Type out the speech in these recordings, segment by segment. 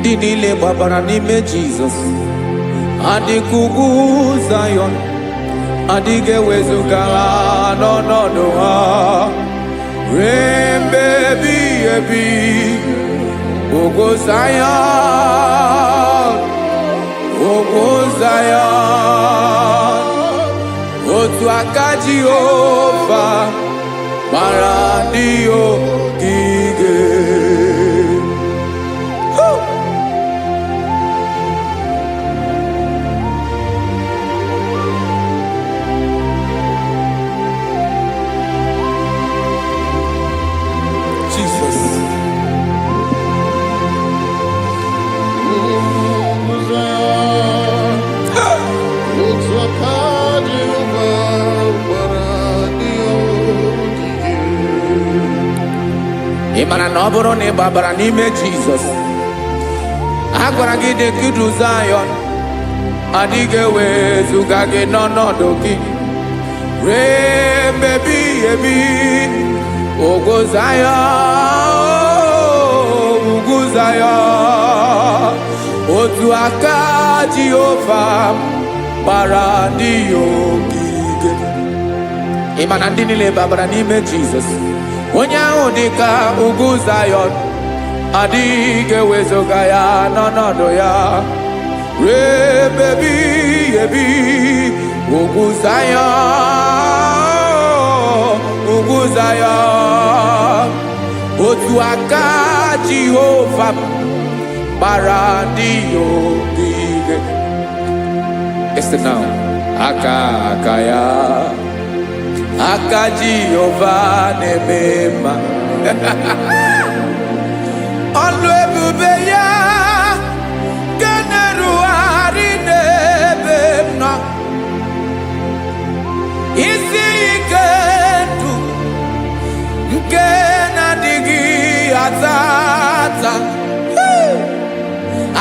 ndị niile gbabara n'ime Jizọs adịghị ugwu Zayọn, adịghị ewezuga ha n'ọnọdụ ha ruo mgbe ebighị ebi. Ugwu Zayọn, ugwu Zayọn, otu aka Jehova gbara ndị ogige. Ị mara na ọ bụrụ na ị gbabara n'ime Jizọs, a gwara gị dị kudu Zayọn, adịghị ewezuga gị n'ọnọdụ gị ruo mgbe ebighị ebi. Ugwu Zayọn, ugwu Zayọn, otu aka Jehova gbara ndị ogige. Ị ma na ndị niile gbabara n'ime Jizọs, onye ahụ dị ka ugwu Zayọn, adịghị ewezuga ya n'ọnọdụ ya ruo mgbe ebighị ebi. Ugwu Zayọn, ugwu Zayọn, otu aka Jehova gbara ndị ogige. Listen now, aka ya, aka Jehova na-eme mma. Ọlụ ebube ya ga na-erugharị n'ebe m nọ. Isi ike ndụ nke na-adịghị ata ata,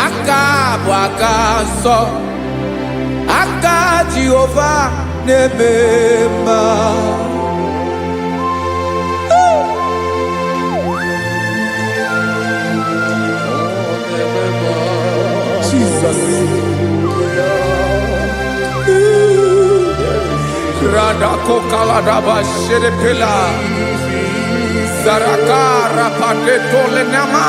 aka bụ aka nsọ, aka Jehova na-eme mma. Jesus. Radako kaladaba sherepela zarakara pateto lenama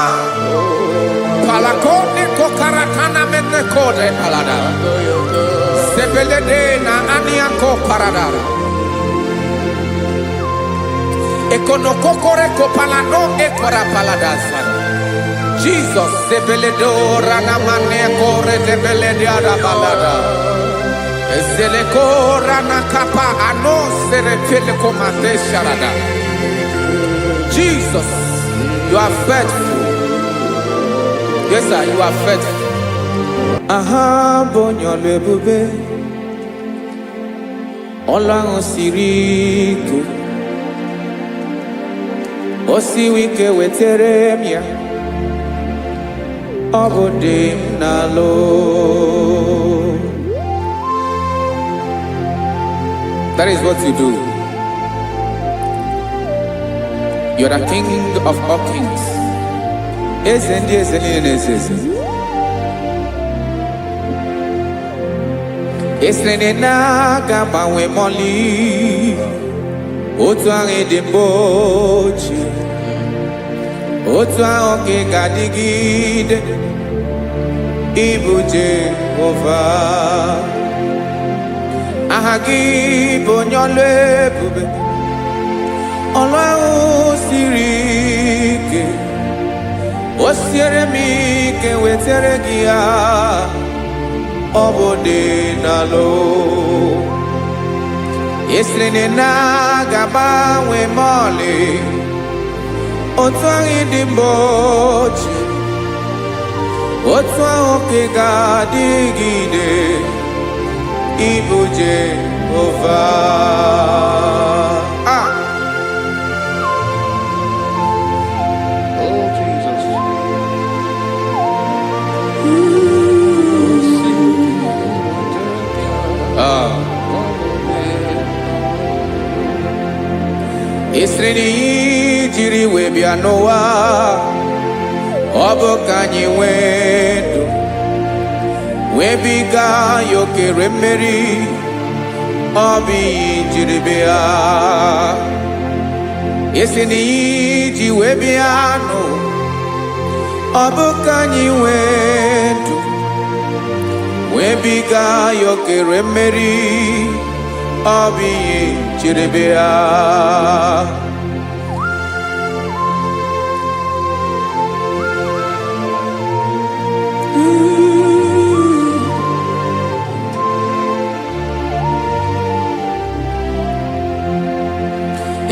palakone kokarakana mete kode palada sebelede na aniako paradara ekonokokore kopalano ekora paladasa. Jesus sebeledo rana mane kore debelede arabalada ezeleko rana kapa ano serepele komate sharada. Jesus, you are faithful. Yes sir, you are faithful. Aha bonyo lebube Ọlọ́run siri ike o siwi ike wetere m ya. That is what you do. You are the King of all kings. Esrenena gabawe moli otu ahụ dị mgbochi, otu ahụ ka ị ga-adịgide. Ịbụ Jehova, aha gị bụ onye ọlụ ebube, ọlụ ahụ siri ike, o siere m ike wetere gị ya. Ọ bụ dị n'alụ esiri na ga-agbanwe ma ọlị, otu ahụ dị mgbochi, otu ahụ ka ị ga-adịgide. Ịbụ Jehova. Oh Jesus. Esiri jiri wee bịa n'ụwa Obo kanyi wendo webiga yokere mmeri obi jiribia esini ji webiano obo kanyi wendo webiga yokere mmeri obi jiribia.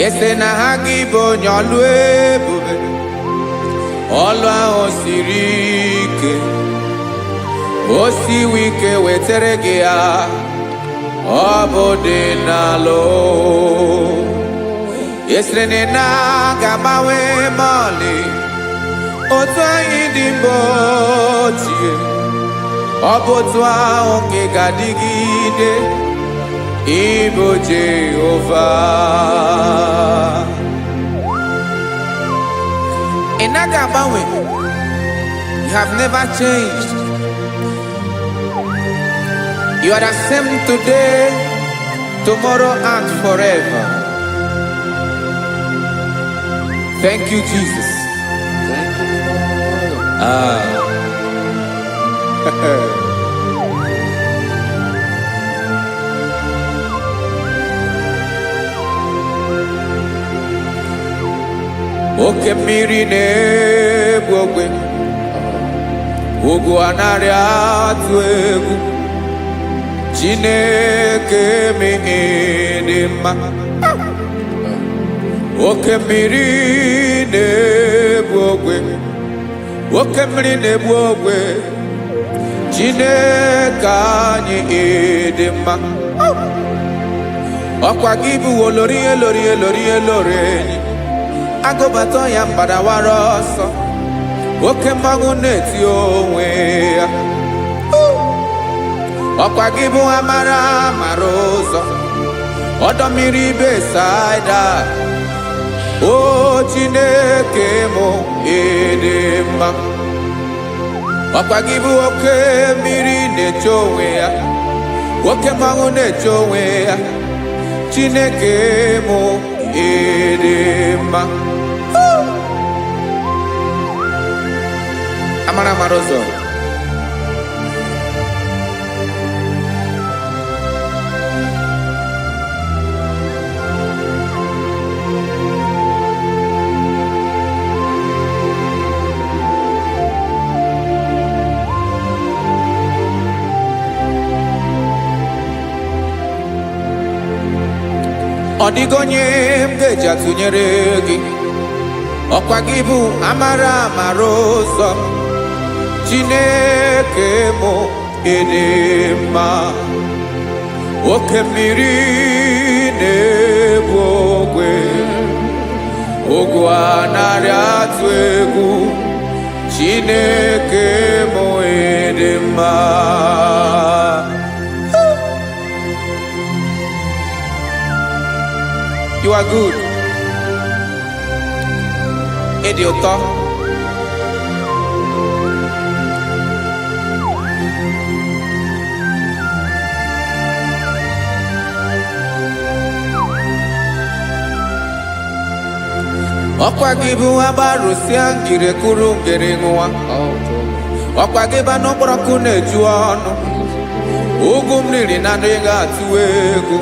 Ese na IGBO nyolu ebube olu ahụ siri ike o siwe ike wetere gị ya ọ bụ dị n'alụ esere na ga-agbanwe mọlị otu anyị dị mgbe ochie ọ bụ otu ahụ nke ga-adịgide Ibo Jehovah. Inagabawe, you have never changed. You are the same today, tomorrow, and forever. Thank you, Jesus. Oke mmiri na-egbu ogwe ugwu anarị atụ egwu Chineke dị mma. Oke mmiri na-egbu ogwe oke mmiri na-egbu ogwe Chineke anyị dị mma. Ọkwa gị bụ olori enyi agụbata ya mgbadawara ọsọ oke mmanwụ na-eti onwe ya ọkwa gị bụ amara ụzọ ọdọ mmiri Besaida o Chineke mụ dị mma. Ọkwa gị bụ oke mmiri na-eche onwe ya oke mmanwụ na-eche onwe ya Chineke mụ dị mma. Amara ụzọ ọ dịghị onye m ga-eji atụnyere gị ọkwa gị bụ amara ụzọ Chineke mụ dị mma. Oke mmiri na-egbu ogwe ogwu anarị atụ egwu Chineke mụ dị mma. You are good. Ịdị ụtọ. Ọkwa gị bụ agbarụsịa ngire kuru ngere nwa ọkwa gị bụ n'okporoko na-eju ọnụ ugwu mmiri na ndị ga-atụ egwu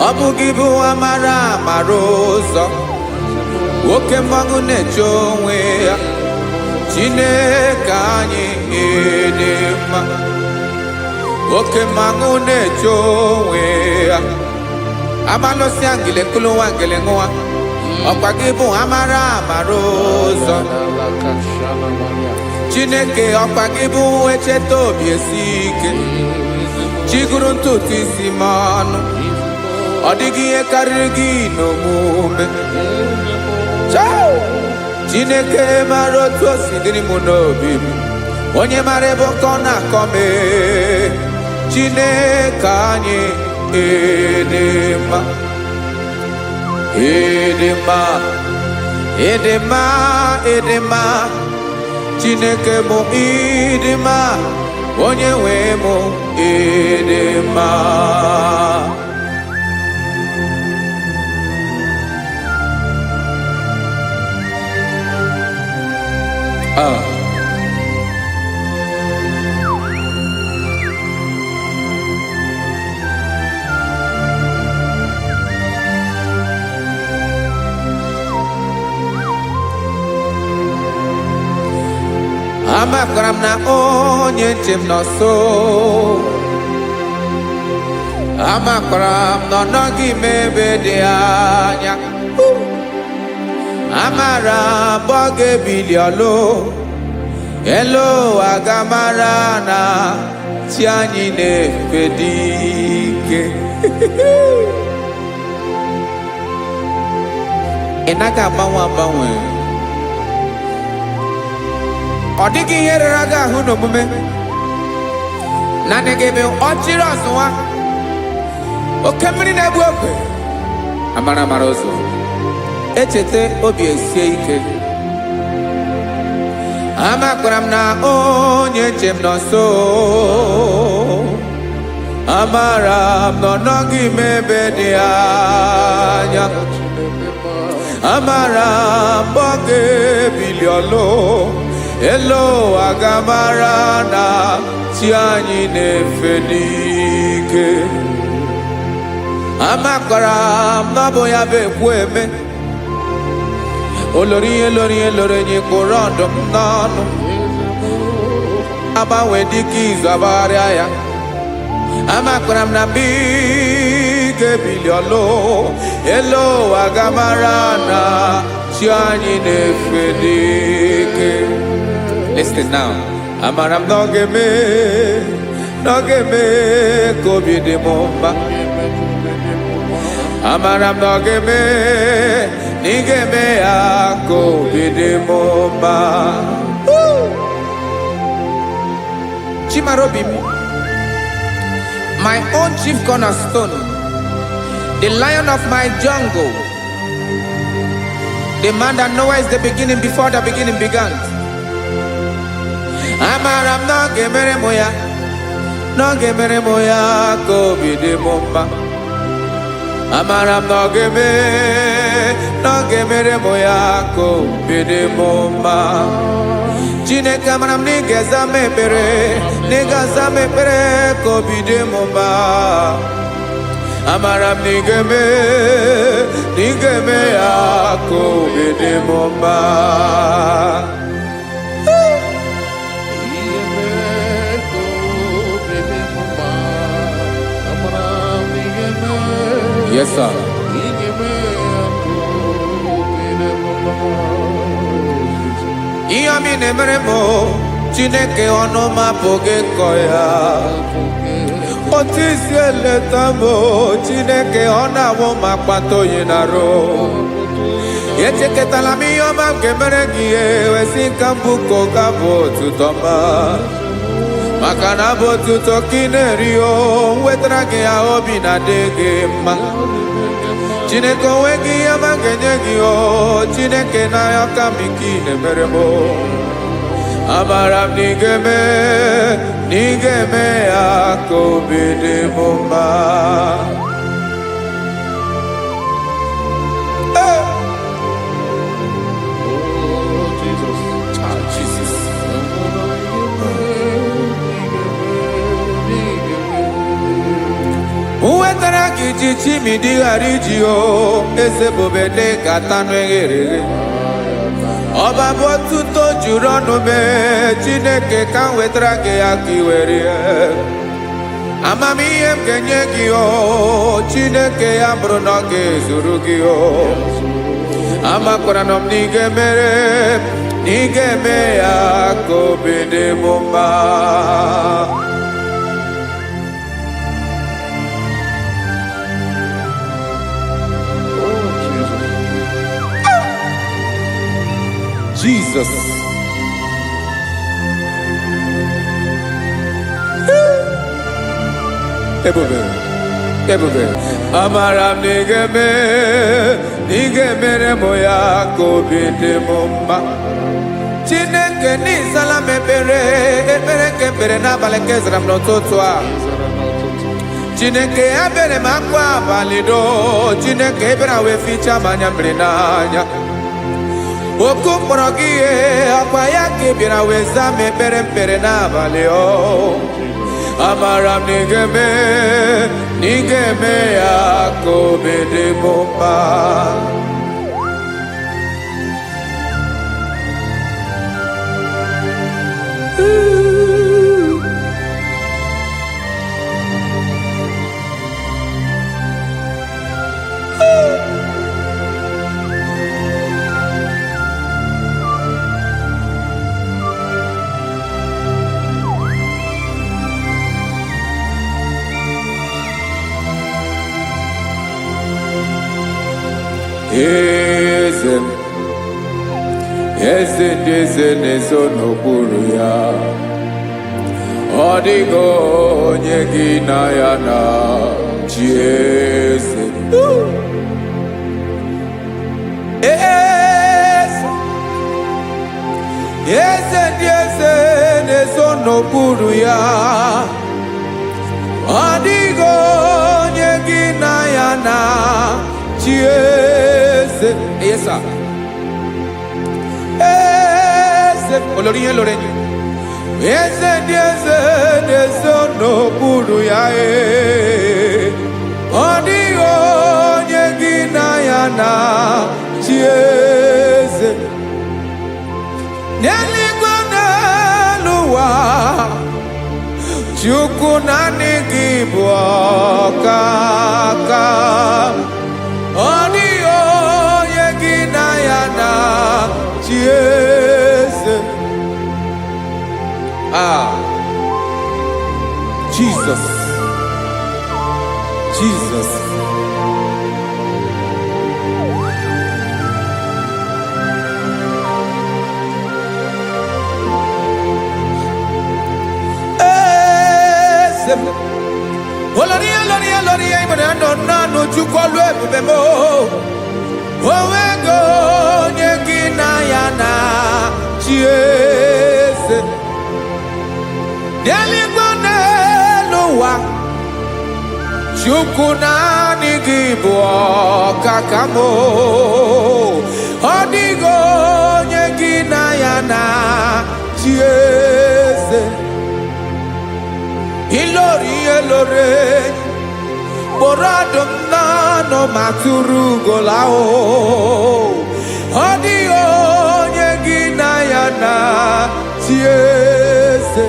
ọ bụ gị bụ amara ụzọ oke mmanwụ na-eche onwe ya Chineke anyị dị mma. Oke mmanwụ na-eche onwe ya abalụsịa ngile kulu nwa ngele nwa ọkwa gị bụ amara ụzọ Chineke ọkwa gị bụ echeta obi esi ike chiguru ntutu isi m ọnụ ọ dịghị ihe karịrị gị n'omume Chineke mara otu o si dịrị m n'obi m onye mara ebe ọkọ na-akọ m Chineke anyị dị mma dị mma Edema, edema, Chineke mo idema, onye nwe mo edema. Amakaram na onye njem n'ọsọ, amakaram na ọnọghị m ebe dị anya, amara mbọ ga-ebili ọlụ, elu agamara na chi anyị na-efe dị ike. Ị naghị agbanwe agbanwe. Ọ dịghị ihe rere gị ahụ n'omume naanị gị bụ ọchịrị ọzụwa oke mmiri na-egbu ogwe amara amara ụzọ echeta obi esie ike. Amakwara m na onye njem nọ nso, amara m na ọ nọghị m ebe dị anya, amara m ọ ga-ebili ọlụ, elo agamara na chi anyị na-efe n'ike. Amakwara m na ọ bụ ya bụ ekwu eme, olori enyi kwụrụ ọdụm n'ọnụ, agbanwe dịka izu agbagharịa ya. Amakwara m na mgbe ị ga-ebili ọlụ, elo agamara na chi anyị na-efe n'ike. Listen now. Amara m na ọ ga-eme ka obi dị m mma. Amara m na ọ ga-eme na ị ga-eme ya ka obi dị m mma. Chimarobi m, my own chief cornerstone, the lion of my jungle, the man that knows the beginning before the beginning began. Amara m na ọ ga-emere m ya, na ọ ga-emere m ya ka obi dị m mma. Amara m na ọ ga-emere m ya ka obi dị m mma. Chineke amara m na ị ga-aza m ekpere, na ị ga-aza m ekpere ka obi dị m mma. Amara m na ị ga-eme ya ka obi dị m mma. Yes, sir. Ihe mi na-emere m Chineke ọnụ m apụghị ịkọ ya. Otu isi eleta m Chineke ọ na-awụ m akpata oyi n'arụ. Echeketala m ihe ọma m ga-emere gị ewesi ka mbụ ka ọ ga-abụ otuto ọma. Maka na abụ otuto ka ị na-eri wetara gị ya obi na-adị gị mma. Chineke onwe gị ihe ọma ga-enye gị Chineke n'anya ka m ike ị na-emere m. Amara m na ị ga-eme ya ka obi dị m mma. Wetara gị ji chimidi ghara iji eze bobede ka tanụ eghere eghe. Ọba bụ otuto juru ọnụ mee Chineke ka m wetara gị ya ka i were. Amamihe m ga-enye gị Chineke ya bụrụ na ọ ga-ezuru gị Amakwara na m na ị ga-eme ya ka obi dị m mma. Jesus. Ebube. Ebube. Amara nigeme, nigemere moya kobide mumba. Chineke ni salame bere, ebere kebere na baleke zram no totwa. Chineke abere makwa balido, Chineke ebere we ficha manya mrenanya. Oku porogie apaya kebira we zame bere na baleo. Amara nigeme ya kobede bomba. Eze nezo n'okpuru ya. Ọ dịghị onye gị na ya na chi eze. Eze nezo n'okpuru ya. Ọ dịghị onye gị na ya na chi eze. Yes, sir. Olori Lorraine. Eze no buru ya Ọ dịghị onye gị na ya na chi eze. N'eluigwe n'elu ụwa, Chukwu naanị gị bụ ọkaka. Ọ dịghị onye gị na ya na chi eze. Jesus. Oloria ibana no chukolu ebemo. Owego onye gị na ya na chi eze. N'eluigwe n'elu ụwa, Chukwu naanị gị bụ ọkaka m. Ọ dịghị onye gị na ya na chi eze. Ilori kpọrọ ọdụm n'ọnụ ma tụrụ ugola o. Ọ dịghị onye gị na ya na chi eze.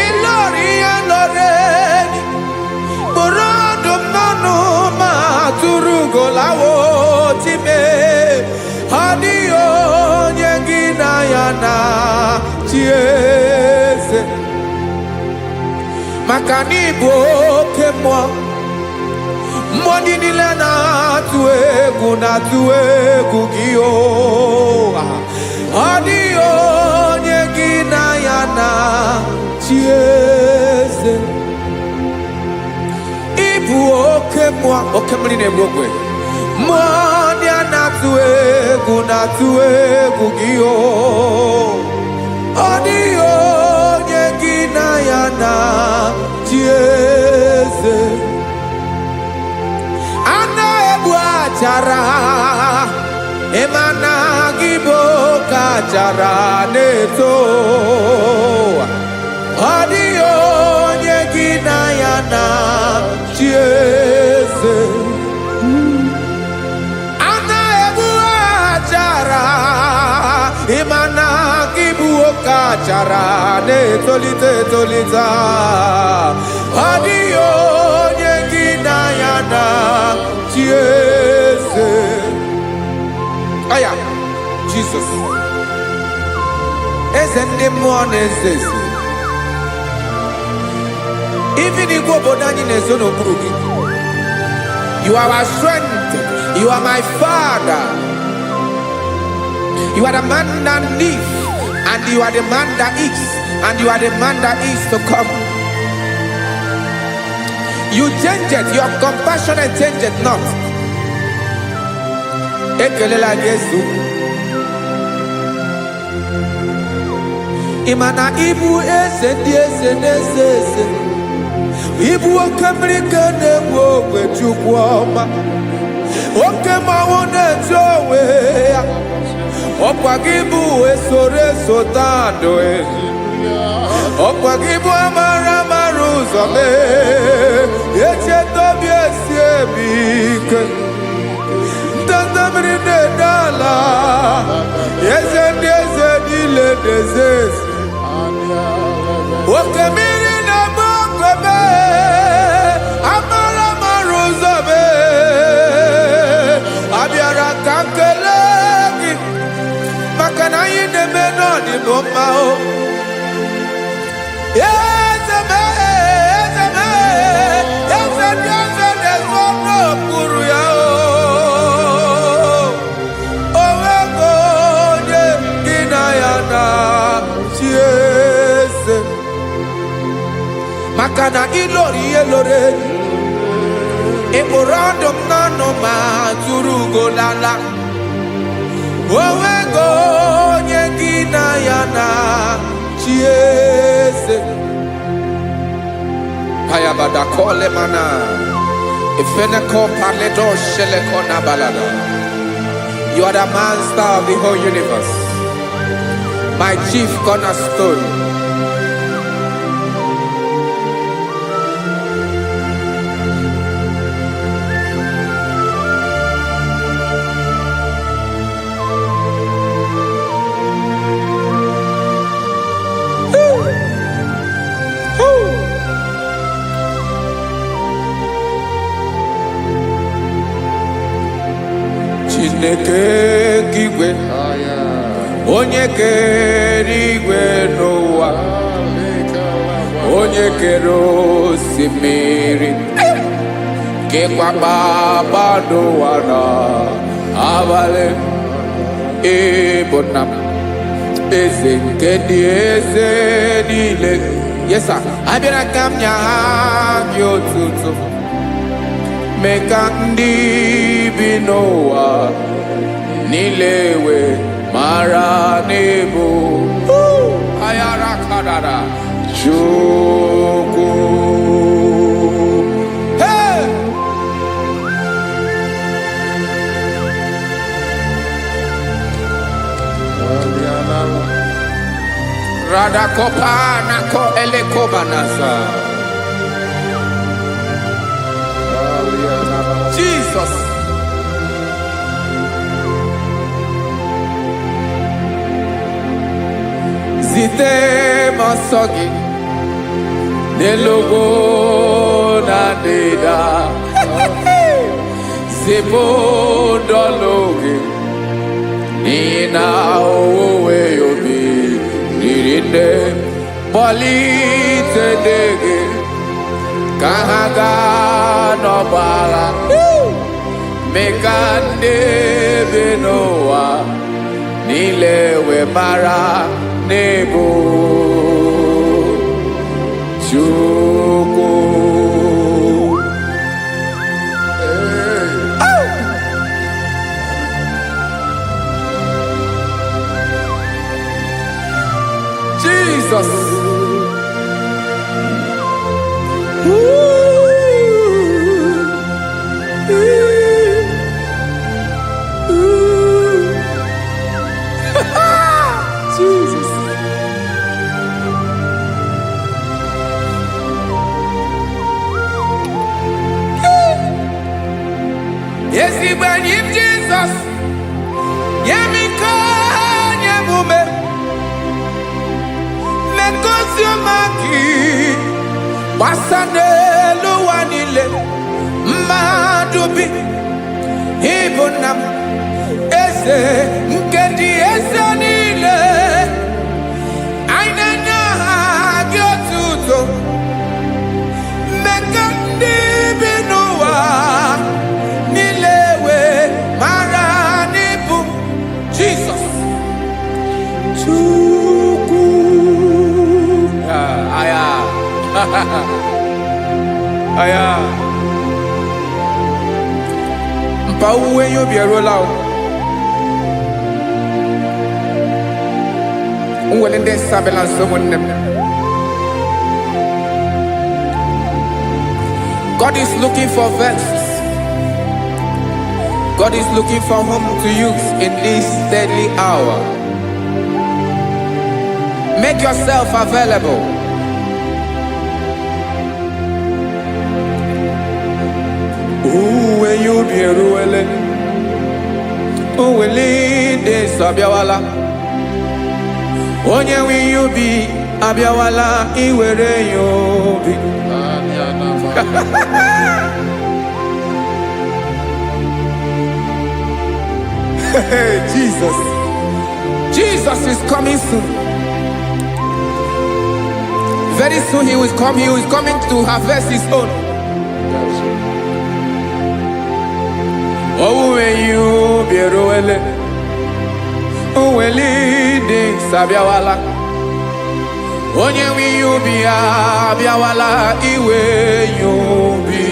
Ilori kpọrọ ọdụm n'ọnụ ma tụrụ ugola o time. Ọ dịghị onye gị na ya na chi eze. Maka n'ịbụ oke mmụọ, mmụọ ndị niile na-atụ egwu gị o. Ọ dịghị onye gị na ya na chi eze. Ịbụ oke mmụọ, oke mmiri na-egbu ogwe. Mmụọ ndị a na-atụ egwu gị o. Ọ dịghị onye gị na ya na chi eze. A na-egbu achara, ịmana gị bụ ka achara na-eto. Ọ dịghị onye gị na ya na chi eze. A na-egbu achara, ịmana gị bụ ka achara na-etolite. Ọ dịghị onye gị na ya na chi eze. Aya, Jesus. Eze ndị mmụọ na-eze eze. Even igwe obodo anyị na-ezo n'okpuru gị. You are our strength. You are my Father. You are the man that lives, and you are the man that is, and you are the man that is to come. You change it, your compassionate change it not. Ekelela Yesu. Imana ibu ese di ese nese ese. Ibu okamrika nebu ogwe chukwoma. Okema wone jowe. Okwagibu esore sotando e. Okwagibu amara maruzome. Eche tobi esiebike. Tandamri ne dala. Yeze dile dezezi. Okemiri na mokwebe. Amara maruzome. Abiara kankelegi. Makana yine menoni bomao. Makana ilori elore Eborandom nano ma turugo lala Owego nyegina yana chiese Hayabada kole mana Ifeneko paledo sheleko na balada. You are the master of the whole universe, my chief cornerstone. Chineke kigwe onye kere igwe n'ụwa onye kere osimiri kekwa kpakpando ụwa n'abalị ịbụ nna m eze nke ndị eze niile. Yes sir, abịara ka m nya gị otuto mee ka ndị bi n'ụwa niile wee mara n'ebu ayara kadara Chukwu. Hey! Radakopa nako elekobanasa. Jesus. Zite masogi nelogo na deda Zipo dologi nina owe yobi nirinde bolite dege kahaga no bala mekande benoa nilewe mara nebo Chukwu. Jesus. Jesus. Yes, when you Jesus, Yemiko, Yemume, Mekosumaki, Wasane, Luanile, Madubi, Ibunam, Ese, Nkedi, Esanile, Ainana, Gyotuto, Mekandi, Benoa. Jesus. Chukwu. Aya. aya mpa uwe yo bi erola o unwele nde sabela someone. God is looking for vessels. God is looking for whom to use in this deadly hour. Make yourself available. When you be ruele, uwele de sabiawala. Onye when you be abiawala, iwere you be. Jesus is coming soon. Very soon he will come. He is coming to harvest his own. Oh, when you be roele, oh, when leading sabiawala. Onye wi you be abiawala, iwe you be.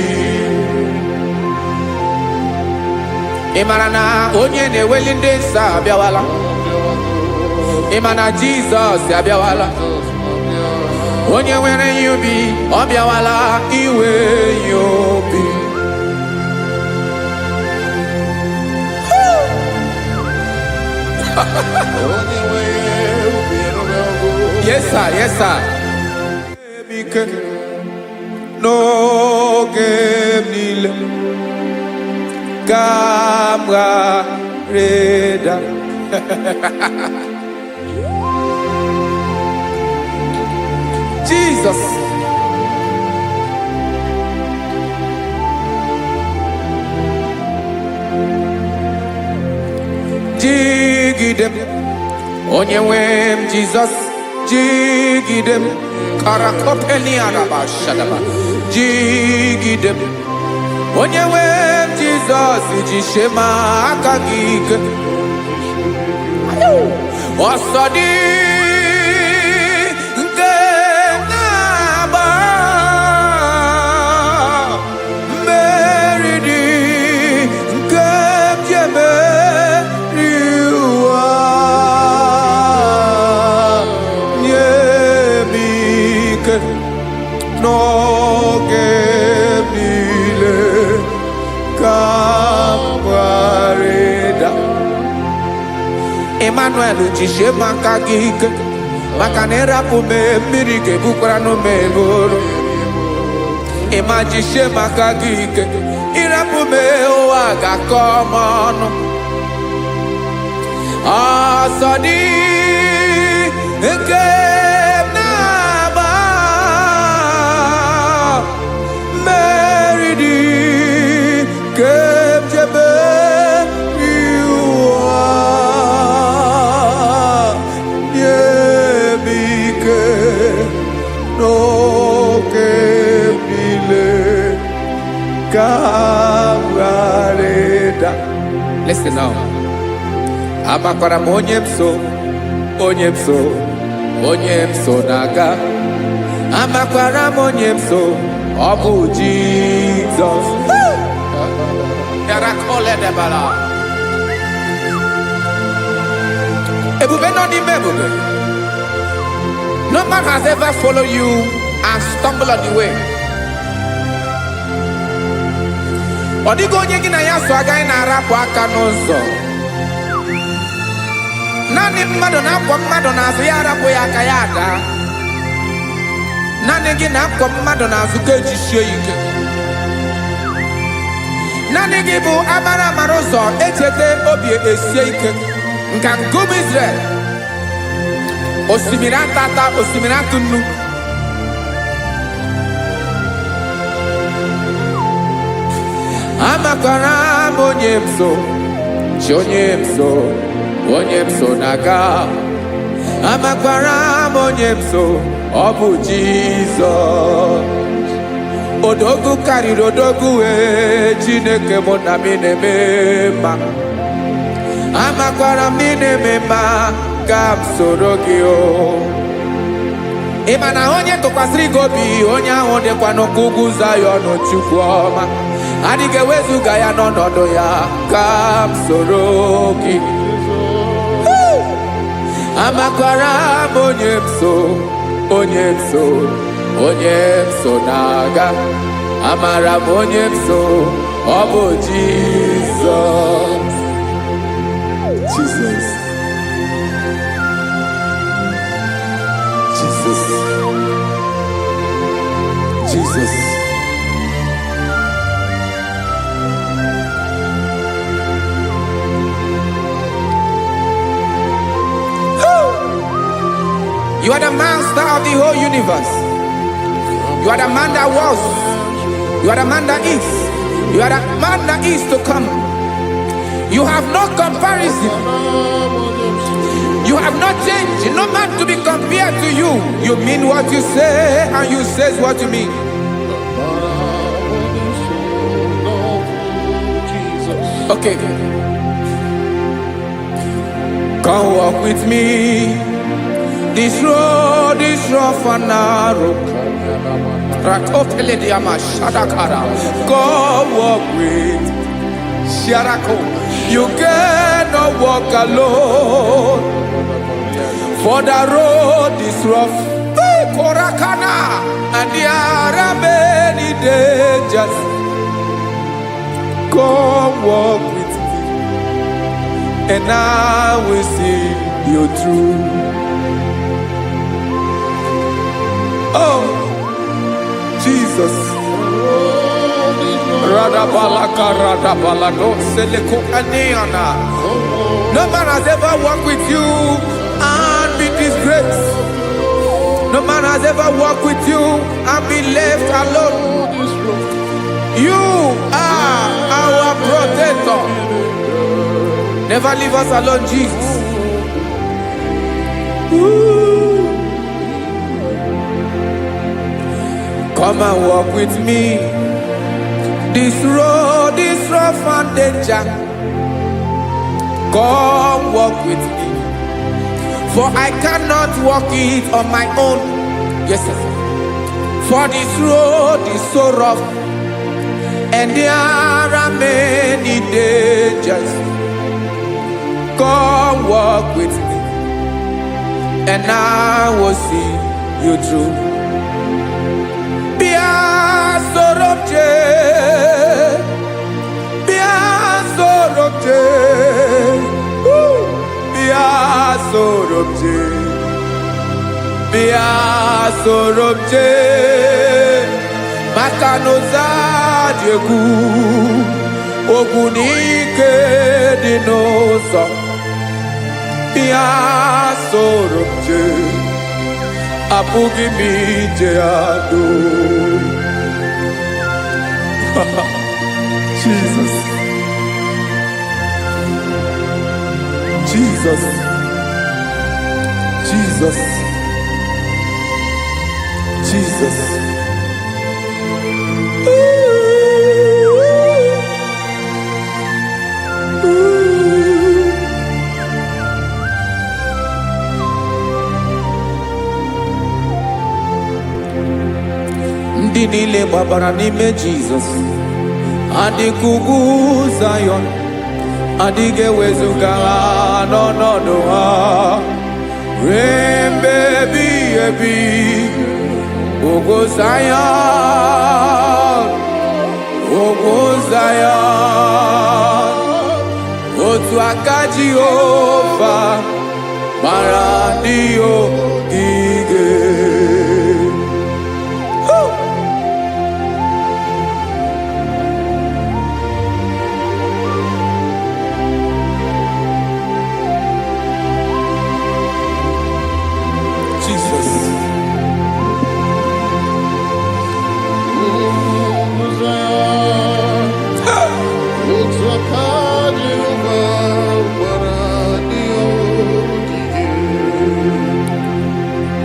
Imarana onye ne welinde sabiawala. Imana Jesus abiawala. Onye were you be abiawala, iwe you be. Yes, sir. Yes, sir. No game nile Gamra Reda. Jesus. Jigidem onye wem Jesus. Jigidem karakopeni araba shadaba. Jigidem onye wem Jesus. Jishema akagike osodi nke naba meridi nke jeme no gebile kapareda Emmanuel jishe makagike makanera pume mirike bukrano meboro Ema jishe makagike irapume oaga komono asadi nke Listen now. Amakwara onyemso naga. Amakwara onyemso obu Jesus. Yarakole debala. Ebube no di mebube. No man has ever followed you and stumbled on the way. Odigo onye gị na ya so agaghị na-arapụ aka n'ụzọ. Naanị mmadụ na-akwọ mmadụ n'azụ ya arapụ ya aka ya ada. Naanị gị na-akwọ mmadụ n'azụ ka ejisie ike. Naanị gị bụ amara ụzọ echete obi esie ike. Nka ngụm Israel. Osimiri atata, osimiri atụ nnu. Amakwara onyemso naga. Amakwara onyemso obu Jesus. Odogu karịrị odogu Chineke mụ na mi na-eme mma. Amakwara mi na-eme mma ka m soro gị o. Imana onye tụkwasịrị gị obi onye ahụ dịkwa n'ugwu Zayọn Chukwu ọma adịghị ewezuga ya n'ọnọdụ ya ka m soro gị amakwara m onye m so na-aga amara m onye m so ọ bụ Jizọs. Jesus. You are the master of the whole universe. You are the man that was. You are the man that is. You are the man that is to come. You have no comparison. You have not changed. No man to be compared to you. You mean what you say and you say what you mean. Okay. Come walk with me. This road is rough and narrow. Come walk with Sharako. You cannot walk alone. For the road is rough. Korakana. And there are many dangers. Come walk with me. And I will see you through. Oh, Jesus. No man has ever walked with you and been disgraced. No man has ever walked with you and been left alone. You are our protector. Never leave us alone, Jesus. Ooh. Come and walk with me. This road is rough and danger. Come walk with me. For I cannot walk it on my own. Yes, sir. For this road is so rough. And there are many dangers. Come walk with me. And I will see you through. Sorobje Makanoza Diegu Ogunike Dinosa Bia Sorobje Apugi Mijeado. Jesus. Ndị niile gbabara n'ime Jizọs adịghị ugwu Zayọn adịghị ewezuga ha n'ọnọdụ ha ruo mgbe ebighị ebi. Ugwu Zayọn otu aka Jehova mara ndị ogige.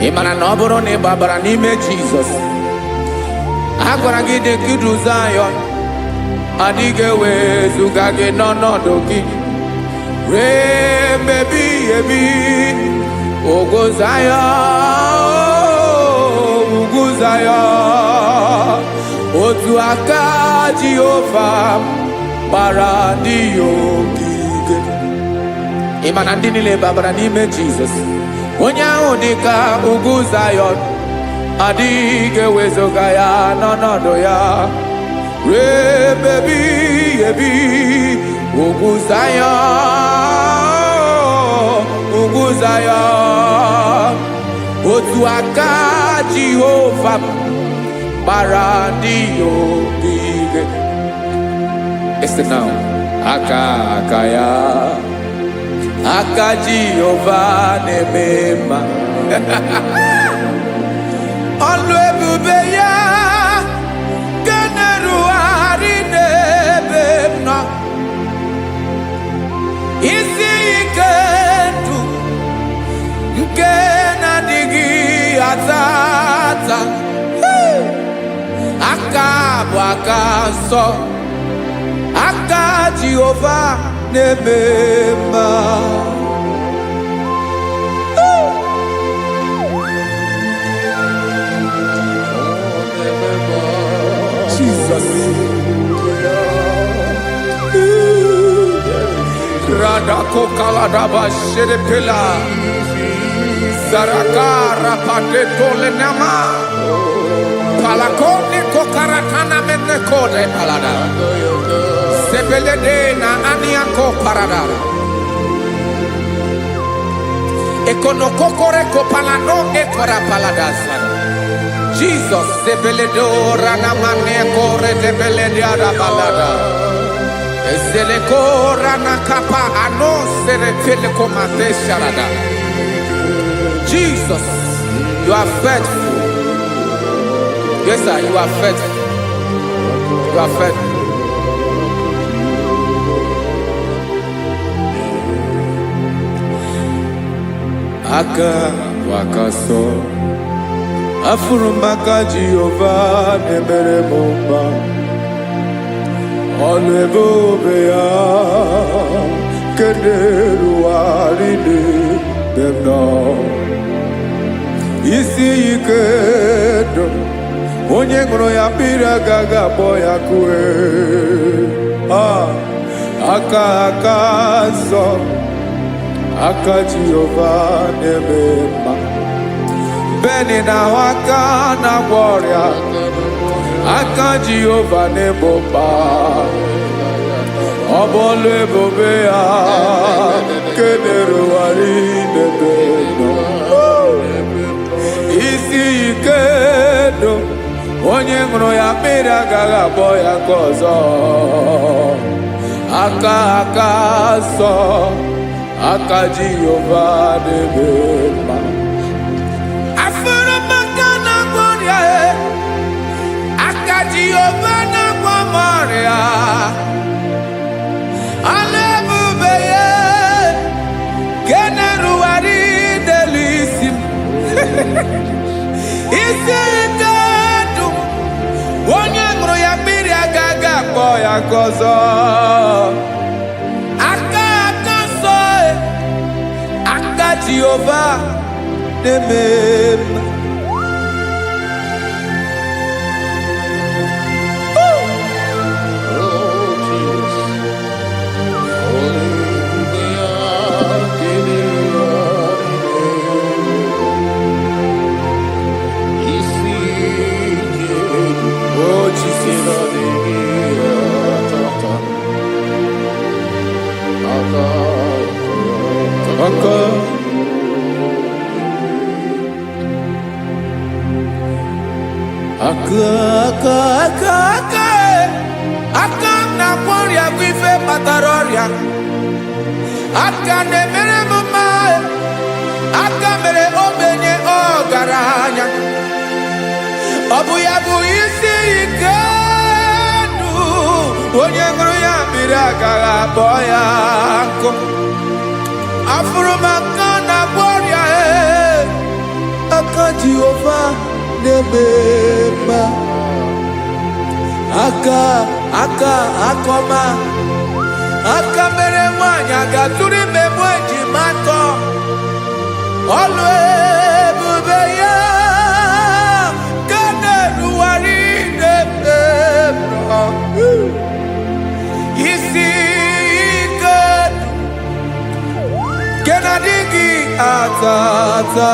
Imana na ọ bụrụ na ị gbabara n'ime Jizọs agwara gị dị ka Zayọn adịghị ewezuga gị n'ọnọdụ gị ruo mgbe ebighị ebi. Ugwu Zayọn Zion. Otu aka Jehovah gbara ndị ogige. Ị ma na ndị niile babara n'ime Jesus. Onye ahụ dị ka ugwu Zion, adịghị ewezuga ya n'ọnọdụ ya. Rebebi ebi ugwu Zion, ugwu Zion. Otu aka Jehovah gbara ndị ogige. Listen now. Aka ya, aka Jehovah na-eme mma. Ọlụ ebube ya ga-erugharị n'ebe m nọ. Isi ike ndụ nke na-adịghị ata ata. Aka bụ aka nsọ, aka Jehovah na-eme mma. Jesus. Radako kaladaba sherepela. Zarakara patole nama. Palakone kokaratana mene kode palada. Sebelede na aniako paradara. Ekono kokore kopalano ekora paladasa. Jesus, Zebeledora Namane Kore Zebeledia Balada. Zelekora Nakapa Ano Serefelecomate Sharada. Jesus, you are faithful. Yes, sir, you are faithful. You are faithful. Aka Wakaso. Afurumaka Jehovah nebere mumba. Ọlụ ebube ya keneruarị n'ebe m nọ. Isi ike ndụ onye ṅụrụ ya mmiri agaghị akpọ ya kue. Aka nsọ, aka Jehovah na-eme mma. Beni na waka na gloria, aka Jehovah na-ebo mba. Ọbọlụ ebube ya kenerugharị n'ebe nọ. Isi ike ndụ onye ṅụrụ ya mmiri agaghị akpọ ya nke ọzọ. Aka nsọ, aka Jehovah na-eme mma. Jehovah na Maria, alebube ye, keneruari delisim. Isi kadu, onye ṅụrụ ya mmiri agaghị akpọ ya ọzọ. Aka nsọ, aka Jehovah na-eme mma. Aka na gloria wife mataroria. Aka na-emere m mma. Aka mere ogbenye ọgaranya. Ọ bụ ya bụ isi ike ndụ onye ṅụrụ ya mmiri agaghị akpọ ya nkụ. Afụrụ m aka na gloria, aka Jehovah na-eme mma. Aka akọma, aka mere nwanyị agatụrụ ime mụ ejima atọ. Ọlụ ebube ya tata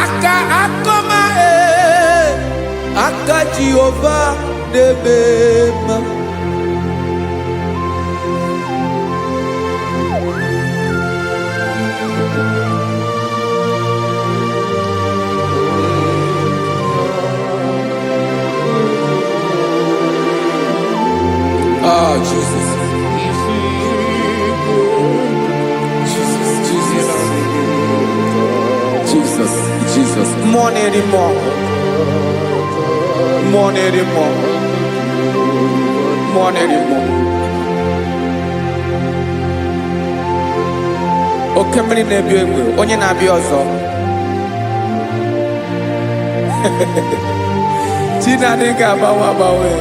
aka akoma aka Jehovah debema oh Jesus. Jesus, more anymore, more anymore, more anymore. Okay, many nebi onye na bi ozo. Tina dinga bawe.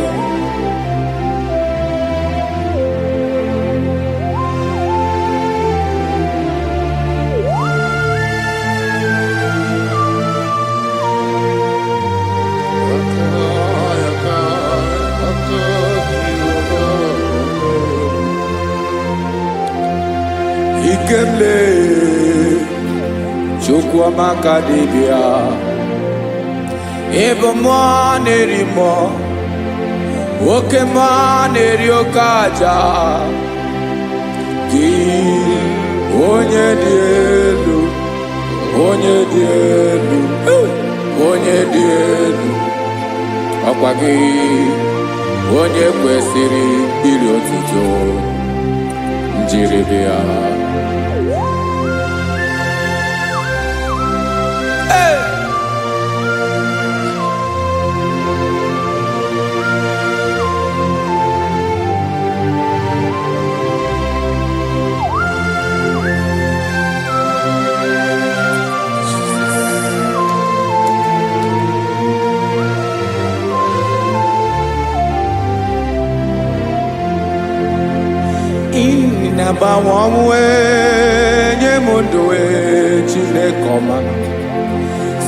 Ikemle chukwa makadibia ebo mwanerimo oke mwaneriokaja ki onye dielu ọkwa gị onye kwesịrị iri otuto njiribia. Inabawamwe nyemundoe chinekoma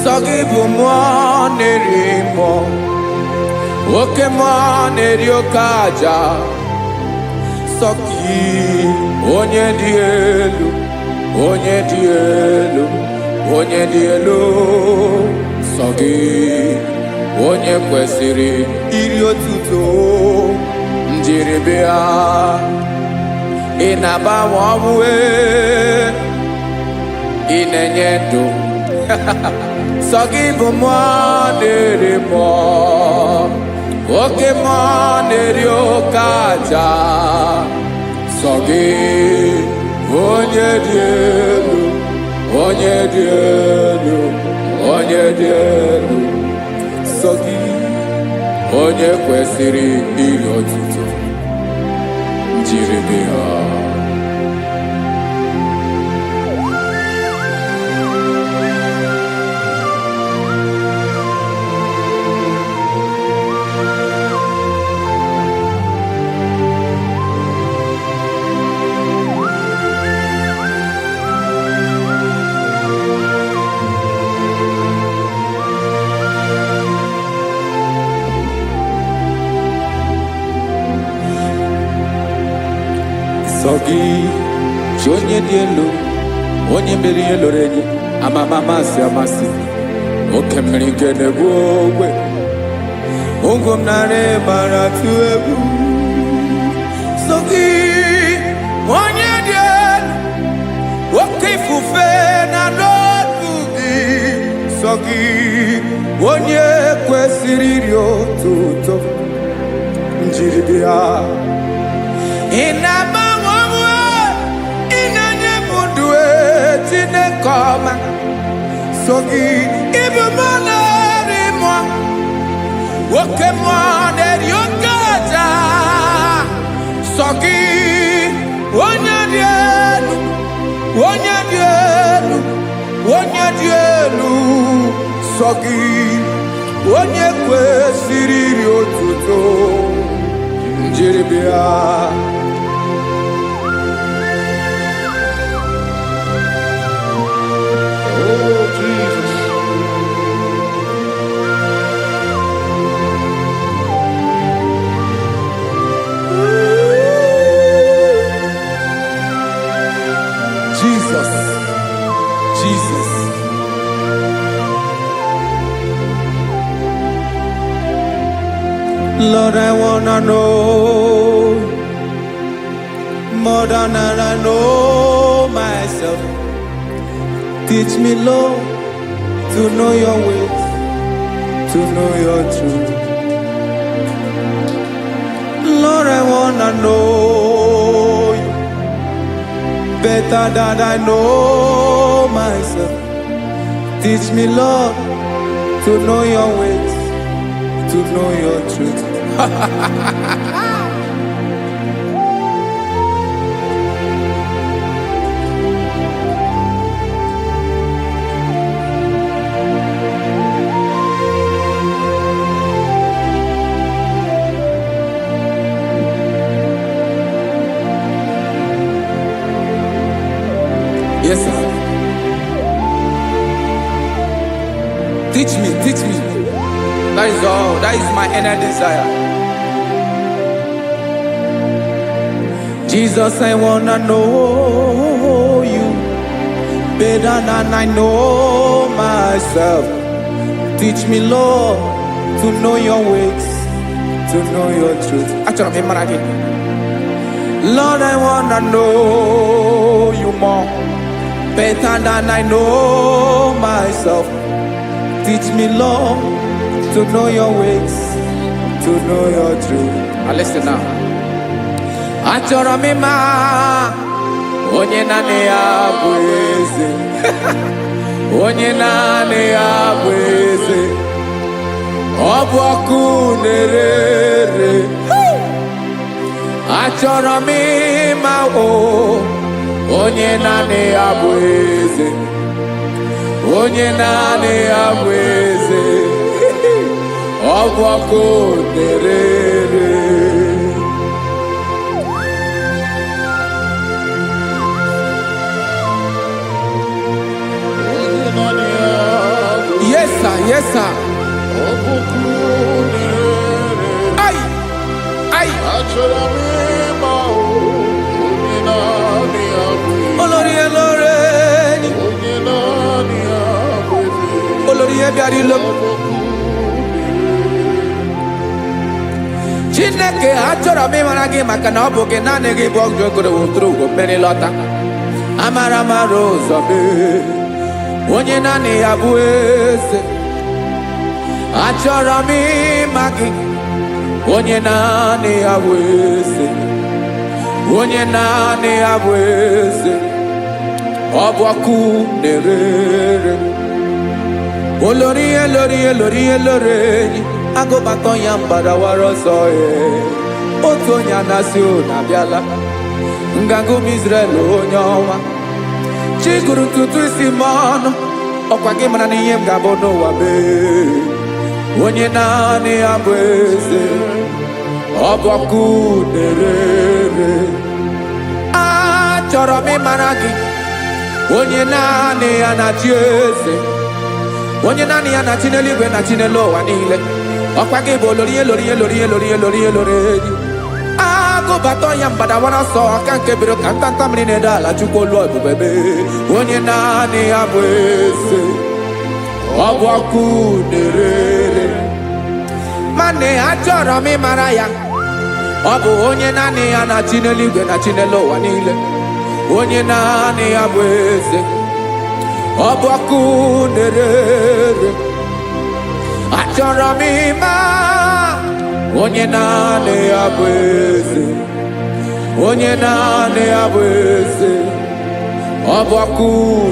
sogibu mwanerimo oke mwaneriokaja soki onye dielu sogi onye kwesịrị iri otuto njiribia. Inabawamwe inenyedo sogibu mwanerimo oke mwaneriokaja sogi onye dielu sogi onye kwesịrị iri otuto njiribia. Sogi onye dielu onye meri elorenyi amamamasi amasi oke mmiri gene gwogwe ungum nare baratu ebu. Sogi onye dielu oke ifufe na n'otugi sogi onye kwesịrị iri otuto njiribia. Inabawamwe inanyemundue tinekoma sogi ibu mwanerimo oke mwaneriokaja sogi onye dielu sogi onye kwesịrị iri otuto njiribia. Jesus. Jesus. Lord, I wanna know more than I know myself. Teach me, Lord, to know your ways, to know your truth. Lord, I wanna know you better than I know myself. Teach me, Lord, to know your ways, to know your truth. Yes, sir. Teach me, teach me. That is all. That is my inner desire. Jesus, I wanna know you better than I know myself. Teach me, Lord, to know your ways, to know your truth. Actually, I'm again. Lord, I wanna know you more, better than I know myself. Teach me, Lord, to know your ways, to know your truth. Now listen now. Achọrọ m ịma onye naanị ya bụ eze. Onye naanị ya bụ eze. Ọ bụ ọkụ na-ere. Achọrọ m ịma onye naanị ya bụ eze. Onye naanị ya bụ eze. Ọ bụ ọkụ na-ere. Yes, sir. Yes, sir. Ay, ay. Olórí Olórí. Olórí ebiari lo. Chineke achọrọ m ịmara gị maka na ọ bụ gị naanị gị bụ ọgụ ogoro woturu ugwo mmeri lọta. Amara mara ụzọ mee. Onye naanị ya bụ eze. Achọrọ m ịma gị. Onye naanị ya bụ eze. Onye naanị ya bụ eze. Ọ bụ ọkụ na-ere. Olórí Olórí Olórí Olórí. Agụbatọ ya mgbadawara ọsọ ya. Otu onye anasị na-abịala. Nganga ụmụ Izrel onye ọnwa. Chiguru ntutu isi m ọnụ. Ọkwa gị mara na ihe m ga-abụ n'ụwa mee. Onye naanị ya bụ eze. Ọ bụ ọkụ na-ere. Achọrọ m ịmara gị. Onye naanị ya na-achị eze. Onye naanị ya na-achị n'eluigwe na-achị n'elu ụwa niile. Ọkwa gị bụ Olórí Olórí Olórí Olórí Olórí Olórí. Agụbatọ ya mgbadawara ọsọ aka nke biro ka ntanta mmiri na-ede ala Chukwu olu ebube mee. Onye naanị ya bụ eze. Ọ bụ ọkụ na-ere. Mane achọrọ m ịmara ya. Ọ bụ onye naanị ya na-achị n'eluigwe na-achị n'elu ụwa niile. Onye naanị ya bụ eze. Ọ bụ ọkụ na-ere. Achọrọ m ịma onye naanị ya bụ eze. Onye naanị ya bụ eze. Ọ bụ ọkụ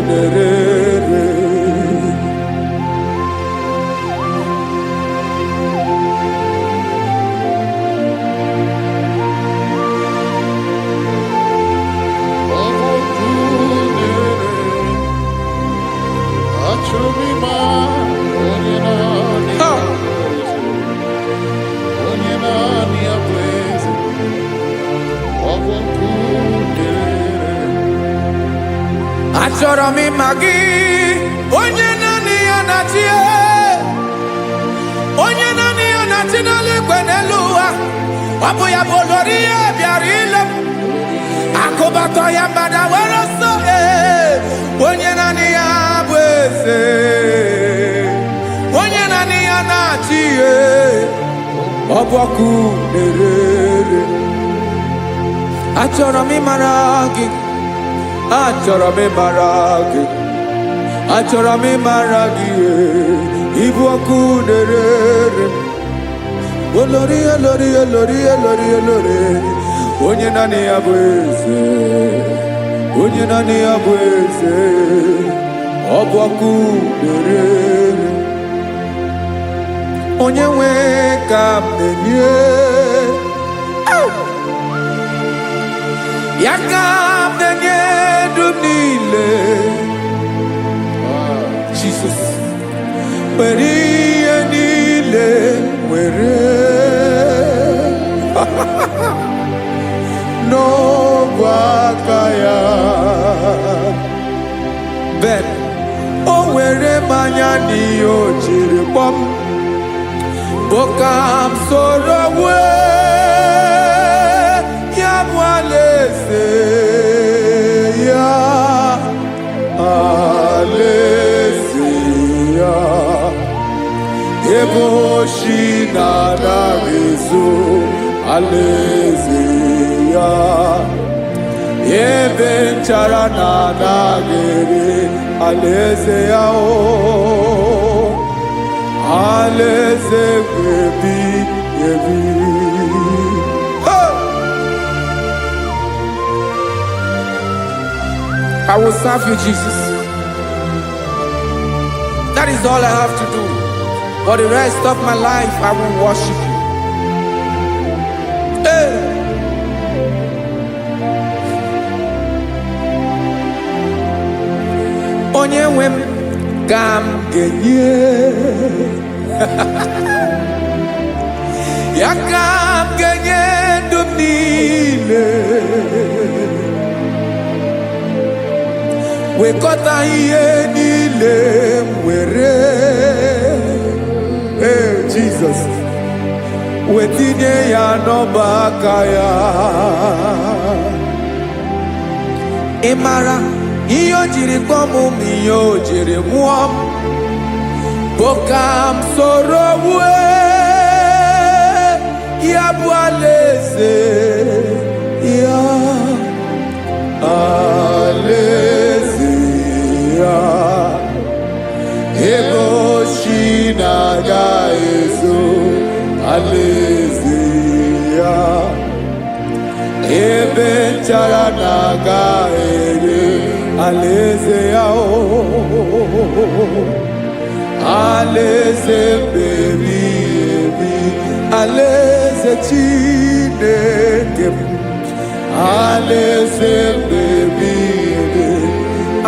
na-ere. Achọrọ m ịma gị. Onye naanị ya na-achị. Onye naanị ya na-achị n'eluigwe n'elu ụwa. Ọ bụ ya bụ Olórí ya bịara ile. Akụbatọ ya mgbadawara ọsọ. Onye naanị ya alaeze onye naanị ya na-achị ihe ọbọkụ na-erere. Achọrọ m ịmara gị, achọrọ m ịmara gị, achọrọ m ịmara gị, ịbụ ọkụ na-erere. Olori olori olori olori olori onye naanị ya bụ eze, onye naanị ya bụ eze, ọ bụ ọkụ na-erere. Onye nwe ka m na-enye ya, ka m na-enye dum niile. Jesus were ihe niile were n'ọbụ aka ya. Ben o were mmanya n'ihe o jiri kpọọ m, bụ ka m soro wee ya bụ alaeze ya, alaeze ya. Ebe oshi na-anaghị ezo, alaeze ya. Ebe nchara na-anaghị ere, alaeze ya. Alaeze ebi ebi. I will serve you, Jesus. That is all I have to do. For the rest of my life, I will worship you. Hey. Onye nwe m ka m ga-enye ya, ka m ga-enye ndụ m niile, wekọta ihe niile m were. Jesus wetinye ya n'ọba aka ya. Ị mara ihe o jiri kpọọ m, ihe o jiri mụọ m, bụ ka m soro wee ya bụ alaeze ya, alaeze ya. Ebe oshi na-aga ezo, alaeze ya. Ebe nchara na-aga ere, alaeze ya. Alaeze ebi ebi, alaeze Chineke m, alaeze ebi ebi,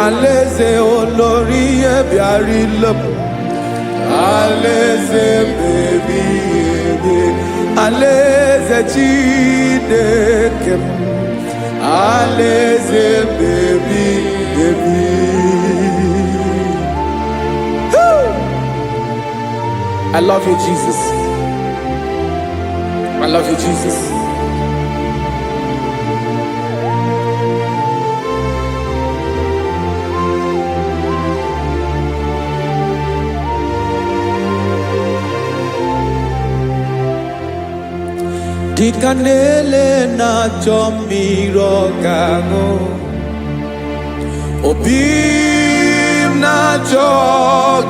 alaeze olori ebiarila m, alaeze ebi ebi, alaeze Chineke m, alaeze ebi ebi. I love you, Jesus. I love you, Jesus. Dịka na-ele na-achọ mmiri ọṅụṅụ, obi m na-achọ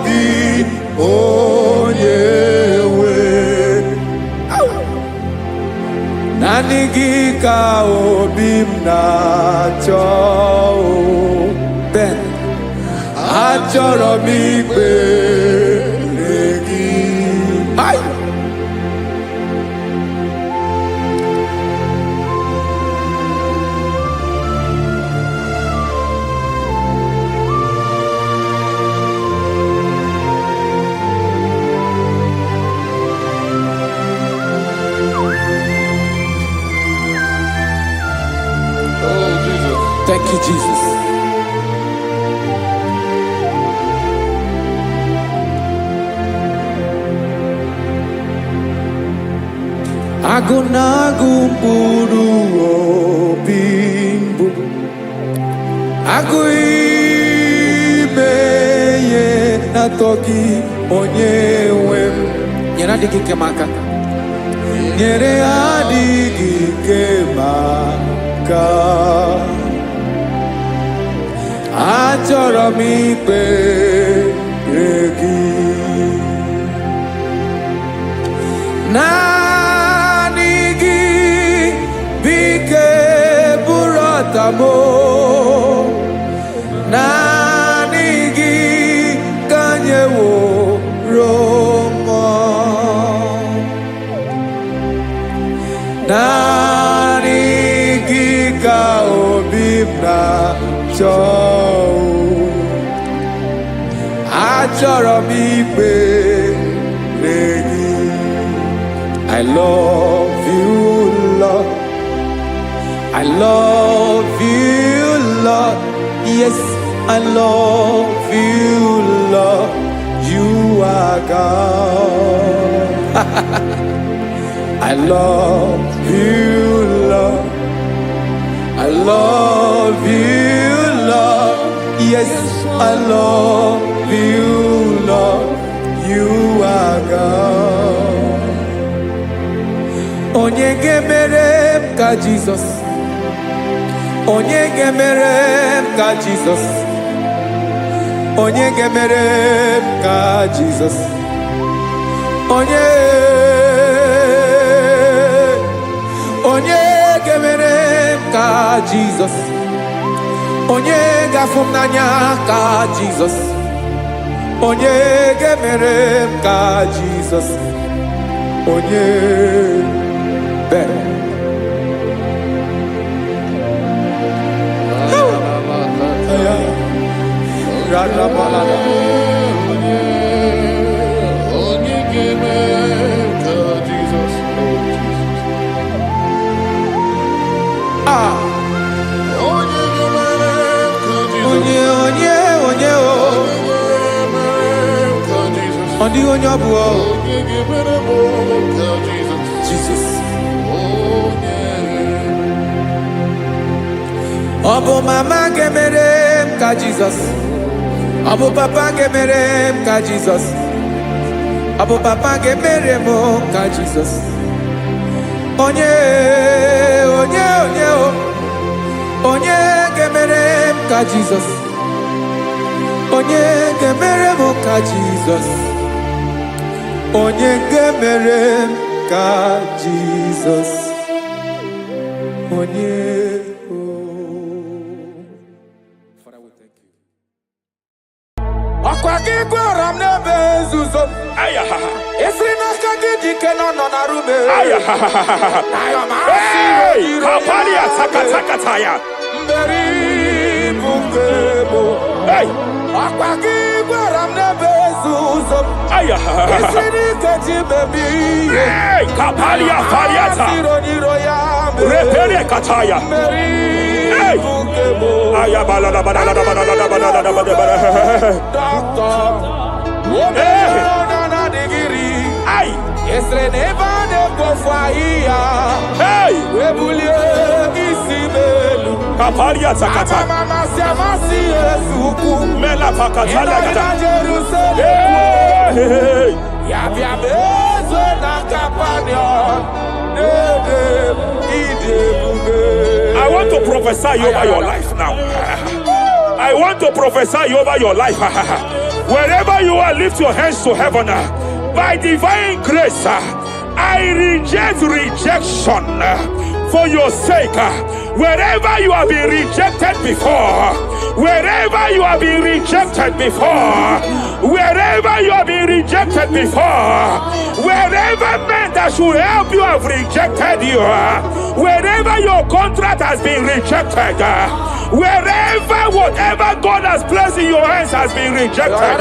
gị onye nwe. Naanị gị ka obi m na-achọ. Ben achọrọ m ikpere gị. Thank you, Jesus. Agụ na-agụ mkpụrụ obi mbụ, agụ ime togi onye wem. Nyere adịghị ike maka. Nyere adịghị ike maka. Achọrọ m ikpere gị. Naanị gị bike bụrụ ọtamo. Naanị gị ka nyeworo m. Naanị gị ka obi m na-achọ. Achọrọ m ikpere gị. I love you, Lord. I love you, Lord. Yes, I love you, Lord. You are God. I love you, Lord. I love you, Lord. Yes, I love you, Lord. You are God. Onye gemere ka Jesus. Onye gemere ka Jesus. Onye gemere ka Jesus. Onye gemere ka Jesus. Onye gafum n'anya ka Jesus. Onye gemere ka Jesus. Onye ben. Onye gemere ka Jesus. Onye gemere ka Jesus. Onye ka Jesus. Onye onye ọbụ Onye gemere ka Jesus. Jesus. Onye Ọ bụ mama gemere ka Jesus. Ọ bụ papa gemere ka Jesus. Ọ bụ papa gemere ka Jesus. Onye gemere ka Jesus. Onye gemere ka Jesus. Onye gemere ka Jesus. Onye Father, we thank you. Akwa gị gwara m n'ebe nzuzo. Esi n'aka gị dike nọ na rume. Kapalia takatakataya. Mberi bụ nke bụ. Akwa gị gwara m n'ebe nzuzo. Esi n'ike ji bebi. Kapalia fariata. Repere kataya. Mberi bụ nke bụ. Doctor. Ay. Esre neva de kofaya. Hey. Webulie isimelu. Kapalia takata. Mama siamasi esuku. Mela pakatala kata. Jerusalem. Ya bia bezo na kapanion. I want to prophesy over your life now. I want to prophesy over your life. Wherever you are, lift your hands to heaven. By divine grace, I reject rejection for your sake. Wherever you have been rejected before, wherever you have been rejected before, wherever you have been rejected before, wherever men that should help you have rejected you, wherever your contract has been rejected, wherever whatever God has placed in your hands has been rejected.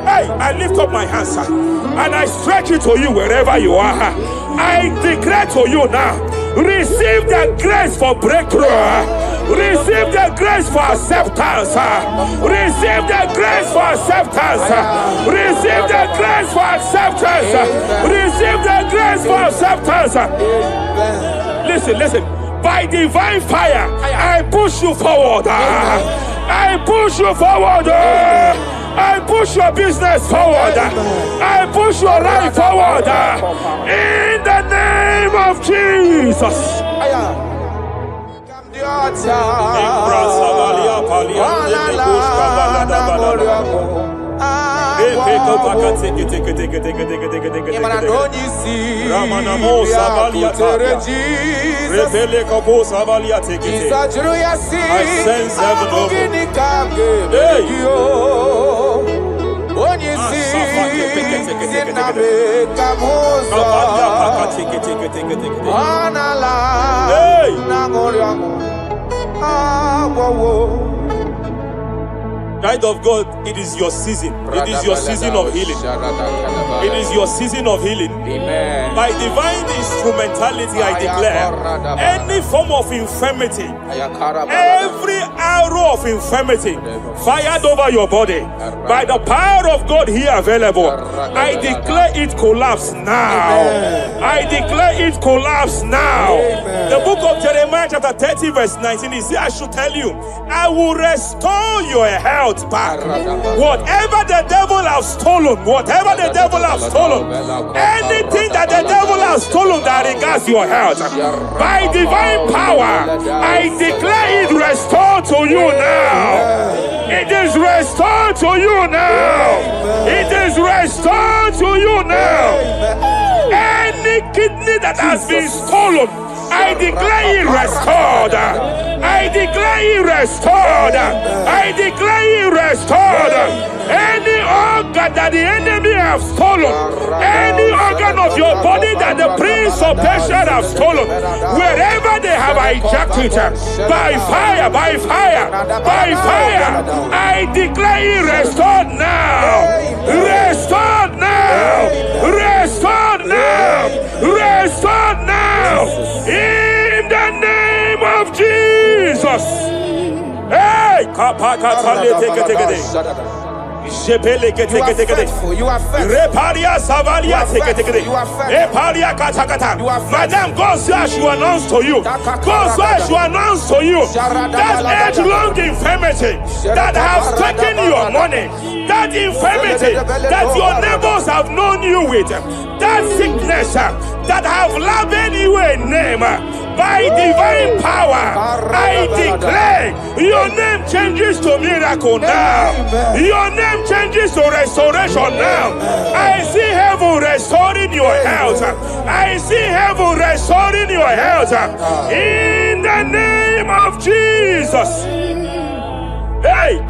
Hey, I lift up my hands and I stretch it to you wherever you are. I declare to you now, receive the grace for breakthrough. Receive the grace for acceptance. Receive the grace for acceptance. Receive the grace for acceptance. Receive the grace for acceptance. Listen. By divine fire, I push you forward. I push you forward. I push your your business forward. I push your life forward. In the name of Jesus. I sense heaven open. Child of God, it is your season. It is your season of healing. It is your season of healing. Amen. By divine instrumentality, I declare any form of infirmity, every arrow of infirmity fired over your body, by the power of God here available, I declare it collapse now. I declare it collapse now. The book of Jeremiah chapter 30 verse 19 is here. I should tell you, I will restore your health back. Whatever the devil has stolen, whatever the devil has stolen, anything that the devil has stolen that regards your health, by divine power, I declare it restored to you now. It is restored to you now. It is restored to you now. Any kidney that has been stolen, I declare it restored. I declare it restored. I declare it restored. Any organ that the enemy have stolen, any organ of your body that the prince of Persia have stolen, wherever they have hijacked it, by fire, by fire, by fire, I declare it restored now. Restored now. Restored now. Restored now. In the name of Jesus. Hey, You are faithful. You are faithful. Madam, God says you announce to you. God says you announce to you that age-long infirmity that has taken your money, that infirmity that your neighbors have known you with, that sickness that have labeled you a name. By divine power, I declare your name changes to miracle now. Your name changes to restoration now. I see heaven restoring your health. I see heaven restoring your health. In the name of Jesus. Hey,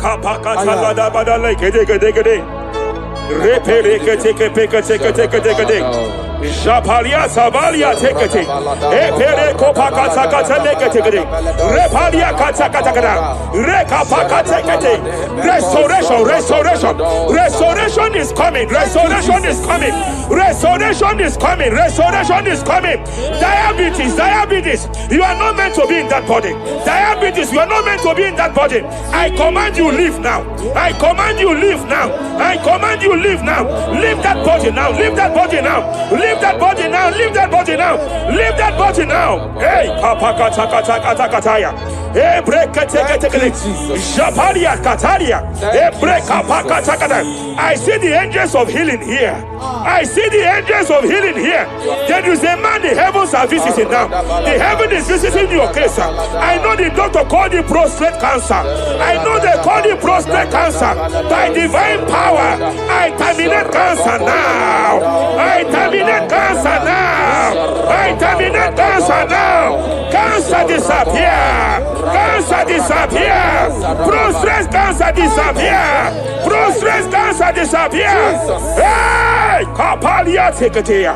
Japalia Savalia tekete, Epere Kopaka Sakatekete, Repalia Katakata, Rekapaka tekete. Restoration, restoration, restoration is coming, restoration is coming, restoration is coming, restoration is coming. Diabetes, diabetes, you are not meant to be in that body. Diabetes, you are not meant to be in that body. I command you leave now. I command you leave now. I command you leave now. Leave that body now. Leave that body now. Leave that body now. Leave that body now. Leave that body now. Hey, kapakatakataya. Hey, break Japalia Kataria. Hey, break kapakatakata. I see the angels of healing here. I see the angels of healing here. There is a man the heavens are visiting now. The heaven is visiting your case. I know the doctor called it prostate cancer. I know they call it prostate cancer. By divine power, I terminate cancer now. I terminate cancer now. I terminate cancer now. Cancer disappear. Cancer disappear. Prostate cancer disappear. Prostate cancer disappear. Hey, Kapalia Teketea.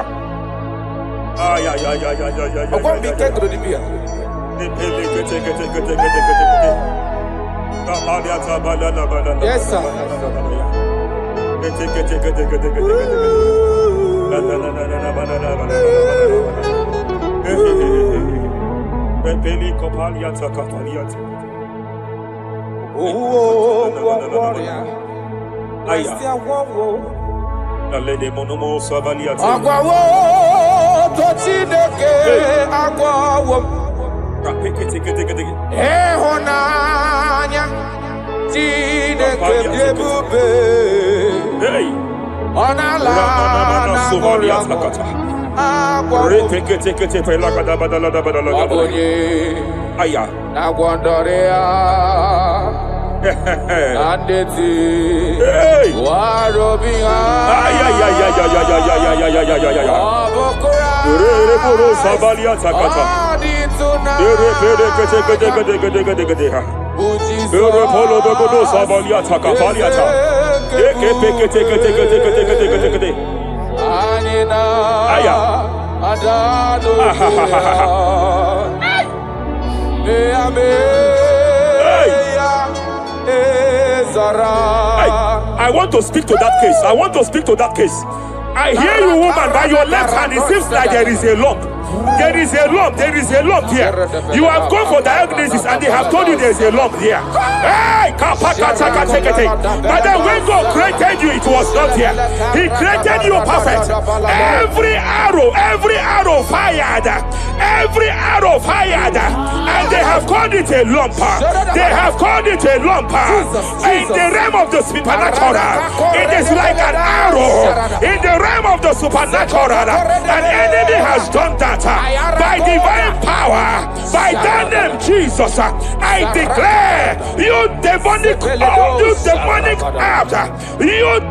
Yes, sir. Hey. Onala na moriamo. Aya. Na gwandorea. Andeti. Hey. Warobia. I want to speak to that case. I want to speak to that case. I hear you, woman, by your left hand. It seems like there is a lump. There is a lump. There is a lump here. You have gone for diagnosis and they have told you there is a lump here. Hey, but then when God created you, it was not here. He created you perfect. Every arrow fired. Every arrow fired. And they have called it a lump. They have called it a lump. In the realm of the supernatural, it is like an arrow. In the realm of the supernatural, an enemy has done that. By divine power, by that name Jesus, I declare you demonic out, you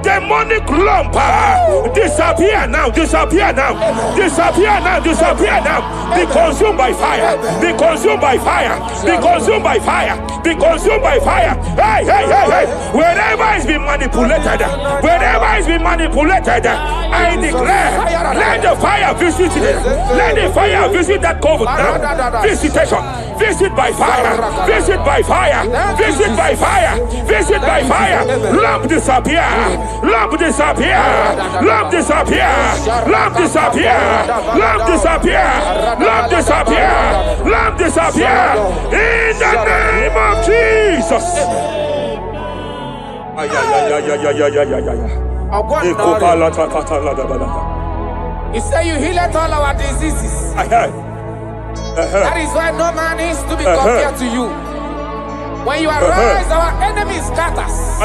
demonic lump, disappear now, disappear now, disappear now, disappear now. Be consumed by fire, be consumed by fire, be consumed by fire, be consumed by fire. Hey, hey, hey, hey, wherever it's been manipulated, wherever it's been manipulated, I declare, let the fire visit it. Let the fire visit that coven now. Visitation, visit by fire, visit by fire, visit by fire, visit by fire. Lump disappear, lump disappear, lump disappear, lump disappear, lump disappear, lump disappear, lump disappear. In the name of Jesus. He said you healed all our diseases. That is why no man is to be compared to you. When you arise, our enemies scatters.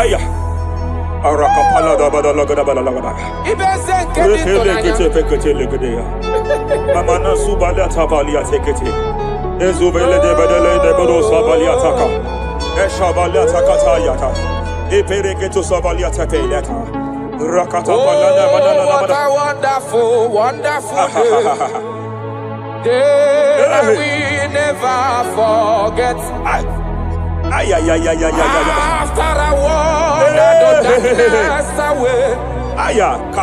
Oh, what a wonderful, wonderful day. Day we never forget. After a war, the darkness away.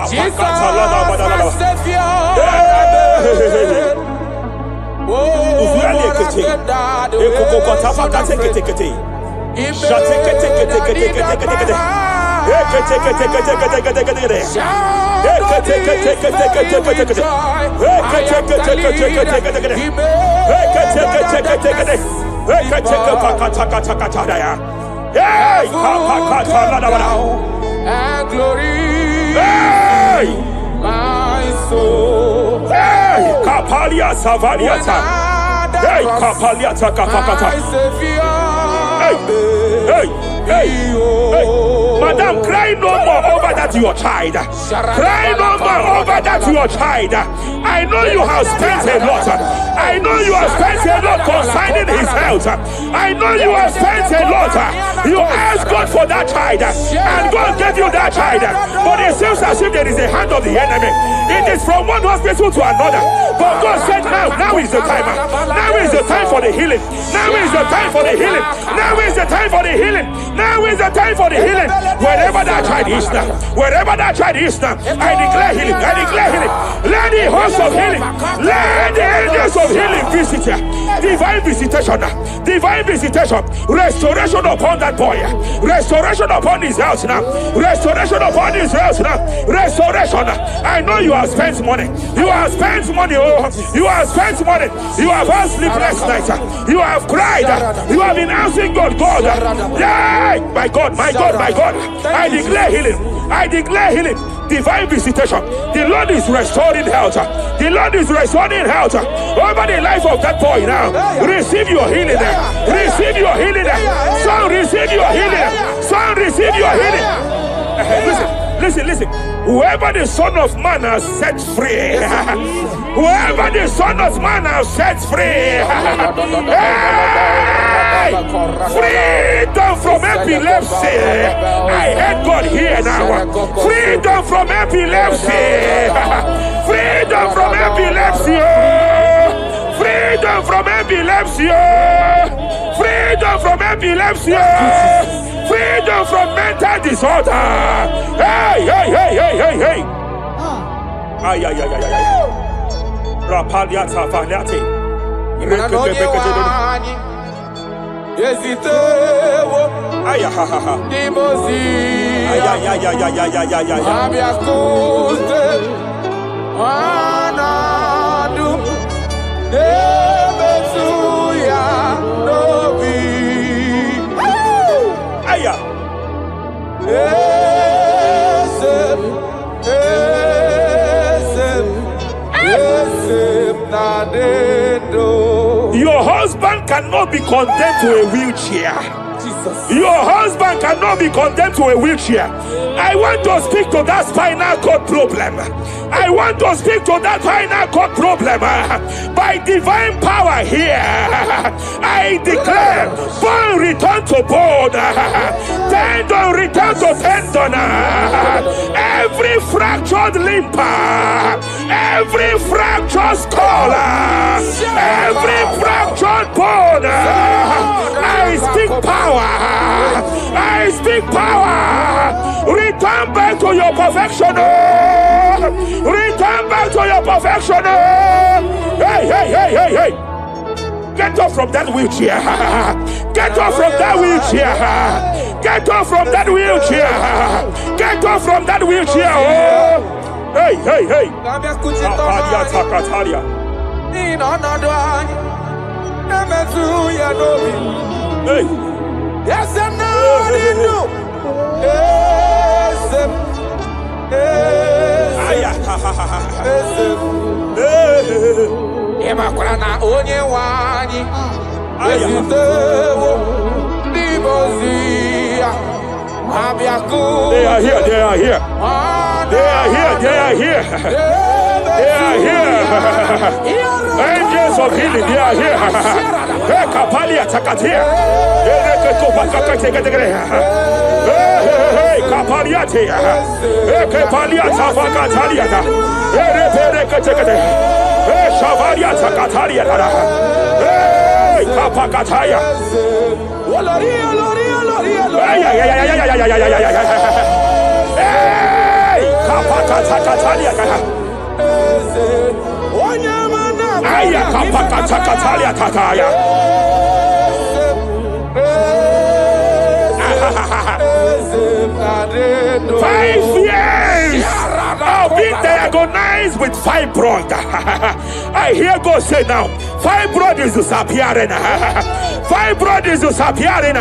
Jesus, my Savior. Oh, what a and glory, my soul. Kapalia Savaliata. Hey, Kapaliata Kapakata. Hey. Madam, cry no more over that your child. Cry no more over that your child. I know you have spent a lot. I know you have spent a lot concerning his health. I know you have spent a lot. You asked God for that child, and God gave you that child. But it seems as if there is a hand of the enemy. It is from one hospital to another. But God said, now is the time. Now is the time for the healing. Now is the time for the healing. Now is the time for the healing. Now is the time for the healing. Wherever that child is now, wherever that child is now, I declare healing. I declare healing. Let the host of healing, let the angels of healing visit you. Divine visitation, divine visitation, restoration upon that boy, restoration upon his house now, restoration upon his house now, restoration. I know you have spent money. You have spent money. Oh, you have spent money. You have had sleepless nights. You have cried. You have been asking God. Yeah, my God, my God, my God. I declare healing. I declare healing. Divine visitation. The Lord is restoring health. The Lord is restoring health over the life of that boy now. Receive your healing. Receive your healing. Son, receive your healing. Son, receive your healing. Listen. Listen. Whoever the Son of Man has set free, whoever the Son of Man has set free, hey, freedom from epilepsy. I heard God here now. Freedom from epilepsy. Freedom from epilepsy. Freedom from epilepsy. Freedom from epilepsy. Freedom from mental disorder. Hey. Ay. Rapaliata faniate. Ay. Your husband cannot be condemned to a wheelchair. Your husband cannot be condemned to a wheelchair. I want to speak to that spinal cord problem. I want to speak to that spinal cord problem. By divine power here, I declare bone return to bone, tendon return to tendon. Every fractured limb, every fractured skull, every fractured bone, I speak power. I speak power. Return back to your perfection. Return back to your perfection. Hey. Get off from that wheelchair. Get off from that wheelchair. Get off from that wheelchair. Get off from that wheelchair. Oh. Hey. Hey. Yes, and no. Emakurana onye wani Ezitewo Libozia Abiaku. They are here. They are here. Angels of healing, they are here. Kapalia Takatia. Kapaliate. Kapalia Tafakatalia. Shavalia Takatalia. Kapakataya. Kapakatakalia. Aya kapakatakalia tataya. 5 years of being diagnosed with fibroid. I hear God say now, fibroid is disappearing. Fibroid is disappearing.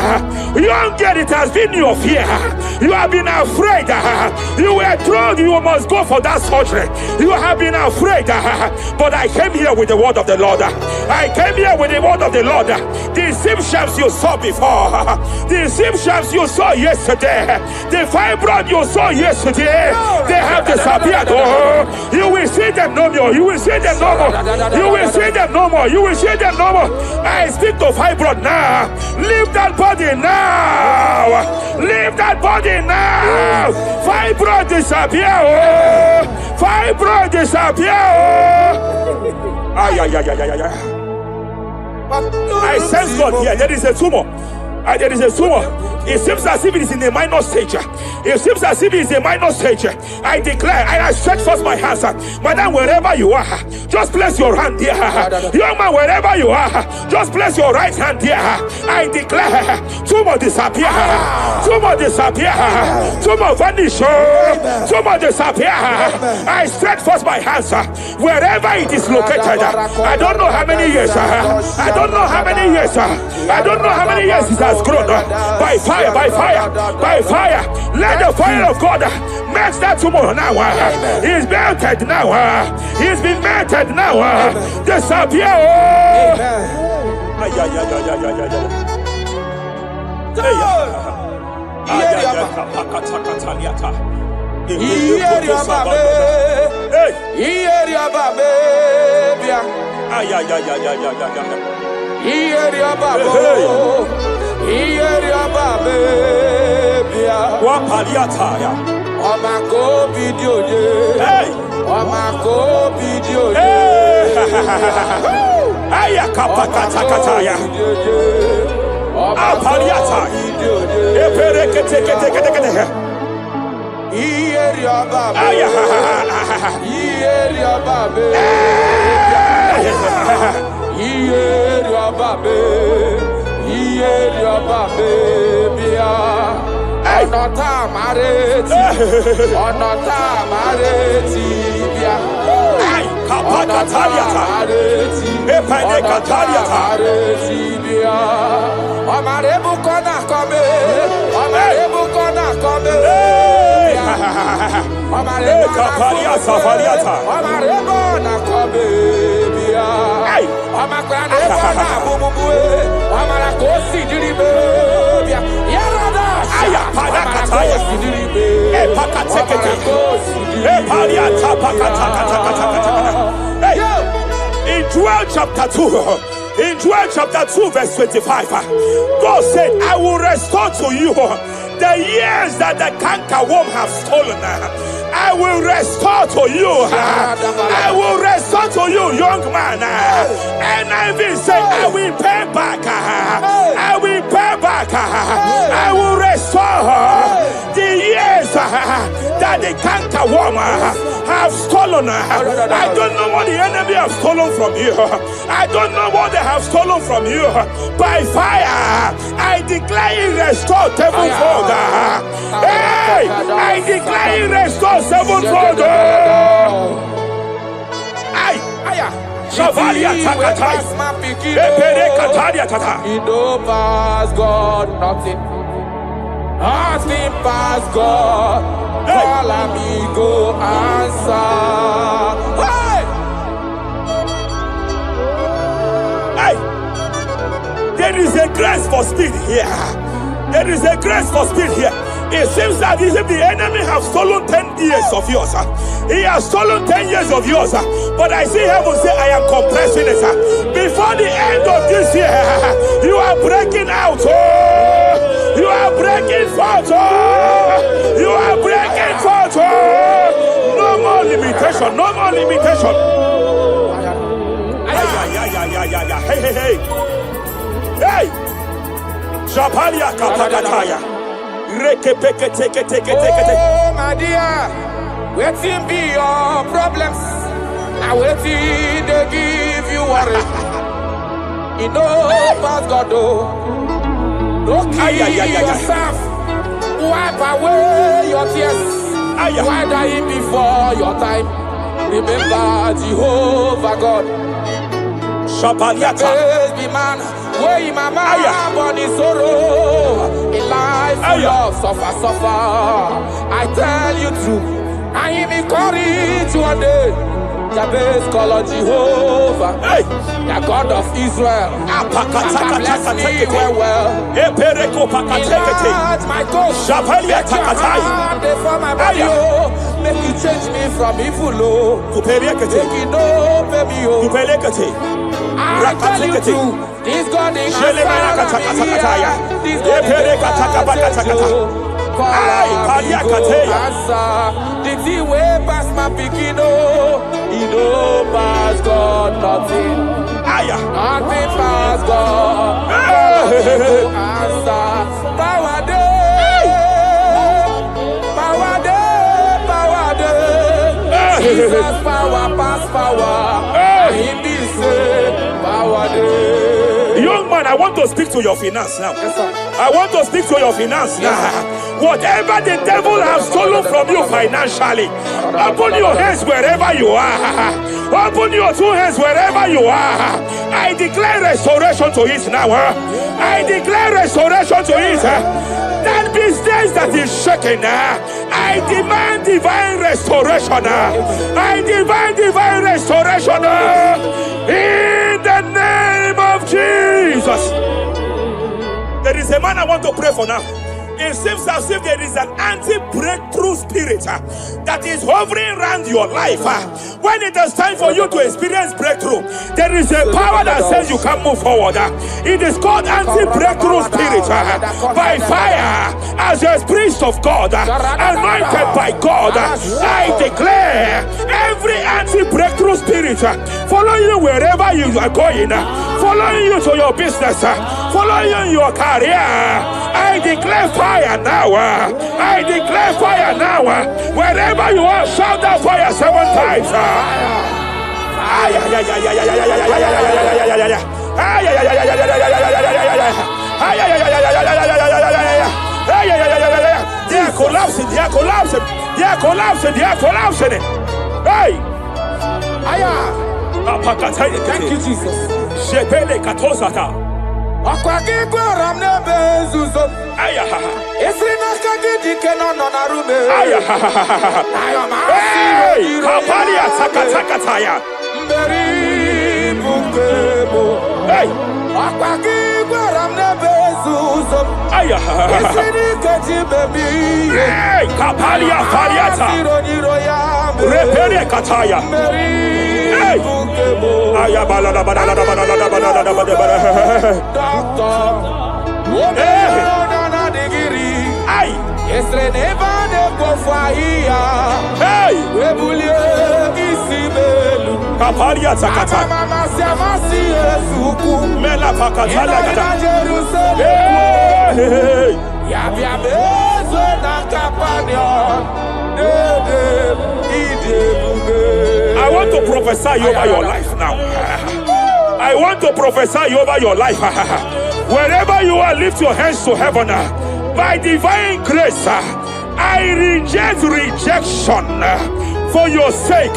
Young girl, it has been your fear. You have been afraid. You were told you must go for that surgery. You have been afraid. But I came here with the word of the Lord. I came here with the word of the Lord. The symptoms you saw before, the symptoms you saw yesterday, the fibroid you saw yesterday, they have disappeared. Oh, you will see them no more. You will see them no more. You will see them no more. You will see them no more. I speak to fibroid now. Leave that body now. Leave that body now. Fibroid disappear. Oh, fibroid disappear. Oh. I sense God here. There is a tumor. There is a tumor. It seems as if it is in a minor stage. It seems as if it is a minor stage. I declare, and I stretch forth my hands. Madam, wherever you are, just place your hand there. Young man, wherever you are, just place your right hand there. I declare, tumor disappear. Tumor disappear. Tumor vanish. Tumor disappear. I stretch forth my hands. Wherever it is located, I don't know how many years. I don't know how many years. I don't know how many years it has grown. By fire, by fire, by fire. Let the fire of God match that tumor now. He's melted now. He's been melted now. Disappear. In Joel chapter 2, in Joel chapter 2, verse 25, God said, I will restore to you the years that the cankerworm have stolen. I will restore to you. I will restore to you, young man. And I will say, I will pay back. I will pay back. I will restore the years that the cankerworm have stolen. I don't know what the enemy have stolen from you. I don't know what they have stolen from you. By fire, I declare it restored sevenfold. Hey, I declare it restored sevenfold. Shavalia Takatai. Epere Kataria Tata. It no pass God, nothing. Nothing pass God. Call amigo answer. Hey! There is a grace for speed here. There is a grace for speed here. It seems that if the enemy have stolen 10 years of yours, he has stolen 10 years of yours. But I see heaven say, I am compressing it. Before the end of this year, you are breaking out. You are breaking forth. You are breaking forth. No more limitation. No more limitation. Hey, hey, hey. Hey. Japalia Kapakataya. Oh, my dear, waiting be your problems. I waiting to give you worry. You know, past God, don't kill yourself. Wipe away your tears. Why die before your time? Remember Jehovah God. Shapaliata. Be man, where my man born in sorrow. In life, love, suffer. I tell you true. I am encouraged one day. Jabez call on Jehovah, the God of Israel. Bless me well. Enlarge my coast. Make your hand for my body. Make you change me from evil. Make it no baby. I tell you true. This God is answer. This God is the thing way past my picking, he no pass God nothing. Nothing pass God. Answer. Power day. Power day. Power day. Jesus power pass power. He be say power day. Young man, I want to speak to your finance now. Yes, sir. I want to speak to your finance now. Whatever the devil has stolen from you financially, open your hands wherever you are. Open your two hands wherever you are. I declare restoration to it now. I declare restoration to it. That business that is shaking, I demand divine restoration. I demand divine restoration in the name of Jesus. There is a man I want to pray for now. It seems as if there is an anti-breakthrough spirit that is hovering around your life. When it is time for you to experience breakthrough, there is a power that says you can move forward. It is called anti-breakthrough spirit. By fire, as a priest of God, anointed by God, I declare every anti-breakthrough spirit following you wherever you are going, following you to your business, following you in your career. I declare fire now. I declare fire now. Wherever you are, shout that fire 7 times. They are collapsing. They are collapsing. They are collapsing. They are collapsing. Hey. Thank you, Jesus. I want to prophesy over your life now. I want to prophesy over your life. Wherever you are, lift your hands to heaven. By divine grace, I reject rejection for your sake.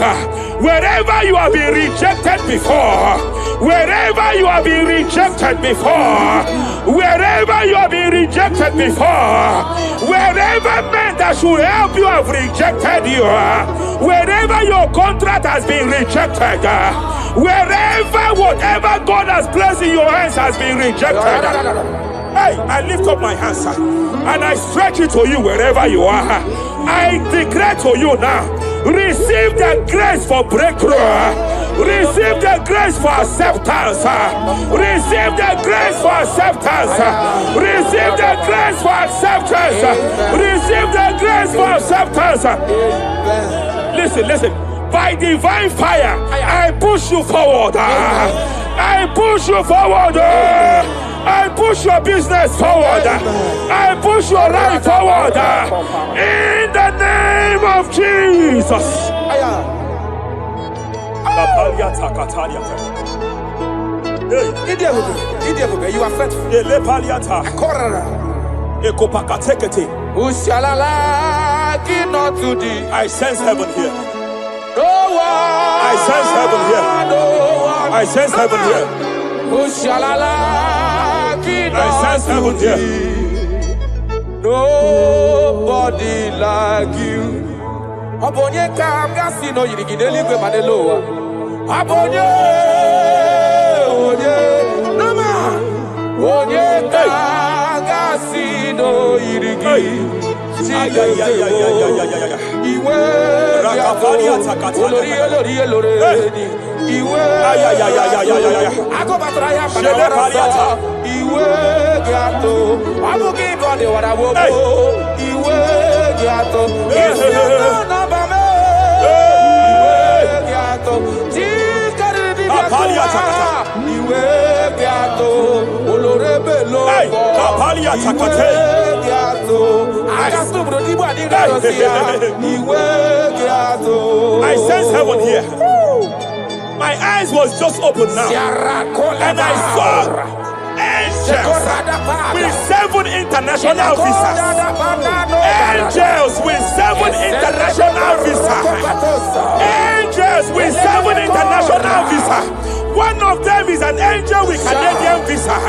Wherever you have been rejected before, wherever you have been rejected before, wherever you have been rejected before, wherever men that should help you have rejected you, wherever your contract has been rejected, wherever whatever God has placed in your hands has been rejected. Hey, I lift up my hands and I stretch it to you wherever you are. I declare to you now, receive the grace for breakthrough. Receive the grace for acceptance. Receive the grace for acceptance. Receive the grace for acceptance. Receive the grace for acceptance. Listen. By divine fire, I push you forward. I push you forward. I push your business forward. I push your life forward. In the name of Jesus. You are faithful. I sense heaven here. No one. I sense heaven here. No one. I sense heaven here. I sense heaven here. Nobody like you. Abonye kamgasi no yirigideli gwe madeloa. Abonye, nama. Abonye kamgasi no yirigideli. Iwe Iwe Ako batraya padarasa Iwe gato Abu gibo de wadawobo Iwe gato Isiano nabame Iwe gato Jikari di gato Iwe gato Olorebe lobo Iwe gato I sense heaven here. My eyes was just open now, and I saw angels with 7 international visas. Angels with 7 international visas. Angels with 7 international visas. One of them is an angel with Canadian visa.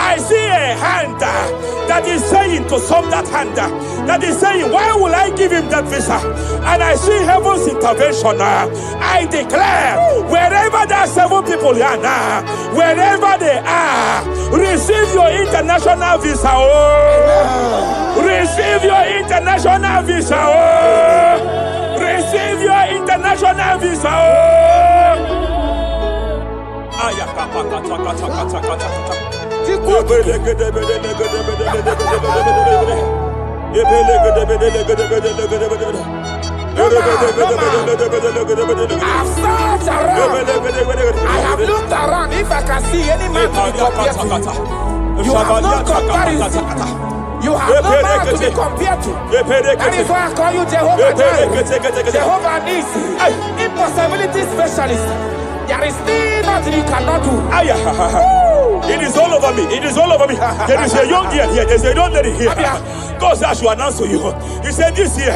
I see a hand that is saying to some that hand that is saying, why will I give him that visa? And I see heaven's intervention. I declare, wherever there are 7 people here now, wherever they are, receive your international visa. Oh, receive your international visa. Oh, receive your international visa. Oh. I've searched around. I have looked around. If I can see any man to be compared to, you have no comparison. You have no man to be compared to. That is why I call you Jehovah Jireh, Jehovah Nissi, impossibility specialist. There is still nothing you cannot do. It is all over me. It is all over me. There is a young girl here. There's a young lady here. God says I should announce to you. He said this year,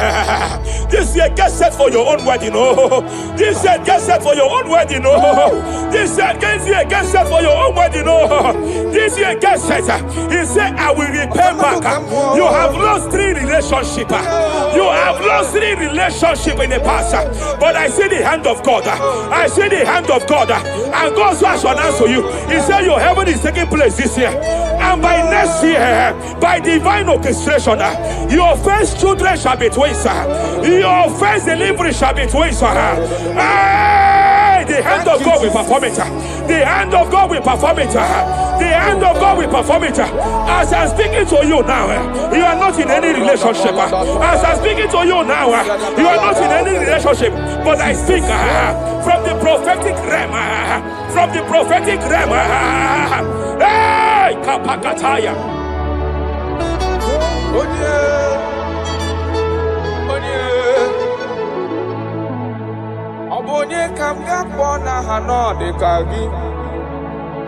get set for your own wedding. Oh, this year, get set for your own wedding. Oh, this year, get set for your own wedding. Oh, this year, get set. He said, I will repay back. You have lost 3 relationships. You have lost 3 relationships in the past. But I see the hand of God. I see the hand of God. And God says I should announce to you. He said your heaven is taking place this year. And by next year, by divine orchestration, your first children shall be twins. Your first delivery shall be twins. The hand of God will perform it. The hand of God will perform it. The hand of God will perform it. As I'm speaking to you now, you are not in any relationship. As I'm speaking to you now, you are not in any relationship. But I speak from the prophetic realm. From the prophetic realm. Hey, Kapakataya. Onye kam ga-akpọ n'aha n'ọdịka gị,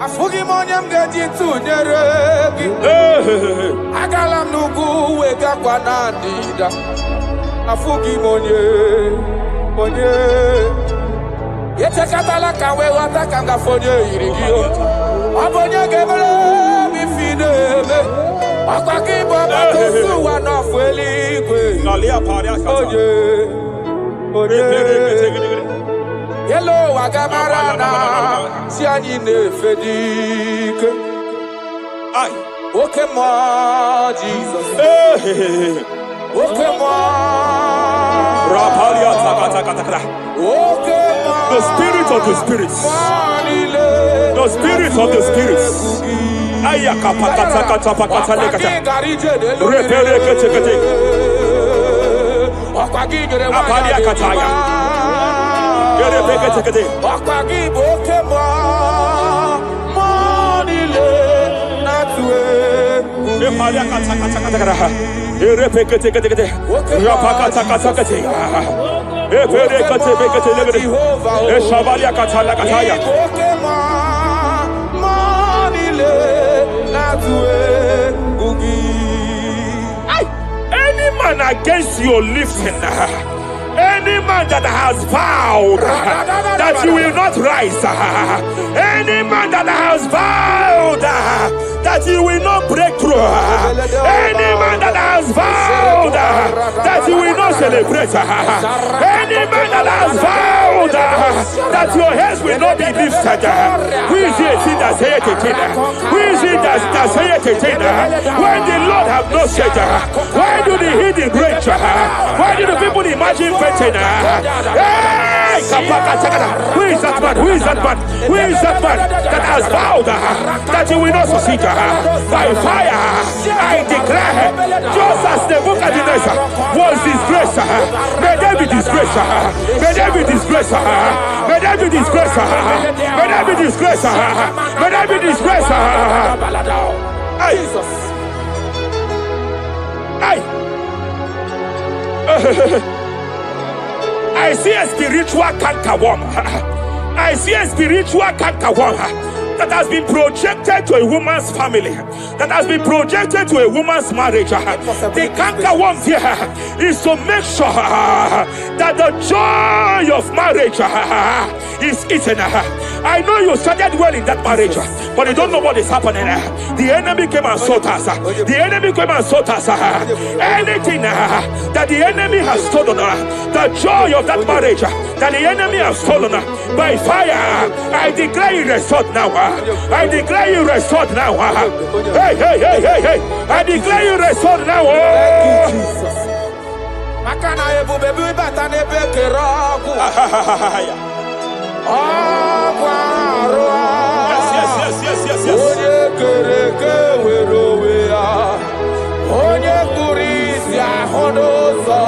afụghị m onye m ga-eji tụnyere gị. Agala m n'ugwu wegakwa na ndịda, afụghị m onye echekatala ka wee ghọta ka m gafe onye yiri gị. Ọ bụ onye ga-emere m ife na-eme, ọkwa gị bụ ọgbata ozu ụwa n'ọfụ eluigwe. Onye Hello, Agamarana, si anyị na-efe dike. Oke mmụọ Jesus. Oke mmụọ. The spirit of the spirits. The spirit of the spirits. Any man against your lifting, any man that has vowed that you will not rise, any man that has vowed that you will not break through, any man that has vowed that you will not celebrate, any man that has vowed that your heads will not be lifted, who is it that saith it? Who is it that saith it? When the Lord have not said, why do the hidden rage? Why do the people imagine fainting? Hey, who is that man? Who is that man? Who is that man that has vowed that you will not succeed? By fire, I declare, just as Nebuchadnezzar was disgraced, may they be disgraced. May they be disgraced. May they be disgraced. May they be disgraced. May they be disgraced. Jesus. I see a spiritual cankerworm. I see a spiritual cankerworm that has been projected to a woman's family, that has been projected to a woman's marriage, the canker worm here is to make sure that the joy of marriage is eaten. I know you started well in that marriage, but you don't know what is happening. The enemy came and sought us. The enemy came and sought us. Anything that the enemy has stolen, the joy of that marriage that the enemy has stolen, by fire, I declare you restored now. I declare you restored now. Hey, hey, hey, hey, hey. I declare you restored now. Thank you, Jesus. Makana ebu bebu batane bekerogu. Yes. Onye kereke werowe onye kurisi ahodozo,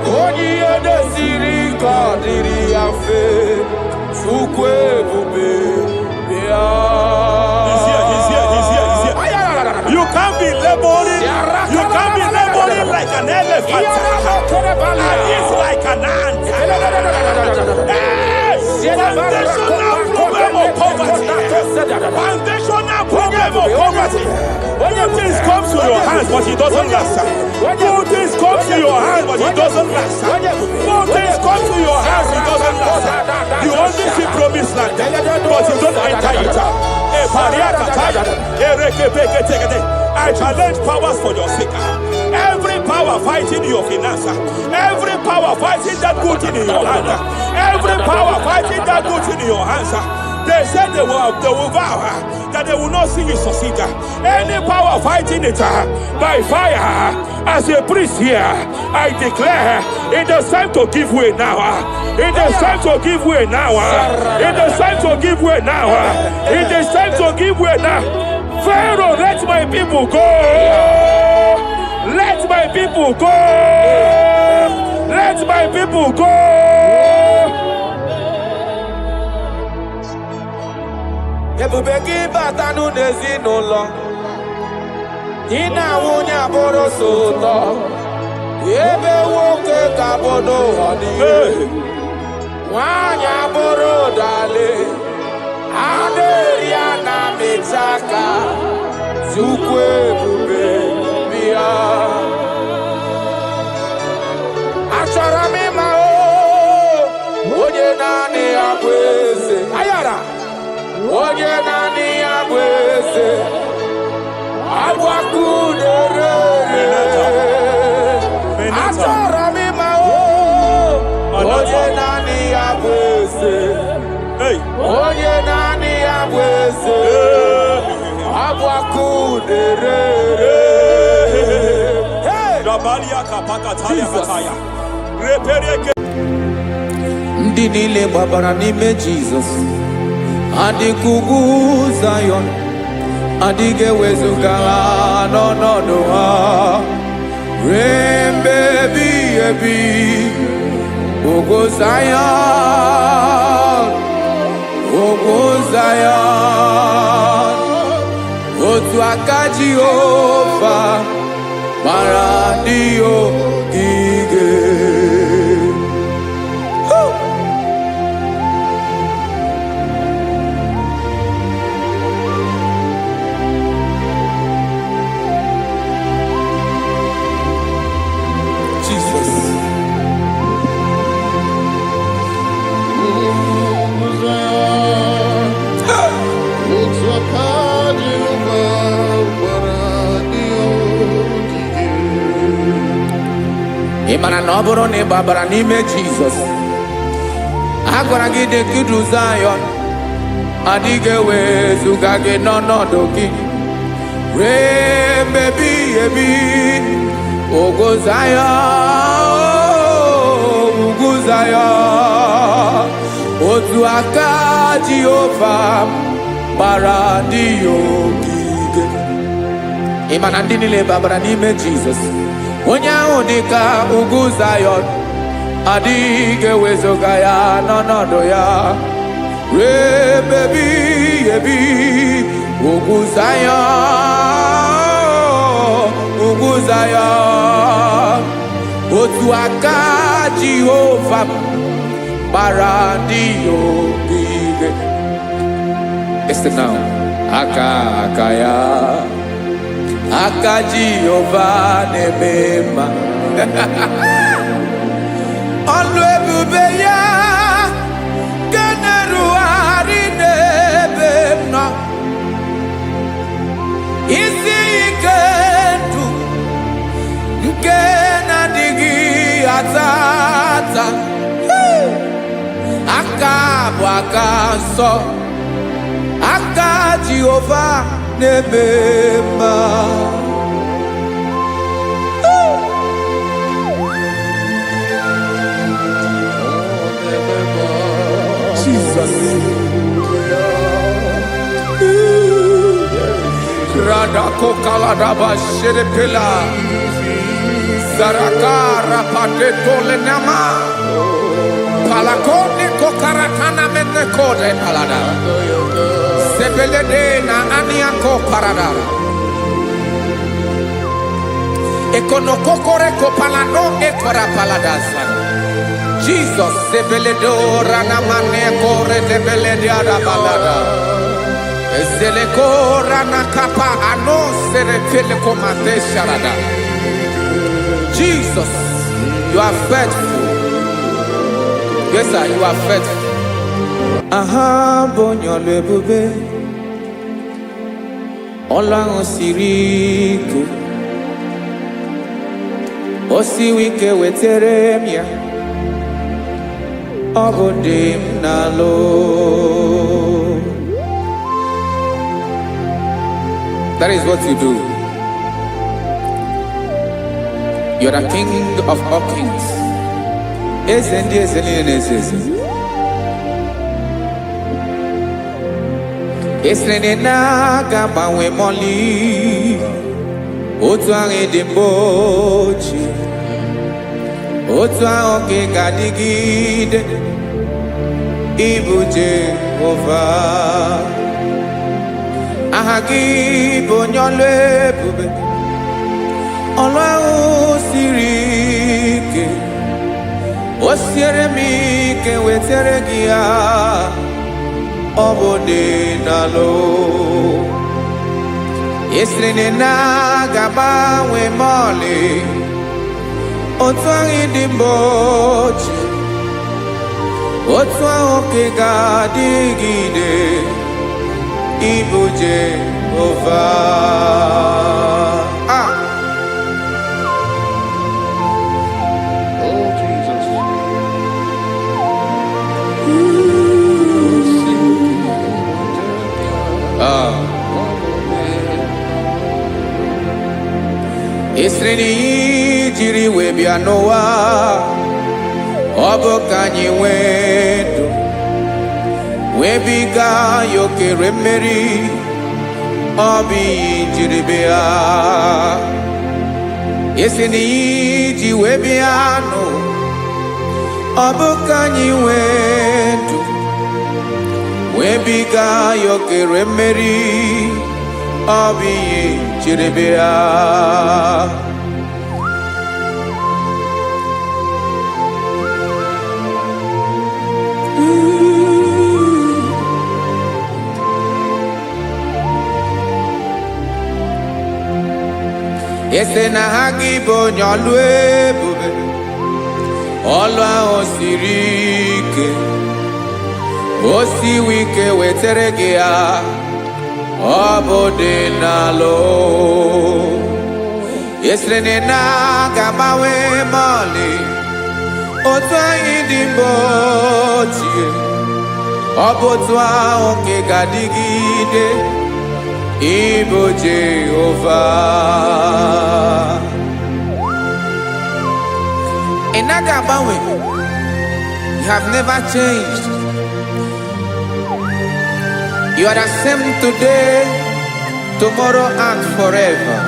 onye edesiri kadiri afe, chukwe bube bia. He's here. You can't be laboring. You can't be laboring like an elephant. And it's like an ant. Foundational problem of poverty. Foundational problem of poverty. Good things come to your hands, but it doesn't last. Good things come to your hands, but it doesn't last. Good things come to your hands, it doesn't last. You only see promised land, but you don't enter it. I challenge powers for your sake. Every power fighting your finance, every power fighting that good thing in your hand, every power fighting that good thing in your hands. They said they will vow that they will not see you succeed. Any power fighting it by fire, as a priest here, I declare it is time to give way now. It is time to give way now. It is time to give way now. It is time to give way now. Pharaoh, let my people go. Let my people go. Let my people go. Ebubeki batanu n'ezinụlọ, di na nwunye abụrụ so ụtọ, ebe nwoke ka bụrụ ọdịyo, nwanyị abụrụ ụdale, a na-eri a na-amịta aka, Chukwu ebube bịa. Achọrọ m ịma onye naanị ya bụ eze. Ayara! Onye naanị ya bụ eze, agbakudere. Achọrọ m ịma onye naanị ya bụ eze, onye naanị ya bụ eze, agbakudere. Ndị niile gbabara n'ime Jizọs adịghị ugwu Zayọn, adịghị ewezuga ha n'ọnọdụ ha ruo mgbe ebighị ebi. Ugwu Zayọn, ugwu Zayọn, otu aka Jehova gbara ndị ogige. Ị mara na ọ bụrụ na ị gbabara n'ime Jizọs, a gwara gị dị kudu Zayọn, adịghị ewezuga gị n'ọnọdụ gị ruo mgbe ebighị ebi. Ugwu Zayọn, ugwu Zayọn, otu aka Jehova gbara ndị ogige. Ị ma na ndị niile gbabara n'ime Jizọs, onye ahụ dị ka ugwu Zayọn, adịghị ewezuga ya n'ọnọdụ ya ruo mgbe ebighị ebi. Ugwu Zayọn, ugwu Zayọn, otu aka Jehova gbara ndị ogige. Listen now. Akaya. Aka Jehovah nebema. Olu ebube ya. Keneruari nebema. Isi ikendu. Nke na-adịghị atata. Aka bụ aka nsọ. Aka Jehova na-eme mma. Jesus. Radako kaladaba sherepela. Zarakara pateto lenama. Palakone kokaratana mene kode palada. Sebelede na aniako parada. Ekonokokore kopalano ekora paladasa. Jesus sebeledo ranamane kore debelede ada balada. Ezeleko ranakapa ano serepele komande sharada. Jesus, you are faithful. Yes, sir, you are faithful. Aha, bonyo lebube. Ola osirike. Osiwike weteremia. Obodim nalo. That is what you do. You are the King of all kings. Esrene na gaba we moli. Otu ange dembochi. Otu ange gadigide. Ibu Jehovah. Ahagi bonyole bube. Olwa sirike. Osiere mi ke wetere gia. Obode nalo. Esrene na gaba we mole. Otwangi dimbochi. Otwangi gadigide. Ibu Jehovah. Oh, Jesus. Esreni jiri we bianowa. Obo kanyi wedo. Webiga yoke remeri. Obi jiribea. Esreni ji webiano. Obo kanyi wedo. Webiga yoke remeri. Obi jiribea. Ese na IGBO nyolwe bube. Olwa osirike. Osi wike weteregea. Obode nalo. Esrene na gamawe mali. Otwa idimbochie. Obotwa onke gadigide. Ibu Jehovah. Enagabawe, you have never changed. You are the same today, tomorrow, and forever.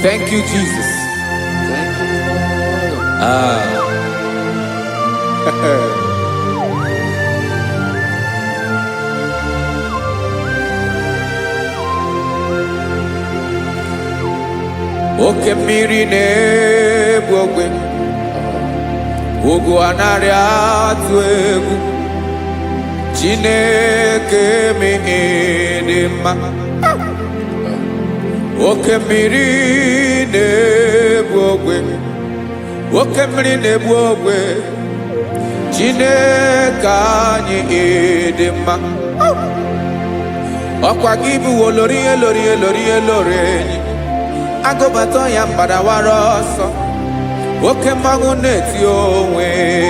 Thank you, Jesus. Thank you, Lord. Oke mmiri na-egbu ogwe. Ugwu anaghị atụ egwu. Chineke mi ịdị mma. Oke mmiri na-ebu ogwe, oke mmiri na-ebu ogwe. Chineke anyị ịdị mma. Ọkwa gị bụ olori elori elori elori enyi, agụbata ya mgbadawara ọsọ, oke mmanwụ na-eti onwe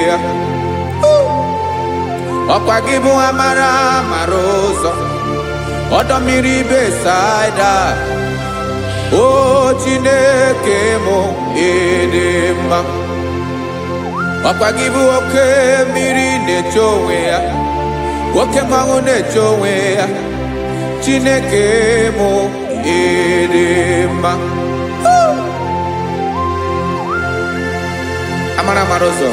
ya. Ọkwa gị bụ amara amara ụzọ, ọdọ mmiri Besaida. O Chineke mụ ịdị mma. Ọkwa gị bụ oke mmiri na-eche onwe ya, oke mmanwụ na-eche onwe ya. Chineke mụ ịdị mma. Amara amara ụzọ.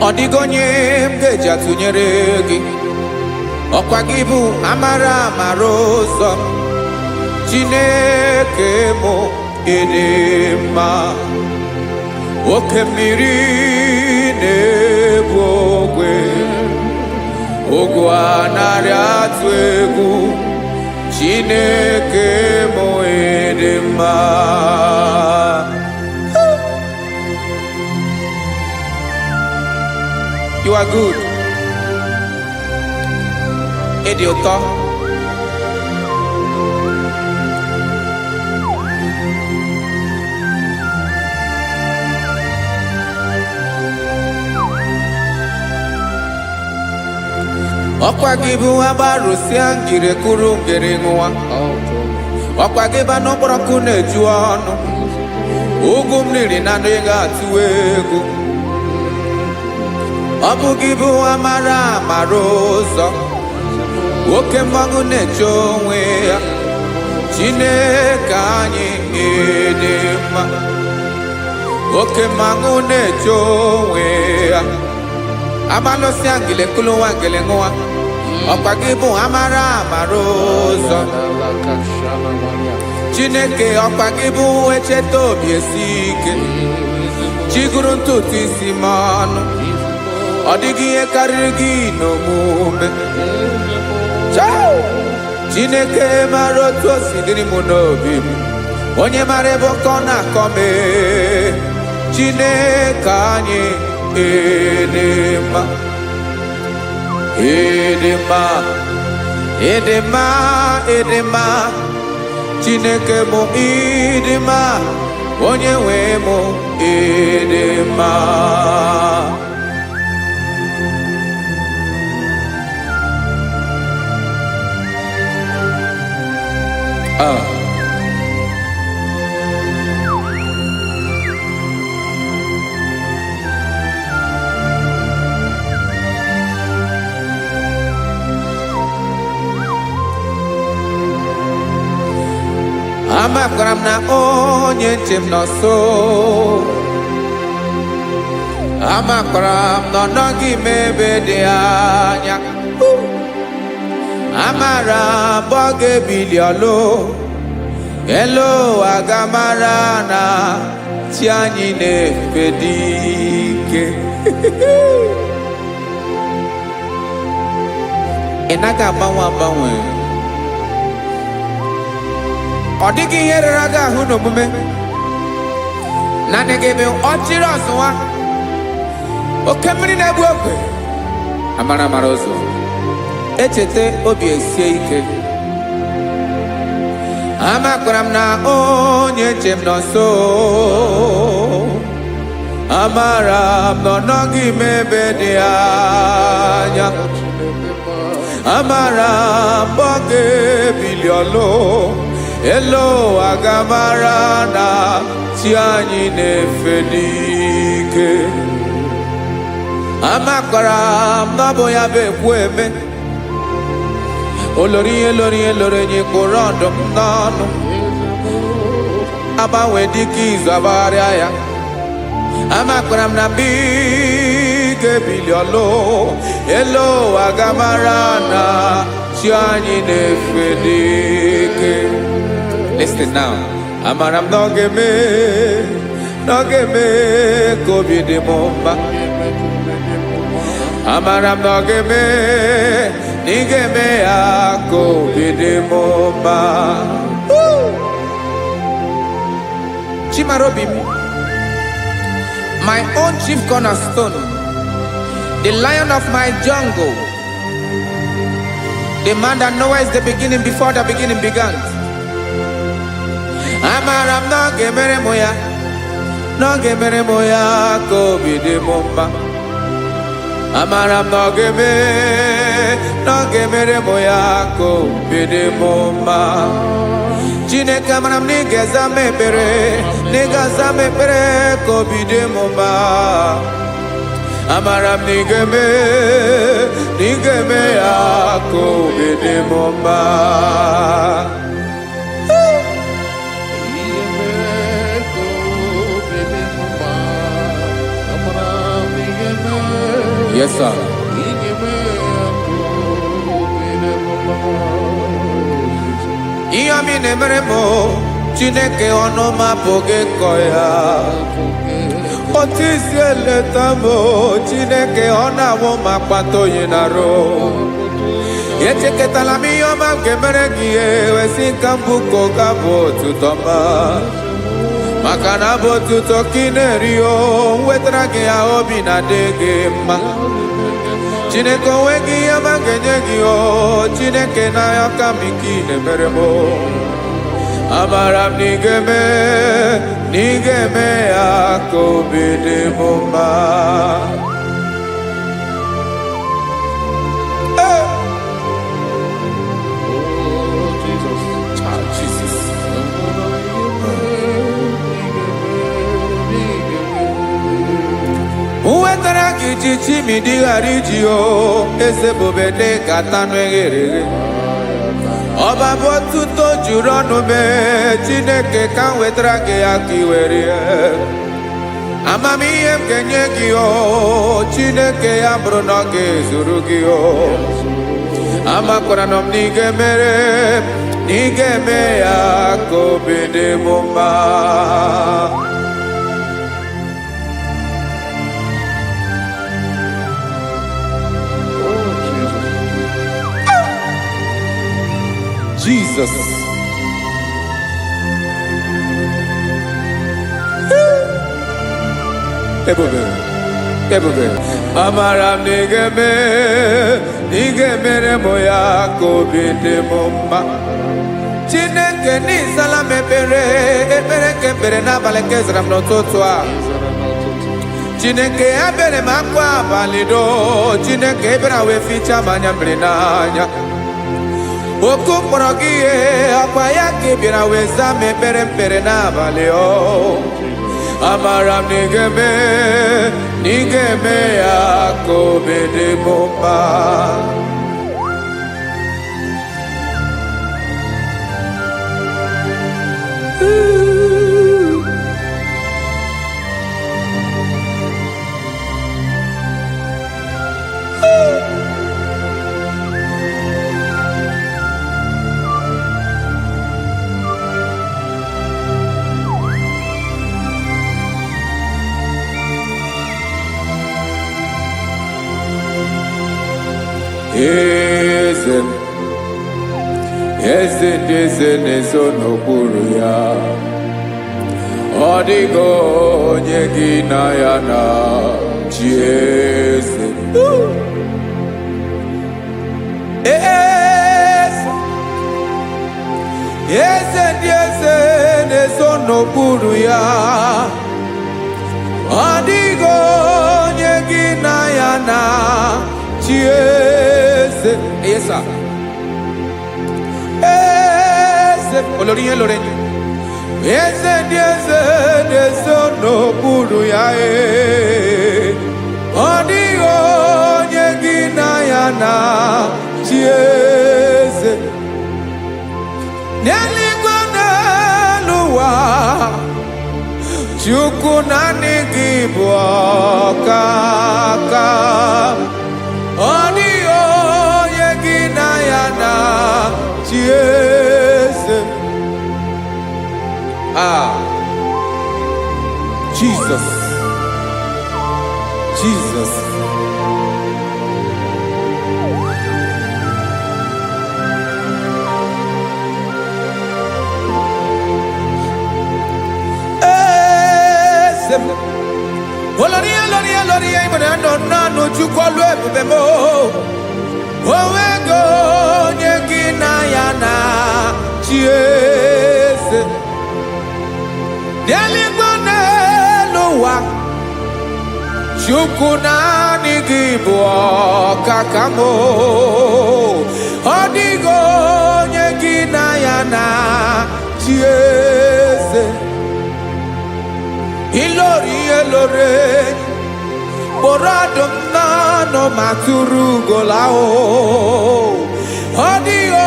Ọ dịghị onye m ga-eji atụnyere gị. Ọkwa gị bụ amara amara ụzọ. Chineke mụ ịdị mma. Oke mmiri na-ebu ogwe, ogwu anaghị atụ egwu. Chineke mụ ịdị mma. You are good. Ịdị ụtọ. Ọkwa gị bụ agbarụsịa ngire kụrụ ngere nwa. Ọkwa gị bụ anụ kpọrọkụ na-eju ọnụ, ugwu mmiri na anụ ịga atụ egwu. Ọ bụ gị bụ amara amara ụzọ, oke mmanwụ na-eche onwe ya. Chineke anyị ịdị mma. Oke mmanwụ na-eche onwe ya, amalụsịa ngile kụlụ nwa ngele nwa. Ọkwa gị bụ amara amara ụzọ. Chineke ọkwa gị bụ echeta obi esi ike, chigụrụ ntutu isi m ọnụ. Ọ dịghị ihe karịrị gị n'omume. Chineke mara otu o si dịrị m n'obi m, onye mara ebe ọkọ na-akọ m. Chineke anyị ịdị mma. Ịdị mma, ịdị mma, ịdị mma. Chineke mụ ịdị mma, onye nwe mụ ịdị mma. Amakwara m na onye nche m nọ nso. Amakwara m na ọ nọghị m ebe dị anya. Amara m ọ ga-ebili ọlụ, elu aga mara na chi anyị na-efe dị ike. Ị naghị agbanwe agbanwe. Ọ dịghị ihe rere gị ahụ n'omume. Naanị gị bụ ọchịrị ọzụwa, oke mmiri na-ebu ogwe. Amara amara ụzọ. Echeta obi esie ike. Amakwara m na onye nche m nọ nso. Amara m na ọ nọghị m ebe dị anya. Amara m ọ ga-ebili ọlụ, elu aga mara na chi anyị na-efe n'ike. Amakwara m na ọ bụ ya bụ ekwu eme. Olori elori elori enyi kpụrụ ọdụm n'ọnụ. Agbanwe dịka izu agbagharịa ya. Amakram na bige biliolo elo agamarana chiani nefedike. Listen now. Amaram nogeme kobi de momba. Amaram nogeme nigeme kobi de momba. Chimarobimi, my own chief cornerstone, the lion of my jungle, the man that knows the beginning before the beginning began. Amaram no gemere moya, kobi de momba. Amaram no gemere moya, kobi de momba. Chineke amaram nigeza mepere kobi de momba. Amaram nigeme kobi de momba. Yes, sir. Iyami nemeremo Chineke onoma poge koya. Otisi eletamo Chineke onawo makpato yinaro. Yecheke talami yoma kemeregie wesikambu kogabo tutoma. Makana botu tokinerio wetrage ya obi na dege ma. Chineke wegi ya mangenyegi o Chineke na ya kamiki nemeremo. Amaram nigeme kobi de momba. Chichi mi digarijio ese bobede katanu egere. Oba botuto jurono me Chineke kan wetrage akiwere. Amami em kenyegio Chineke ambronoge zurugio. Amakoranom nigeme kobi de momba. Jesus. Ebube. Amaram nigeme moya kobi de momba. Chineke ni salame ebere kebere na baleke zram no totwa. Chineke abere makwa balido. Chineke ebera we ficha manyambrinanya. Oku morogie apaya kibira weza mepere na baleo. Amaram nigeme kobi de momba. Eze neso n'okpuru ya. Ọ dịghị onye gị na ya na chi eze. Eze ndị eze neso n'okpuru ya. Ọ dịghị onye gị na ya na chi eze. Yes, sir. Olórí yẹn lórí ẹni. Eze ndị eze na-eso n'okpuru ya. Ọ dịghị onye gị na ya na chi eze. N'eluigwe n'elu ụwa Chukwu naanị gị bụ ọkaka. Ọ dịghị onye gị na ya na-achị eze. Jesus. Jesus. Oloria, loria, loria, ibona nonna no chukwalu ebemo. Owego nyegi na ya na chiese. Deli gone lowa. Chukwu naanị gị bụ ọkaka m. Ọ dịghị onye gị na ya na-achị eze. Ilori elore kpọrọ ọdụm n'ọnụ ma tụrụ ugola o. Ọ dịghị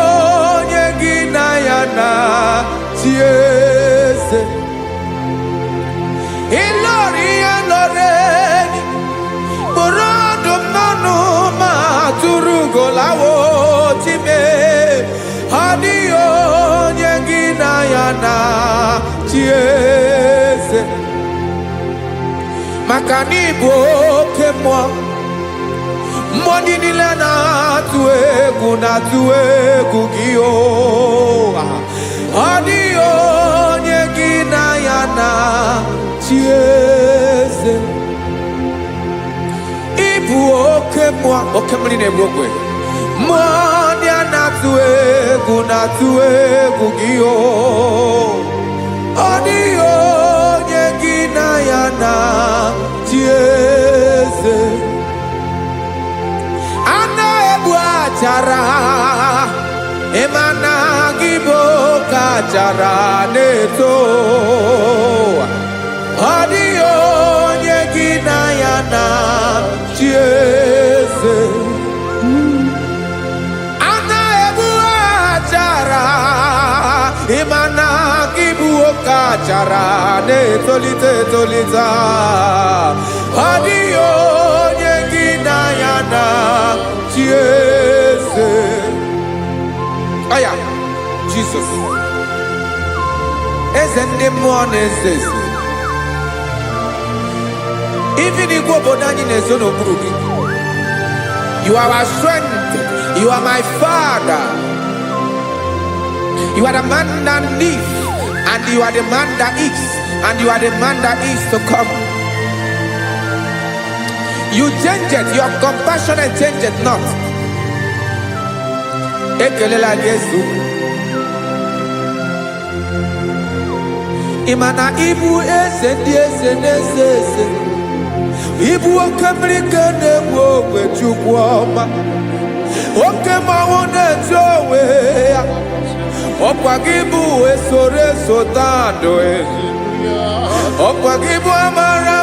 onye gị na ya na-achị eze. Ilori elore kpọrọ ọdụm n'ọnụ ma tụrụ ugola o time. Ọ dịghị onye gị na ya na-achị eze. Maka n'ịbụ oke mmụọ, mmụọ niile na-atụ egwu gị o. Ọ dịghị onye gị na ya na-achị eze. Ịbụ oke mmụọ, oke mmiri na-egbu ogwe. Mmụọ ndị a na-atụ egwu gị o. Ọ dịghị onye gị na ya na-achị eze. A na-egbu achara, ịma na gị bụ ka achara na-eto. Ọ dịghị onye gị na ya na-achị eze. A na-egbu achara, ịma na gị bụ ka achara na-etolite etolite. Ọ dịghị onye gị na ya na-achị eze. Aya, Jesus. Eze ndị mmụọ na-eze eze. Even igwe obodo anyị na-ezo n'okpuru gị. You are our strength. You are my Father. You are the man that lives, and you are the man that is, and you are the man that is to come. You change it, your compassion and change it not. Ekelela Jesu. Imana ibu eze ndị eze n'eze eze. Ibu oke mmiri ka na-egbu ogwe Chukwu ọma. Oke mmanwụ na-eji onwe ya. Ọkwa gị bụ esoro tando. Ọkwa gị bụ amara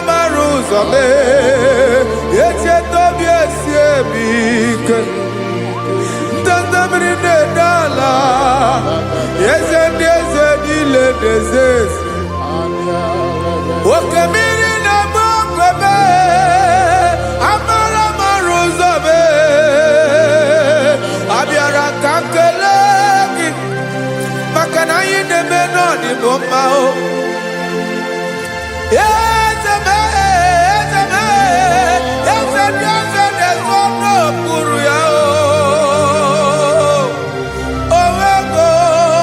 ụzọ mee. Echeta obi esi ebi ike. Ndanda mmiri na-ede ala. Eze ndị eze niile na-eze eze. Oke mmiri na-agba ogwe mee. Amara ụzọ mee. Abịara ka nkele gị. Maka na anyị na-eme n'ọdịbụ mma o. Eze mee, eze mee, eze ndị eze na-ezo n'okpuru ya o. O nwego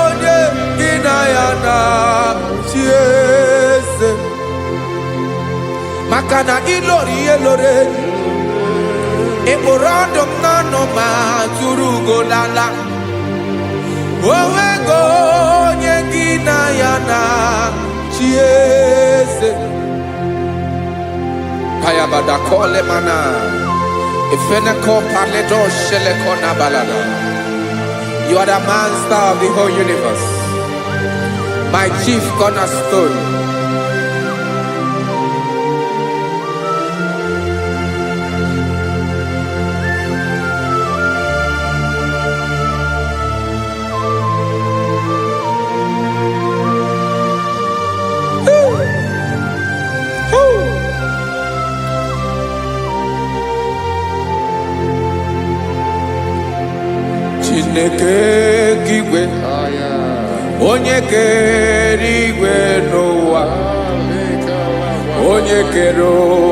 onye gị na ya na-achị eze. Maka na ịlọrọ ihe lọrọ enyi. Ịkpụrụ ọdụm n'ọnụ ma tụrụ ugo n'ala. O nwego onye gị na ya na-achị eze. Payabada kole mana. Ifeneko paledo sheleko na balada. You are the master of the whole universe. My chief cornerstone. Chineke igwe onye kere igwe n'ụwa onye kere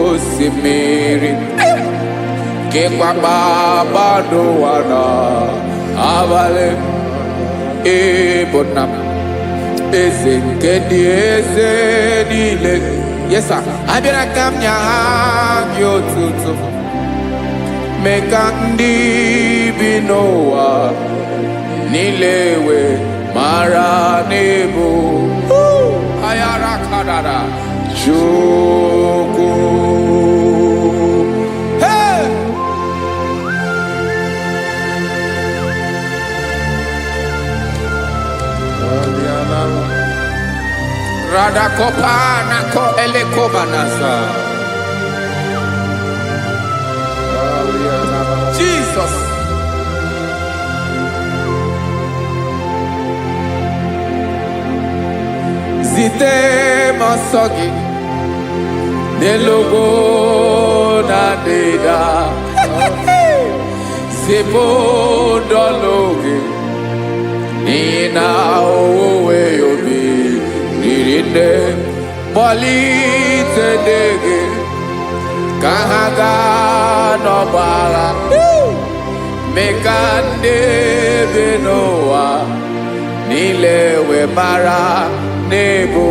osimiri kekwa kpakpando ụwa na abalị ịbụ nna m eze nke ndị eze niile. Yes sir, abịara ka m nye gị otuto mee ka ndị bi n'ụwa niile wee mara n'ebu ayara kadara Chukwu. Hey! Radakopa nako elekobanasa. Jesus. Zite masogi nelogo na deda Zipo dologe Nina owe yobi Nirinde Molite dege Kahaga no bara Mekande benoa Nilewe mara nebo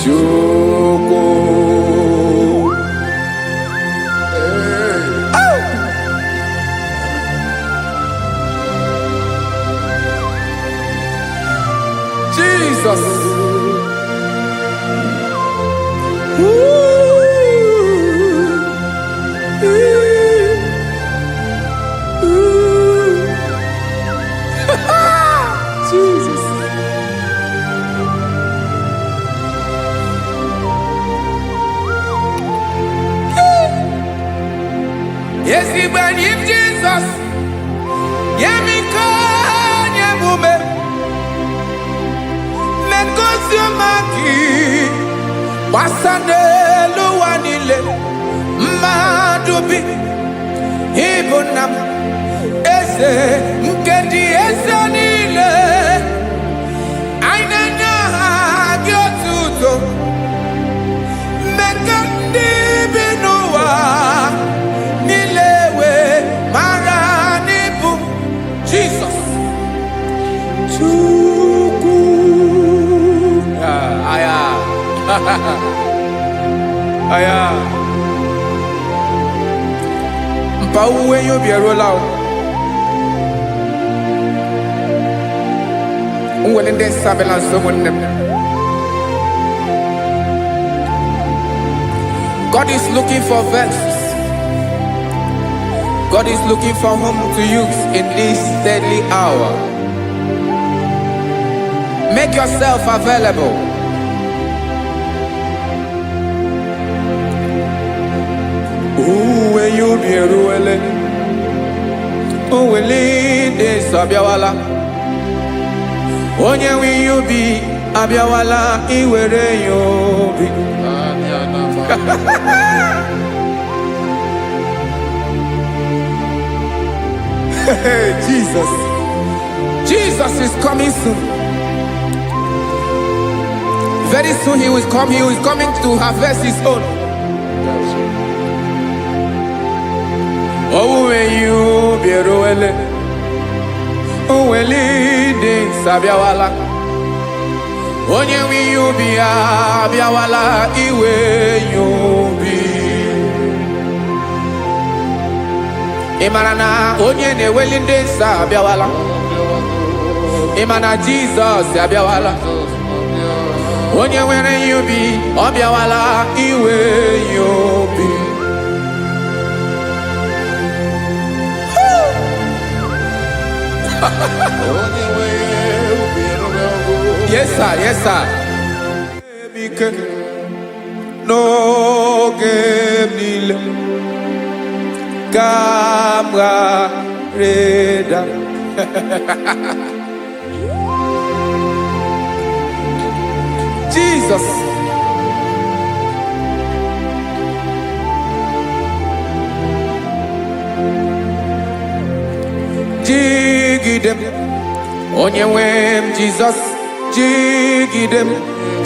Chukwu. Jesus. Jesus. Yes, he when him Jesus. Yemiko nyemume. Mekosio maki. Wasane luwanile. Madubi. Ibunam. Eze nkedi eze nile. Ainanya gyotuto. Mekandi binuwa. Nilewe maranibu. Jesus. Chukwu. Aya. Aya. Mpa uwe yo bierola o. Unwelende sabela someone. God is looking for verses. God is looking for whom to use in this deadly hour. Make yourself available. Uwe you be ruele. Uwele de sabiawala. Onye wi you be abiawala iwere you be. Jesus. Jesus is coming soon. Very soon he will come. He is coming to harvest his own. Oh, when you be roele, oh, when leading Sabiawala, onye wi you be abiawala iwe you be. Imarana onye ne welinde Sabiawala. Imana Jesus abiawala. Onye were you be abiawala iwe you be. Yes sir, yes sir. No game nile. Camera reda. Jesus. jigidem. Onye wem Jesus, jigidem.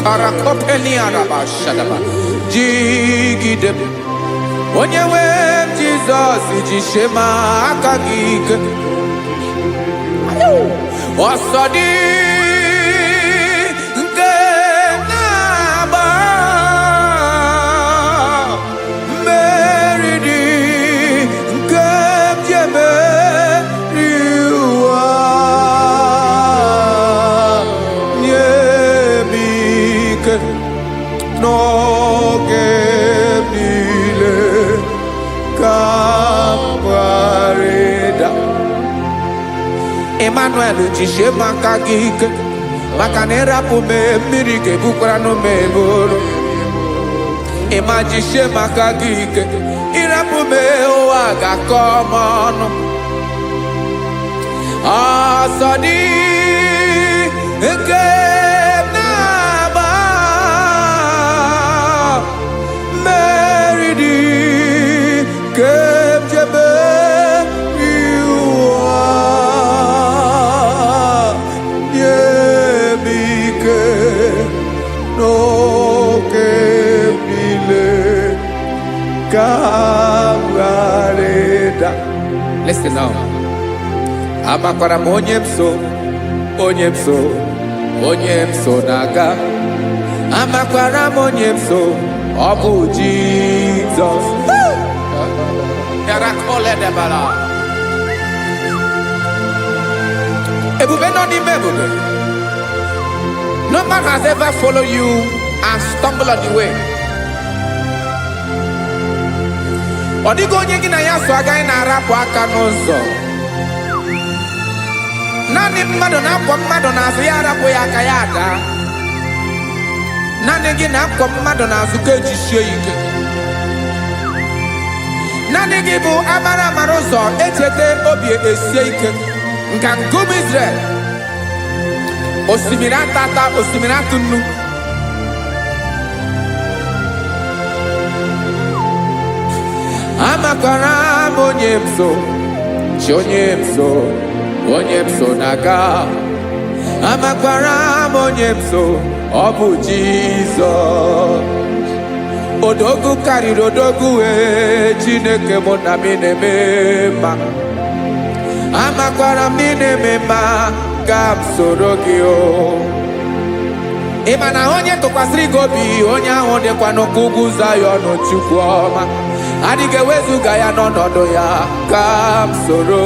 Karakopeni araba shadaba, jigidem. Onye wem Jesus, jishema akagike. Osodi nke naba meridi nke jeme riwa nyebike noge bile kabareda. Emmanuel jishe maka gike maka nerapu me mmiri ke bukwara no me boro. Ema jishe maka gike irapu me owa ga komono. Asadi nke naba meridi kemjebe Listen now. Amakwara onyemso naga. Amakwara onyemso obu Jesus. Yarakole debala. Ebube no ni mebube. No man has ever followed you and stumbled on the way. Odigo onye gị na ya so agaghị na-arapụ aka n'ụzọ. Naanị mmadụ na-akwọ mmadụ n'azụ ya arapụ ya aka ya ada. Naanị gị na-akwọ mmadụ n'azụ ka ejisie ike. Naanị gị bụ amara ụzọ echete obi esie ike. Nka ngụm Israel. Osimiri atata, osimiri atụ nnu. Amakwara onyemso, onyemso naga. Amakwara onyemso, obu Jesus. Odogu karịrị odogu Chineke mụ na mi na-eme mma. Amakwara mi na-eme mma ka m soro gị o. Ị ma na onye tụkwasịrị gị obi onye ahụ dịkwa n'ụkwụ ugwu Zayọn Chukwu ọma. Adịghị ewezuga ya n'ọnọdụ ya ka m soro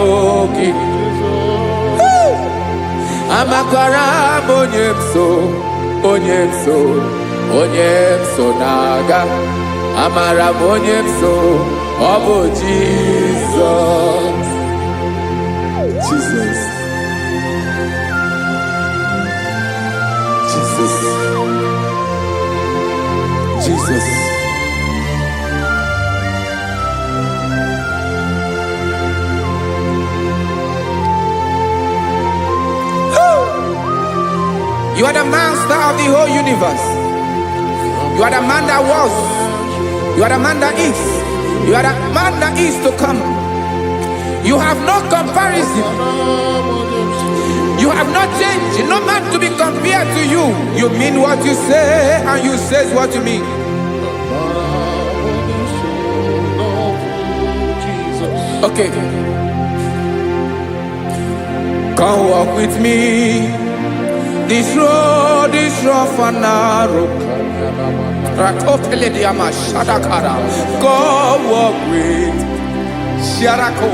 gị. Amakwara onyemso na-aga. Amara m onyemso ọ bụ Jesus. You are the master of the whole universe. You are the man that was. You are the man that is. You are the man that is to come. You have no comparison. You have not changed. No man to be compared to you. You mean what you say and you say what you mean. Okay. Come walk with me. This road is rough and narrow. Go walk with Sharako.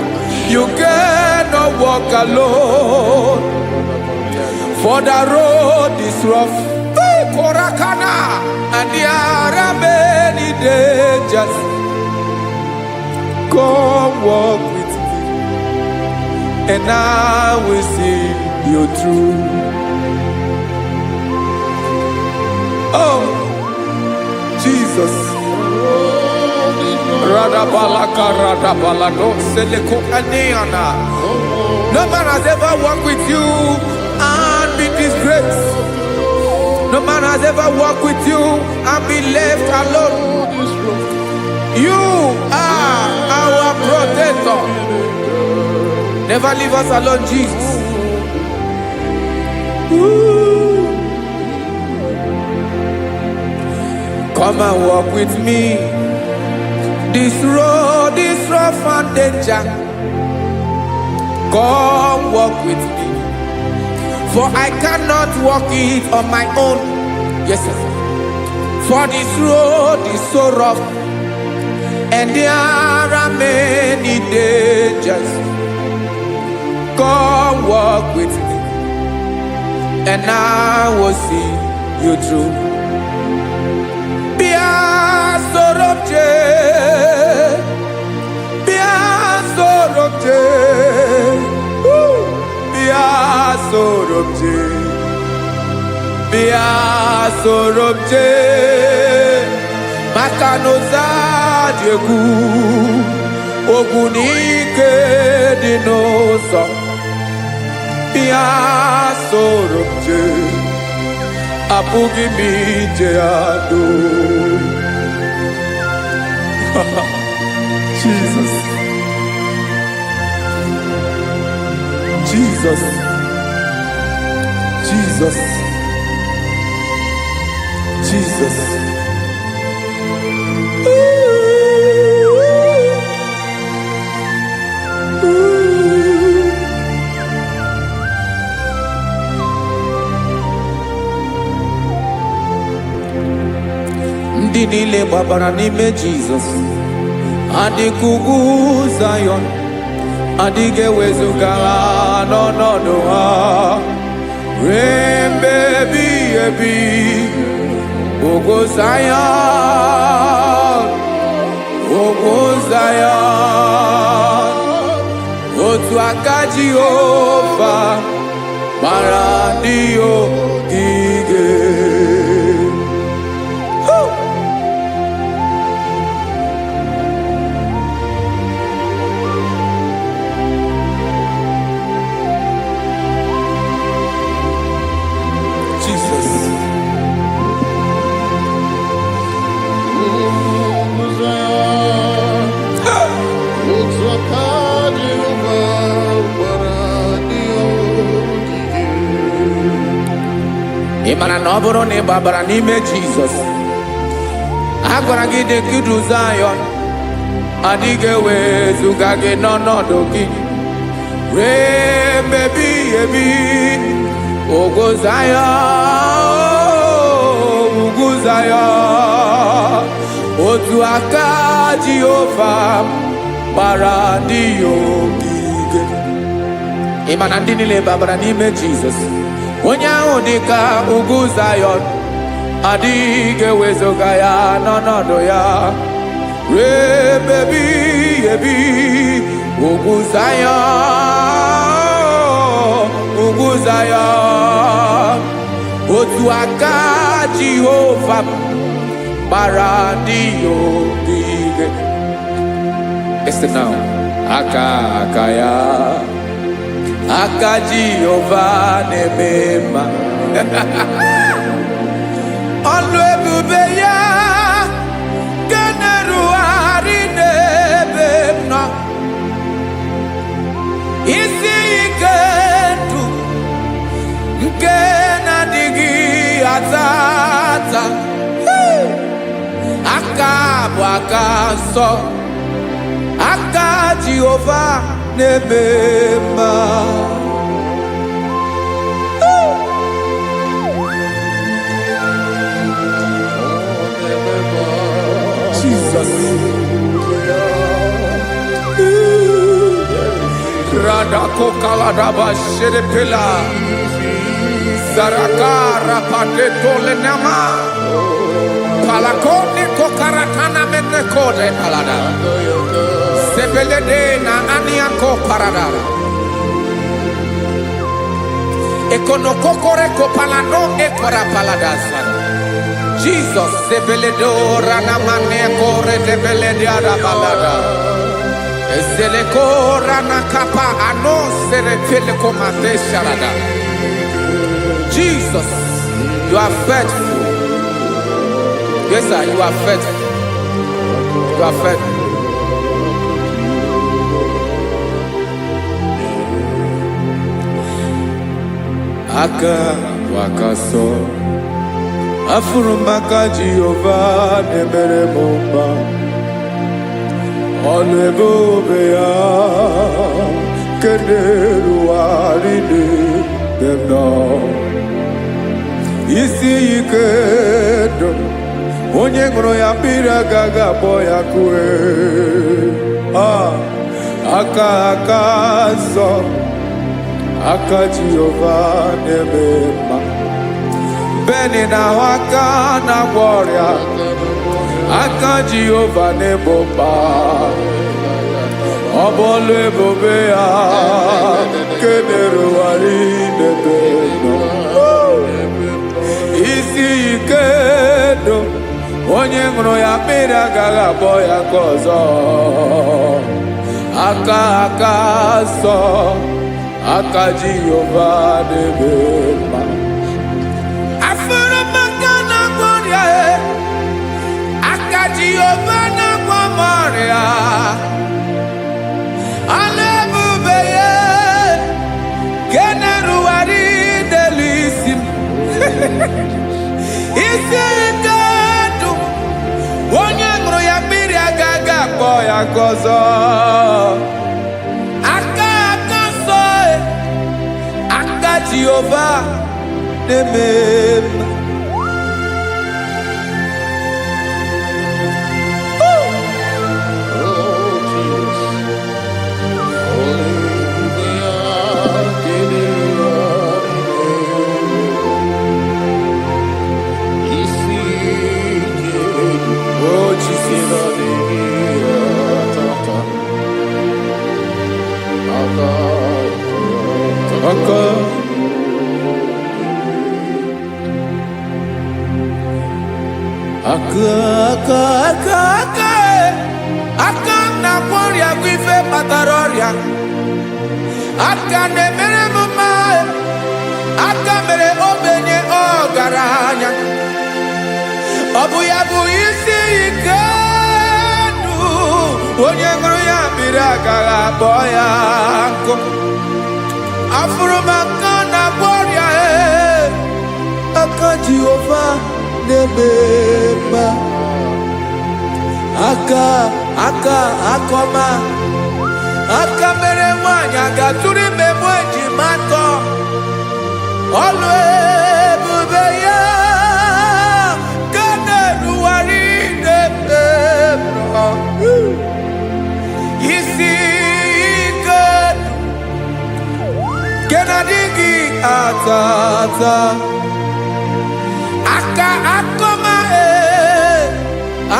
You cannot walk alone. For the road is rough. Korakana. And there are many dangers. Come walk with me. And I will see you through. Oh, Jesus. No man has ever walked with you and been disgraced. No man has ever walked with you and been left alone. You are our protector. Never leave us alone, Jesus. Ooh. Come and walk with me. This road is rough and danger. Come walk with me. For I cannot walk it on my own. Yes, sir. For this road is so rough, and there are many dangers. Come walk with me, and I will see you through. Be a sorobje, be a sorobje, be a sorobje. Bia sorobje makanoza diegu ogunike dinoso. Bia sorobje apugi mije ado. Jesus, Jesus, Jesus, Jesus. Ndị niile gbabara n'ime Jesus adịkugwu Zion, adịghị ewezuga ha n'ọnọdụ ha ruo mgbe ebighị ebi. Ogo Zion, Ogo Zion, otu aka Jehova mara ndị ogige. Imana na ọ bụrụ na ị gbabara n'ime Jizọs, a gwara gị dị kudu Zion, adịghị ewezuga gị n'ọnọdụ gị ruo mgbe ebighị ebi. Ogo Zion, ugwu Zion, otu aka Jehova gbara ndị ogige. Imana ndị niile gbabara n'ime Jizọs, onye ahụ dị ka ugwu Zion, adịghị ewezuga ya n'ọnọdụ ya ruo mgbe ebighị ebi. Ugwu Zion, ugwu Zion, otu aka Jehova gbara ndị ogige. Listen now, aka ya, aka Jehova na-eme mma. Ọlụ ebube ya ga na-erugharị n'ebe m nọ. Isi ike ndụ nke na-adịghị ata ata. Aka bụ aka nsọ, aka Jehova na-eme mma. Jesus. Radako kaladaba sherepela Zarakara padeto lenama Palakone kokaratana mene kode palada Sebelede na aniako paradara Ekonokokore kopalano ekora paladasa Jesus sebeledo rana mane kore debeledia balada Eseleko rana kapa ano serepele komate sharada. Jesus, you are faithful. Yes, sir, you are faithful. You are faithful. aka wakaso afurumaka Jehovah nebere mumba olebube ya kederu aride demno isi ikedo onye ngoro ya mbira gaga boya kue aka so aka Jehovah nebema beni na waka na gloria aka Jehovah nebomba obolu ebobe ya kederu aride demno isi ikedo onye ngoro ya mbira gaga boya kozo aka so aka Jehovah nebema afurumaka na gloria aka Jehovah na gloria alebube ye generu aride lisim isi ikedo onye ngoro ya mbiri agaga akpọ ya gozo aka so aka Jehovah nebema aka na gloria kwife pataroria aka nemere mama aka mere obenye ogaranya obu ya bu isi ikedu onye ngoro ya mbiri agaga boya nko afurumaka na gloria aka Jehovah nebema akoma aka mere nwanyị agatụrụ ime mweji matọ ọlụ ebube ya kaneruwari nebema isi ike kenadigi atata akoma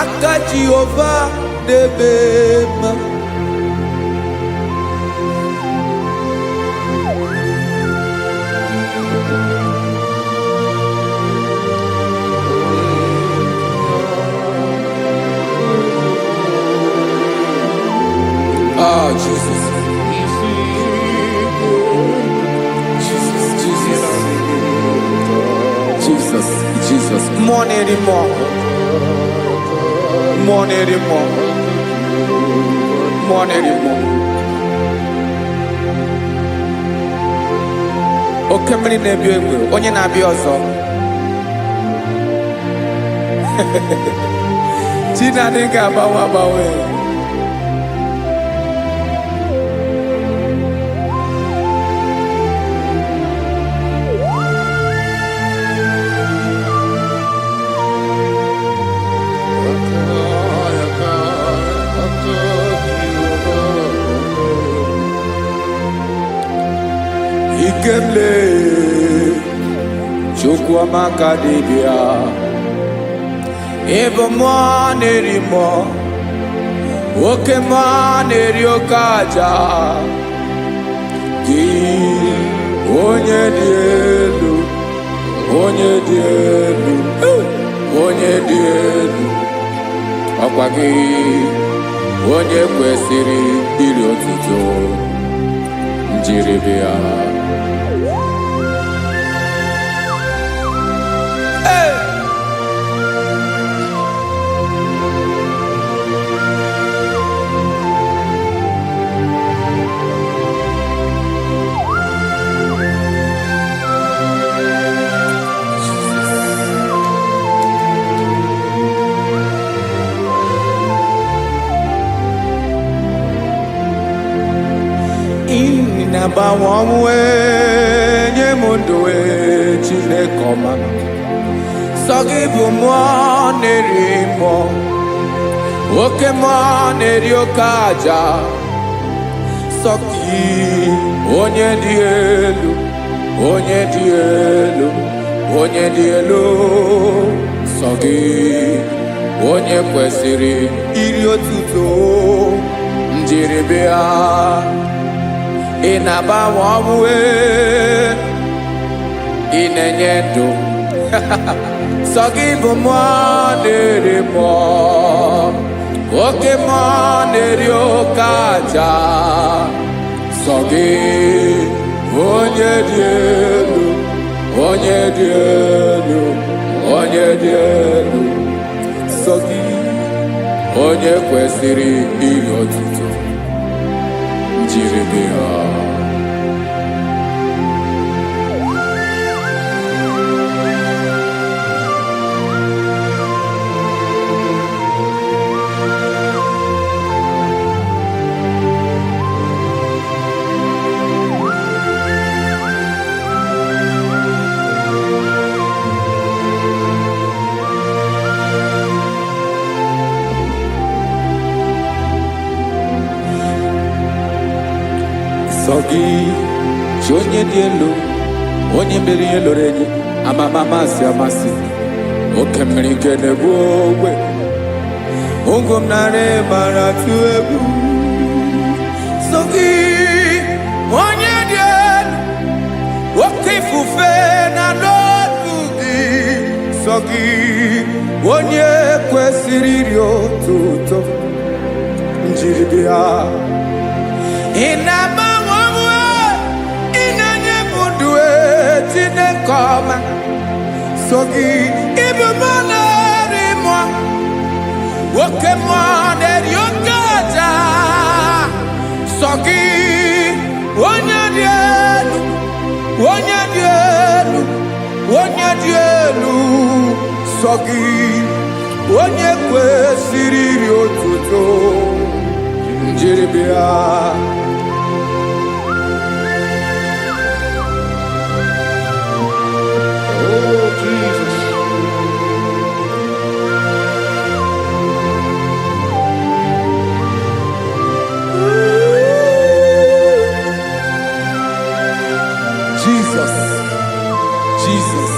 aka Jehovah nebema Jesus. Jesus, more anymore. Okemri na-ebi egbe, onye na-abịa ọzọ. Chinadị ga-agbanwe. Ikemle Chukwamaka dibia Ebo mwa nerimo Oke mwa neriokaja Ki onye dielu Ọkwa gị onye kwesịrị iri otuto njiribia na-agbanwe ọnwụ nye m ndụ Chineke ọma sọ gị bụ mmụọ na-eri mmụọ oke mmụọ na-eri oke aja sọ gị onye dị elu onye dị elu onye dị elu sọ gị onye kwesịrị iri otuto njiri bịa ị na-agbanwe ọnwụ ị na-enye ndụ sọ gị bụ mmụọ na-eri mmụọ oke mmụọ na-eri oke aja sọ gị onye dị elu onye dị elu onye dị elu sọ gị onye kwesịrị iri otuto njiri bịa sọ gị chi onye dị elu onye mere ihe lụrụ enyi amama amasị amasị oke mmiri nke na-egbu ogwe ụgụ m nara mara tụ egwu sọ gị onye dị elu oke ifufe na n'ọdụ gị sọ gị onye kwesịrị iri otuto njiri bịa ị na-agbanwe ọnwụ ị na-enye m ndụ Chineke ọma sọ gị ịbụ mmụọ na-eri mmụọ oke mmụọ na-eri oke aja sọ gị onye dị elu onye dị elu onye dị elu sọ gị onye kwesịrị iri otuto njiri bịa Jesus, Jesus.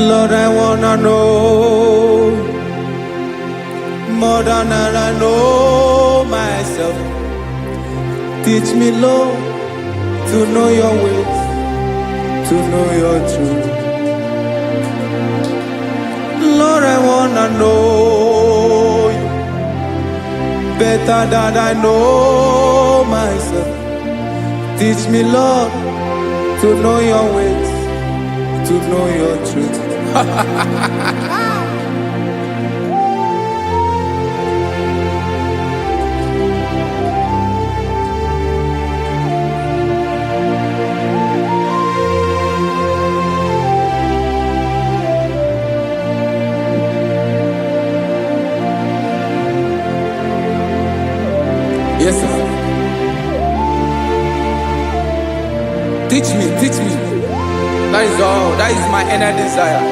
Lord, I wanna know more than I know myself. Teach me, Lord, to know your ways, to know your truth. Lord, I wanna know you better than I know myself. Teach me, Lord, to know your ways, to know your truth. Yes, sir. Teach me, teach me. That is all. That is my inner desire.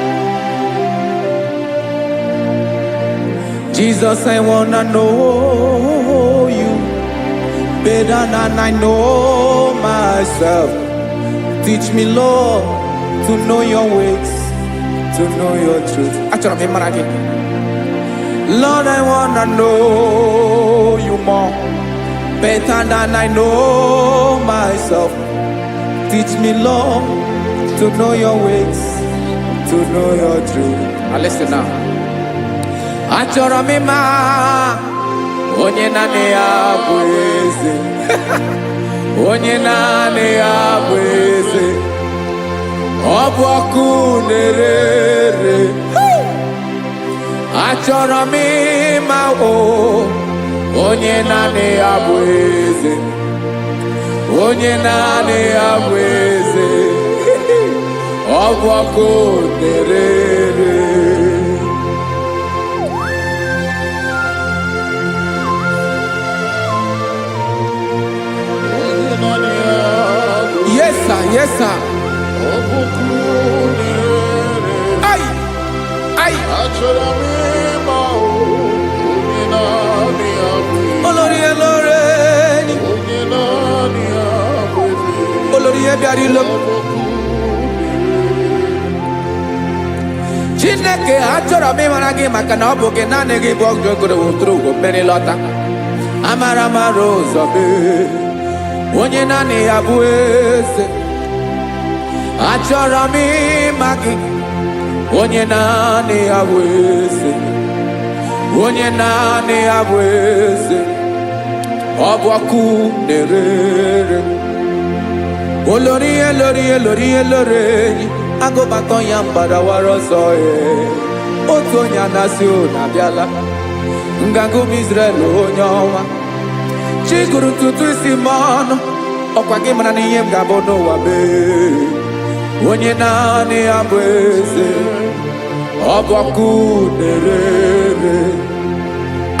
Jesus, I wanna know you better than I know myself. Teach me, Lord, to know your ways, to know your truth. Actually, I'm again. Lord, I wanna know you more, better than I know myself. Teach me, Lord, to know your ways, to know your truth. Now listen now. Achọrọ m ịma onye naanị ya bụ eze. Onye naanị ya bụ eze. Ọ bụ ọkụ na-ere. Achọrọ m ịma onye naanị ya bụ eze. Onye naanị ya bụ eze. Ọ bụ ọkụ na-ere. Yes, sir. Ay, ay. Olori elore ni. Olori ebiari lo. Chineke achọrọ m ịmara gị maka na ọ bụ gị naanị gị bụ ọgụ egoro wotoro ugwo mmeri lọta. Amara mara ụzọ mee onye naanị ya bụ eze. Achọrọ m ịma gị onye naanị ya bụ eze. Onye naanị ya bụ eze. Ọ bụ ọkụ na-erere. Olori elori elori elori enyi. Agụbatọ ya mbadawara ọsọ ya. Otu onye anasị ụna abịala. Nganga ụmụ Izrel onye ọma. Chi gụrụ ntutu isi m ọnụ. Ọkwa gị mara na ihe m ga-abụ n'ụwa mee. Onye naanị ya bụ eze. Ọ bụ ọkụ na-erere.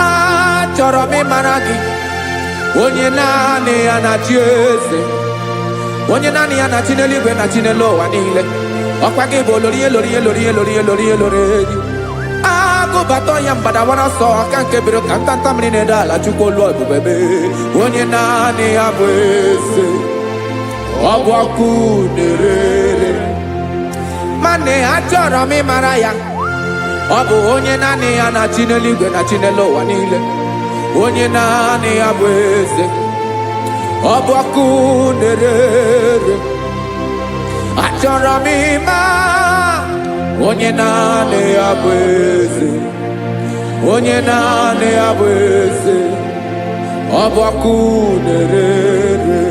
Achọrọ m ịmara gị onye naanị ya na-achị eze. Onye naanị ya na-achị n'eluigwe na chi n'elu ụwa niile. Ọkwa gị bụ olori elori elori elori elori elori enyi. Agụbatọ ya mbadawara ọsọ aka nke biri ka ntanta mmiri na-ede ala Chukwu olu ebube mee. Onye naanị ya bụ eze. Ọ bụ ọkụ na-erere. Mane achọrọ m ịmara ya. Ọ bụ onye naanị ya na-achị n'eluigwe na chi n'elu ụwa niile. Onye naanị ya bụ eze. Ọ bụ ọkụ na-erere. Achọrọ m ịma onye naanị ya bụ eze. Onye naanị ya bụ eze. Ọ bụ ọkụ na-erere.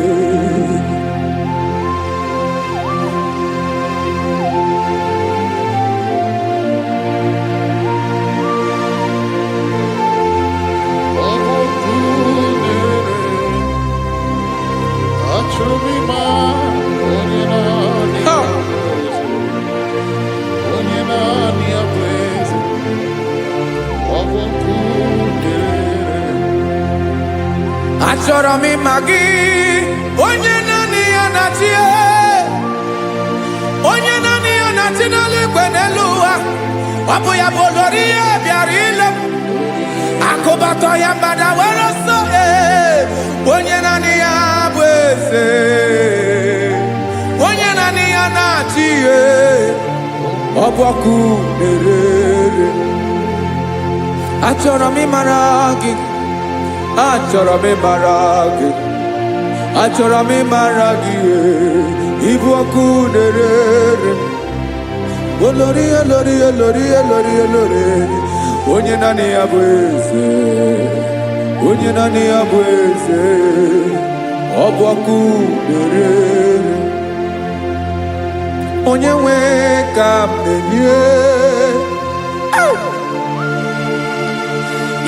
Achọrọ m ịma gị onye naanị ya na-achị. Onye naanị ya na-achị n'eluigwe n'elu ụwa. Ọ bụ ya bụ olori ya bịara ile. Akụbatọ ya mbada were ọsọ. Onye naanị ya bụ eze. Onye naanị ya na-achị ihe. Ọ bụ ọkụ na-erere. Achọrọ m ịmara gị. Achọrọ m ịmara gị. Achọrọ m ịmara gị. Ịbụ ọkụ na-erere. Olori elori elori elori elori. Onye naanị ya bụ eze. Onye naanị ya bụ eze. Ọ bụ ọkụ na-erere. Onye nwe ka m na-enye.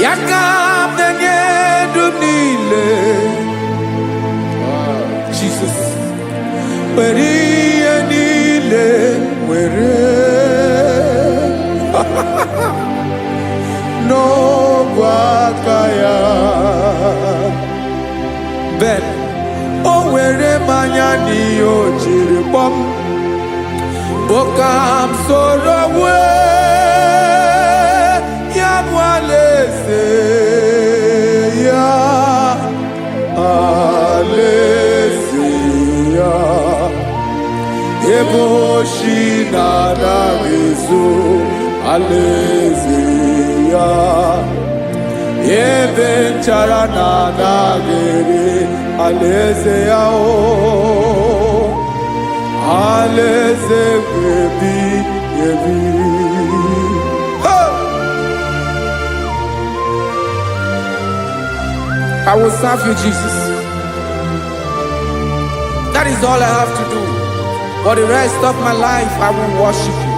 Ya ka m na-enye dum niile. Jesus. Were ihe niile were. N'ọbụ aka ya. Ben, o were mmanya n'ihe o jiri kpọm. Boka m soro wee. Ya bụ alaeze ya. Alaeze ya. Ebe oshi na-anaghị ezo. Alaeze ya. Ebe nchara na-anaghị ere. Alaeze ya o. Alaeze ebi ebi. I will serve you, Jesus. That is all I have to do. For the rest of my life, I will worship you.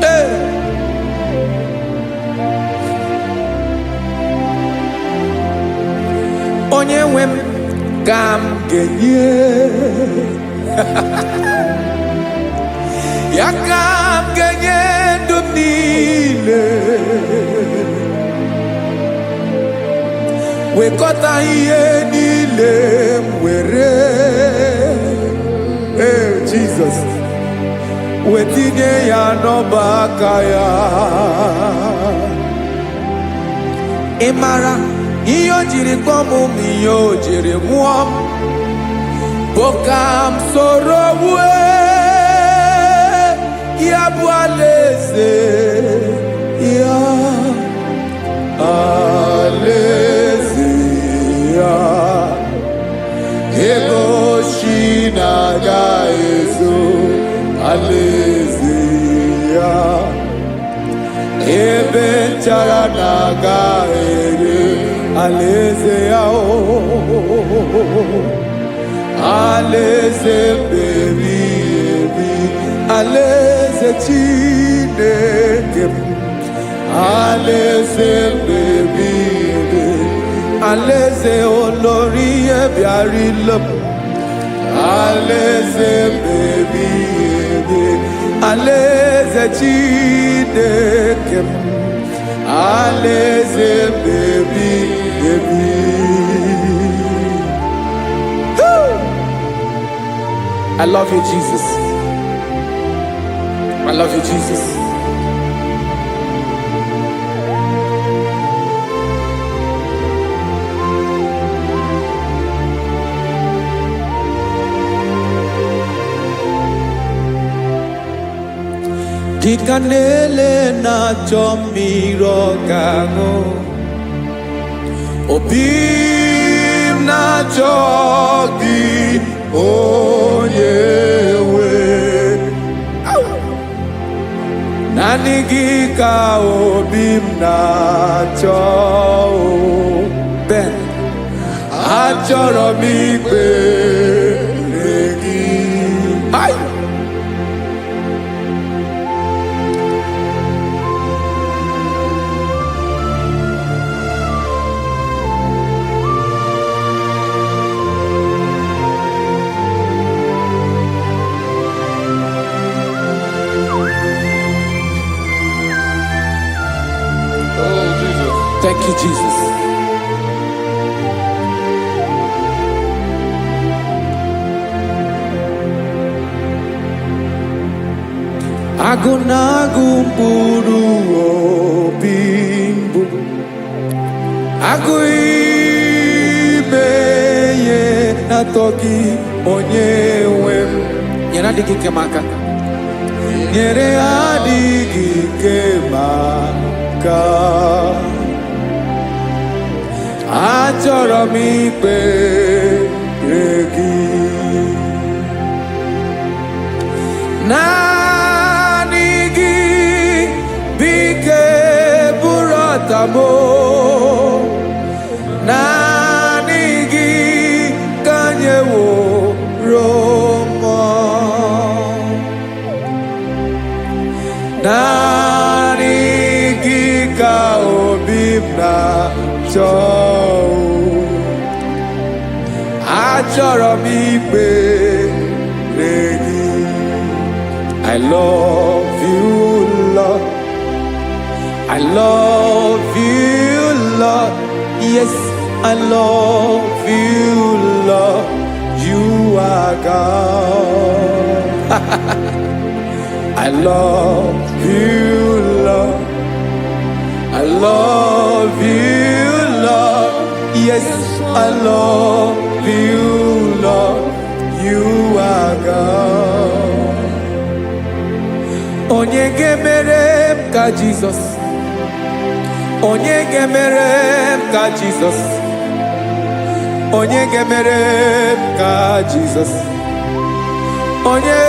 Hey. Onye nwe m ka m ga-enye. Ya ka m ga-enye ndụ m niile. Wekọta ihe niile m were. Jesus. Wetinye ya n'ọba aka ya. Ị mara ihe o jiri kpọọ m ihe o jiri nwụọ m bụ ka m soro wue ya bụ alaeze ya. Alaeze ya ego shi na-aga ezo. Alaeze ya ebe nchara na-aga ere. Alaeze ya alaeze mbebi ebi. Alaeze Chineke m. Alaeze mbebi ebi. Alaeze olori ebiarila m. Alaeze mbebi ebi. Alaeze Chineke m. Alaeze mbebi ebi. I love you, Jesus. I love you, Jesus. Dikanele na chomiro gango. Obim na chogi oyewe. Nanigi ka obim na cho. Ben achoro mi pe regi. Ay. Thank you, Jesus. Agunagu mburu obimbu. Aguibeye natoki onyewe. Nyere adigi kemaka. Nyere adigi kemaka. Achọrọ m ikpere gị. Naanị gị bike bụrụ ọtamo. Naanị gị ka nyeworo m. Naanị gị ka obi m na-achọ. Achọrọ m ikpere gị. I love you, Lord. I love you, Lord. Yes, I love you, Lord. You are God. I love you, Lord. I love you, Lord. Yes, I love you, Lord. You are God. Onye gemere m ka Jesus. Onye gemere m ka Jesus. Onye gemere m ka Jesus. Onye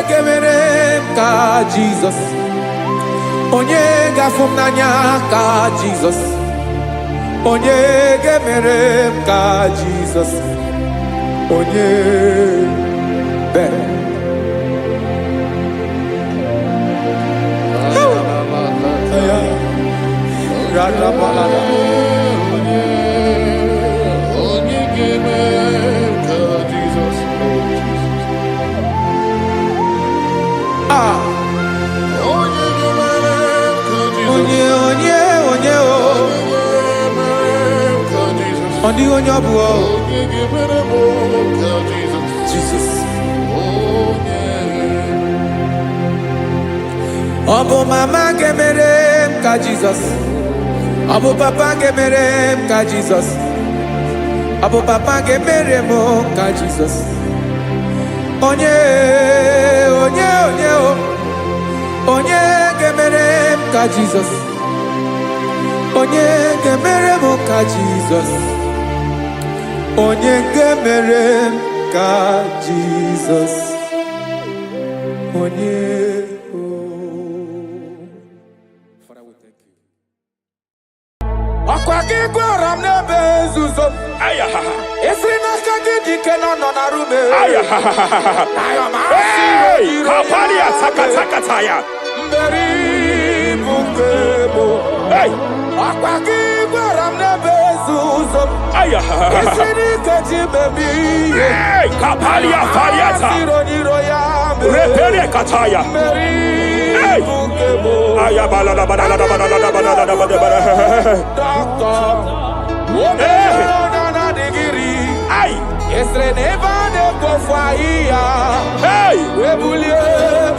gemere m ka Jesus. Onye gafum n'anya ka Jesus. Onye gemere m ka Jesus. Onye be. Ondi onyo buo. onye ga-emere m ka Jizọs. Jesus. Onye. Obu mama gemere ka Jesus. Obu papa gemere ka Jesus. Obu papa gemere mo ka Jesus. Onye onye gemere ka Jesus. Onye gemere mo ka Jesus. Onye gemere ka Jesus. Onye. Father, we thank you. Akwagi gwaram nebe zuzo. Ayahaha. Esina kagi dike no na rume. Ayahaha. Hey, kapalia takatakataya. Mberi bukebo. Hey. Akwagi gwaram nebe zuzo. Ayahaha. Esini kaji bebi. Hey, kapalia fariata. Repere kataya. Hey. Ayabala la bala la bala la bala la bala. Hey. Ay. Esre neva de kofaia. Hey. Webulie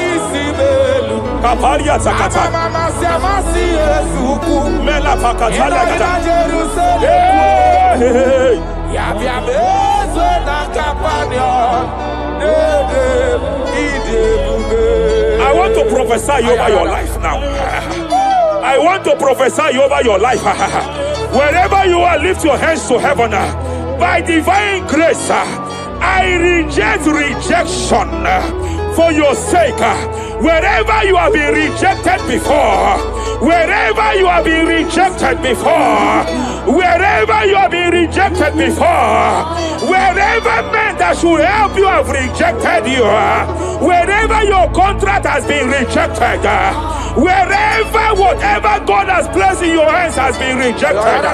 isibelu. Kapalia takata. Mama siamasi esuku. Mela pakatala kata. Jerusalem. Hey. Yabia bezwe na kapanya. I want to prophesy over your life now. I want to prophesy over your life. Wherever you are, lift your hands to heaven. By divine grace, I reject rejection for your sake. Wherever you have been rejected before, wherever you have been rejected before, wherever you have been rejected before, wherever men that should help you have rejected you, wherever your contract has been rejected, wherever whatever God has placed in your hands has been rejected.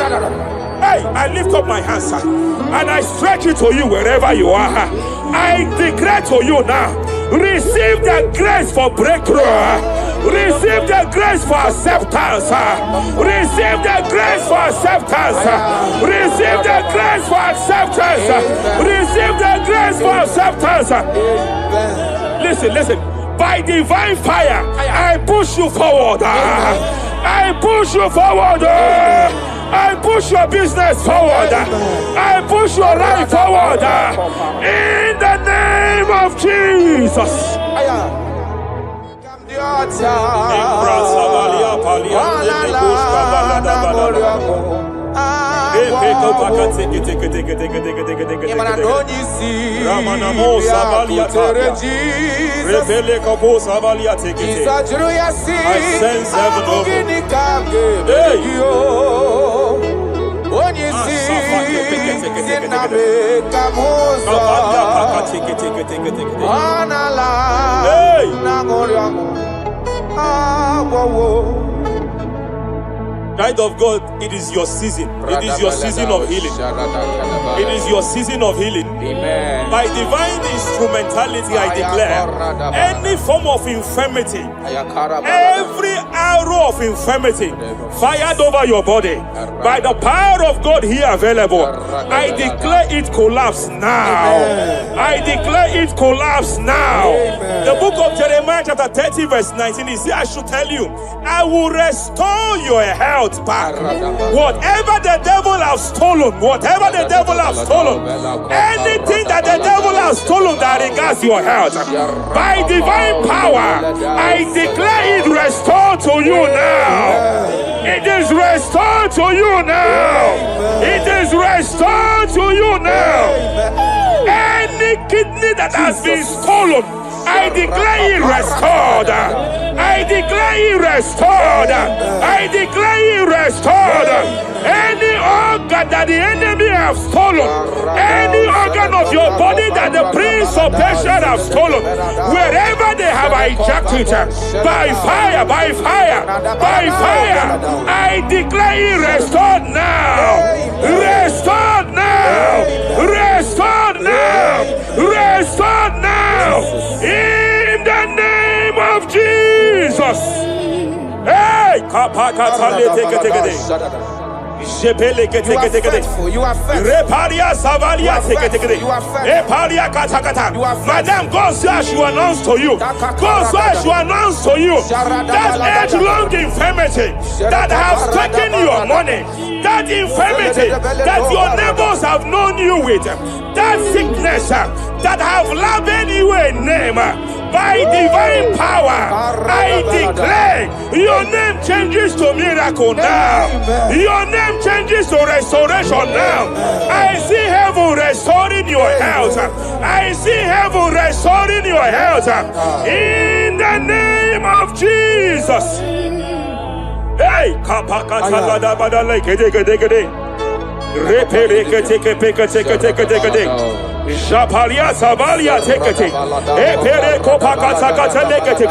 Hey, I lift up my hands and I stretch it to you wherever you are. I declare to you now, receive the grace for breakthrough. Receive the grace for acceptance. Receive the grace for acceptance. Receive the grace for acceptance. Receive the grace for acceptance. Listen. By divine fire, I push you forward. I push you forward. I push your business forward. I push your life forward. In the name of Jesus. I sense heaven open. Hey. Child of God, it is your season. It is your season of healing. It is your season of healing. Amen. By divine instrumentality, I declare any form of infirmity, every arrow of infirmity fired over your body, by the power of God here available, I declare it collapse now. I declare it collapse now. The book of Jeremiah chapter 30 verse 19 is here. I should tell you, I will restore your health back. Whatever the devil has stolen, whatever the devil has stolen, anything that the devil has stolen that regards your health, by divine power, I declare it restored to you now. It is restored to you now. It is restored to you now. Any kidney that has been stolen, I declare it restored. I declare it restored. I declare it restored. Any organ that the enemy have stolen, any organ of your body that the prince of Persia have stolen, wherever they have hijacked it, by fire, by fire, by fire, I declare it restored now. Restored now. Restored now. Restored now. In the name of Jesus. Hey! Jepele kete You are kete kete. faithful. You are faithful. Reparia savalia kete kete. You are faithful. Eparia kata kata. You are faithful. Madam, God says I should announce to you. God says I should announce to you that age-long infirmity that has taken your money, that infirmity that your neighbors have known you with, that sickness that have labeled you a name. By divine power, I declare your name changes to miracle now. Your name changes to restoration now. I see heaven restoring your health. I see heaven restoring your health. In the name of Jesus. Hey, kapakata badale kede kede kede. Repere kete kete kete kete. Japalia Savalia tekete. Epere kopakata kata lekete.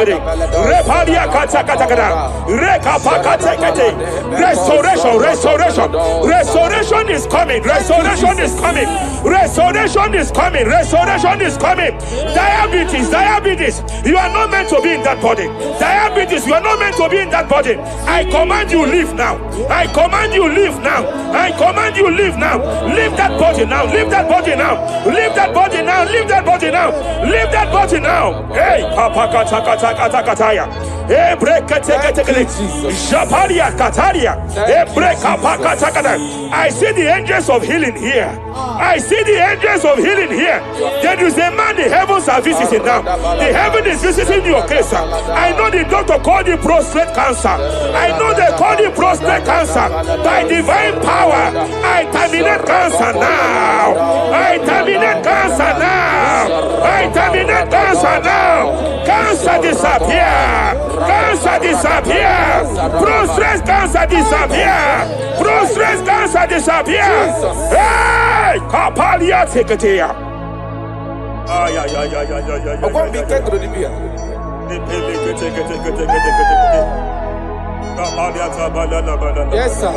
Repalia kata kata kata. Rekapakata kete. Restoration, restoration. Restoration is coming. Restoration is coming. Restoration is coming. Restoration is coming. Diabetes, diabetes. You are not meant to be in that body. Diabetes, you are not meant to be in that body. I command you leave now. I command you leave now. I command you leave now. Leave that body now. Leave that body now. Leave that body now. Leave that body now. Leave that body now. Hey, papa kata kata kata kataya. Hey, break kata kata kata. Japalia kataria. Hey, break kapa kata kata. I see the angels of healing here. I see the angels of healing here. There is a man the heavens are visiting now. The heaven is visiting your case. I know the doctor called it prostate cancer. I know they call it prostate cancer. By divine power, I terminate cancer now. I terminate cancer now. I terminate cancer now. Cancer disappear. Cancer disappear. Prostate cancer disappear. Prostate cancer disappear. Hey, kapalia teketea. Ay ay ay ay ay ay ay. Ogwa mbike krodibia. Yes, sir.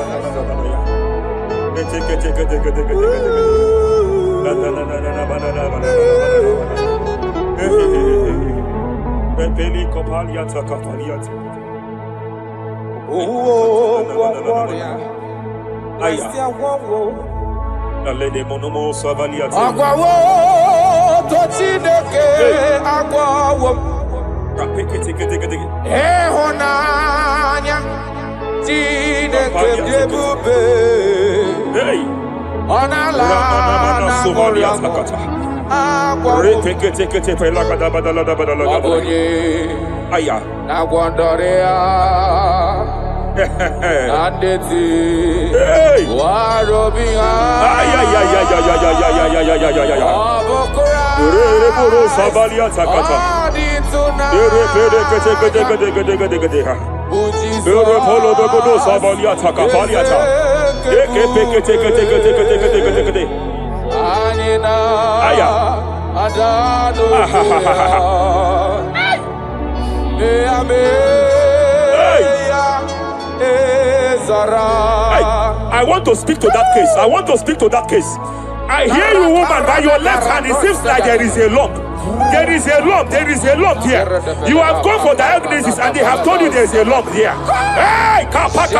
I want to speak to that case. I want to speak to that case. I hear you, woman, by your left hand. It seems like there is a lump. There is a lump. There is a lump here. You have gone for diagnosis and they have told you there is a lump here. Hey, but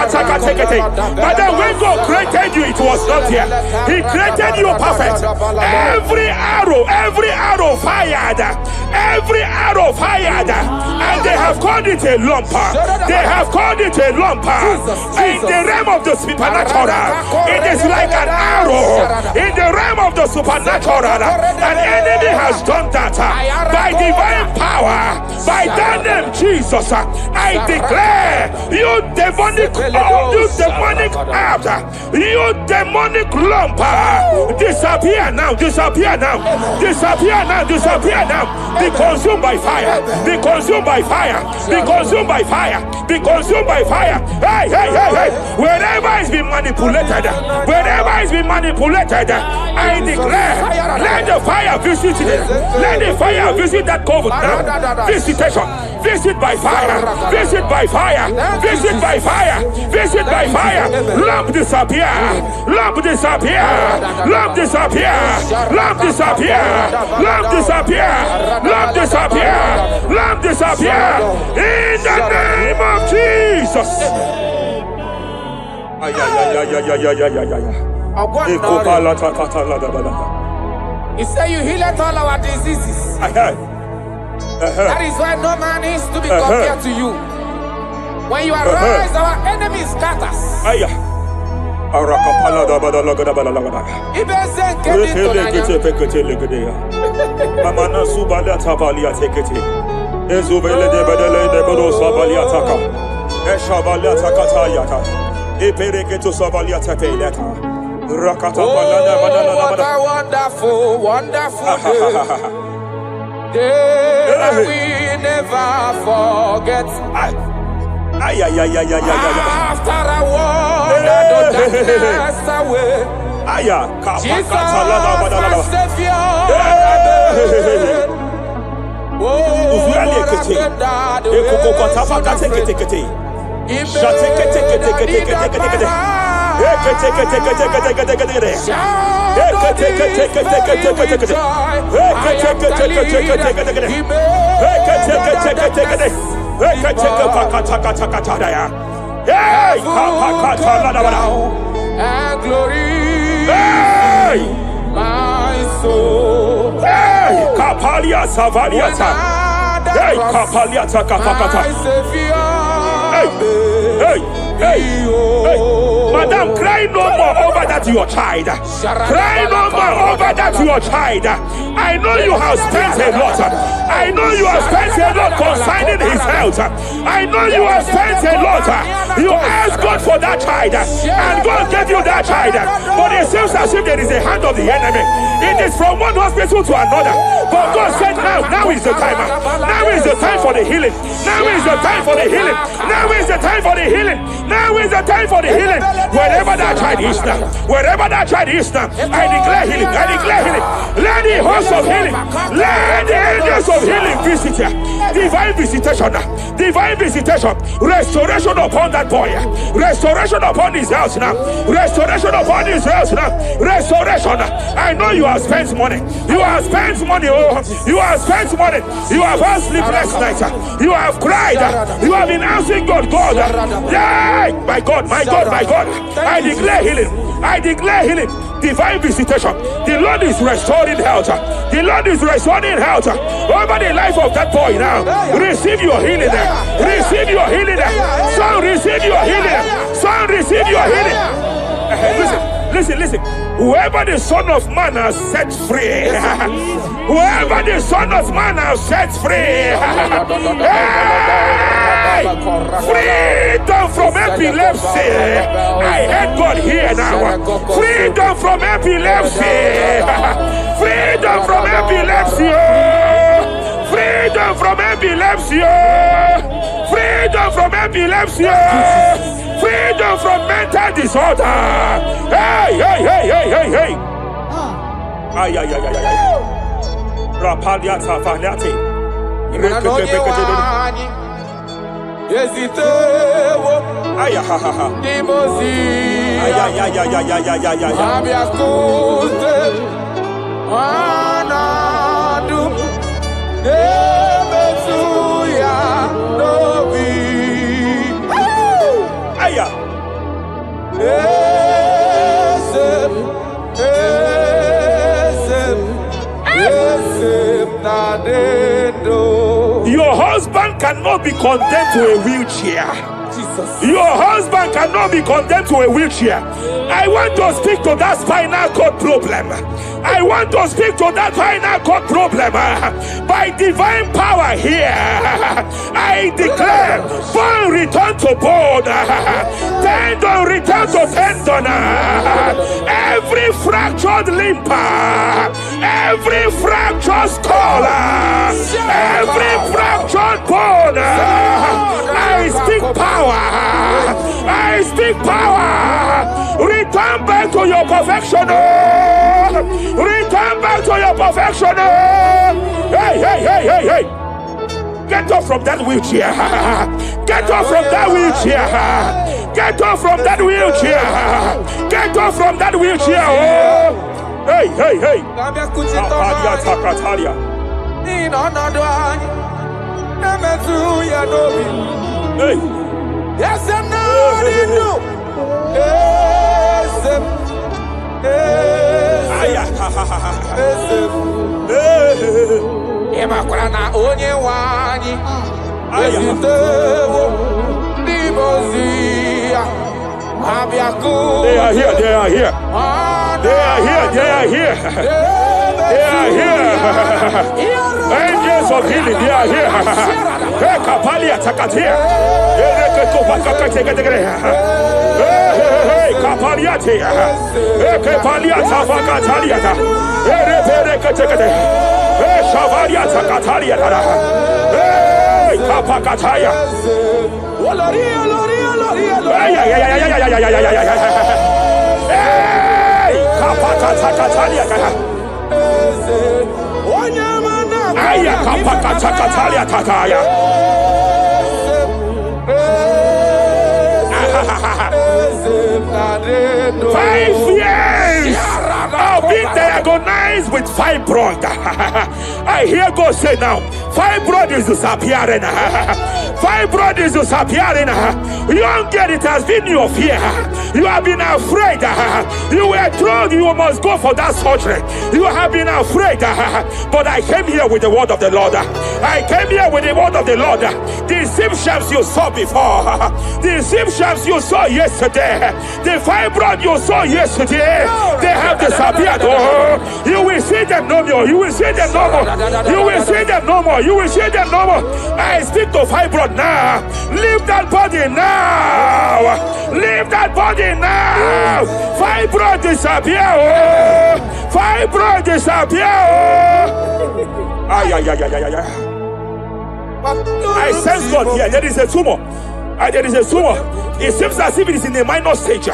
then when God created you, it was not here. He created you perfect. Every arrow fired. Every arrow fired. And they have called it a lump. They have called it a lump. In the realm of the supernatural, it is like an arrow. In the realm of the supernatural, an enemy has done that. By divine power, by that name Jesus, I declare you demonic act, you demonic lump, disappear now, disappear now, disappear now, disappear now. Be consumed by fire, be consumed by fire, be consumed by fire, be consumed by fire. Hey, hey, hey, hey. Wherever it's been manipulated, wherever it's been manipulated, I declare, let the fire visit it. Let the fire visit that coven now. Visitation. Visit by fire. Visit by fire. Visit by fire. Visit by fire. Lamp disappear. Lamp disappear. Lamp disappear. Lamp disappear. Lamp disappear. Lamp disappear. Lamp disappear. In the name of Jesus. He said you healed all our diseases. That is why no man is to be compared to you. When you arise, our enemies scatters. Oh, what a wonderful, wonderful day. Day that we never forget. After a war, the darkness away. Jesus, my Savior. Oh, what a and glory, my soul. Kapalia Savaliata. Hey, Kapalia Takapakata. Hey, Madam, cry no more over that your child. Cry no more over that your child. I know you have spent a lot. I know you have spent a lot concerning his health. I know you have spent a lot. You asked God for that child, and God gave you that child. But it seems as if there is a hand of the enemy. It is from one hospital to another. But God said now is the time. Now is the time for the healing. Now is the time for the healing. Now is the time for the healing. Now is the time for the healing. Wherever that child is now, wherever that child is now, I declare healing. I declare healing. Let the host of healing, let the angels of healing visit you. Divine visitation, divine visitation, restoration upon that boy, restoration upon his house now, restoration upon his house now, restoration. I know you have spent money. You have spent money. Oh, you have spent money. You have had sleepless nights. You have cried. You have been asking God, yeah, my God, my God, my God. I declare healing. I declare healing. Divine visitation. The Lord is restoring health. The Lord is restoring health over the life of that boy now. Receive your healing. Receive your healing. Son, receive your healing. Son, receive your healing. Listen. Whoever the Son of Man has set free, whoever the Son of Man has set free, freedom from epilepsy. I heard God here now. Freedom from epilepsy. Freedom from epilepsy. Freedom from epilepsy. Freedom from epilepsy. Freedom from mental disorder. Hey. Rapalia Tafaniati. Your husband cannot be condemned to a wheelchair. Jesus. Your husband cannot be condemned to a wheelchair. I want to speak to that spinal cord problem. I want to speak to that spinal cord problem. By divine power here, I declare bone return to bone, tendon return to tendon, every fractured limb, every fractured skull, every fractured bone. I speak power. I speak power. Return back to your perfection. Return back to your perfection. Hey. Get off from that wheelchair. Get off from that wheelchair. Get off from that wheelchair. Get off from that wheelchair. Oh. Hey. Hey. Yes, no. Emakrana onye wani ezitewo dimozia abiaku. They are here, they are here. They are here, they are here. They are here. Angels of healing, they are here. Hey, Kapalia Takatia. Hey, Kapaliati. Hey, Kapalia Tafakatalia. Hey, Shavalia Takatalia. Hey, Kapakataya. Hey, Kapakatakalia. Aya Kapakatakalia Tataya. 5 years of being diagnosed with fibroid. I hear God say now, fibroid is disappearing. Fibroid is disappearing. You don't get it, has been your fear. You have been afraid. You were told you must go for that surgery. You have been afraid. But I came here with the word of the Lord. I came here with the word of the Lord. The symptoms you saw before, the symptoms you saw yesterday, the fibroid you saw yesterday, they have disappeared. Oh, you will see them no more. You will see them no more. You will see them no more. You will see them no more. I speak to fibroid now. Leave that body now. Leave that body now. Fibroid disappear. Oh, fibroid disappear. Oh. Ay, ay, ay, ay, ay, ay. I sense God here. There is a tumor. There is a tumor. It seems as if it is in a minor stage.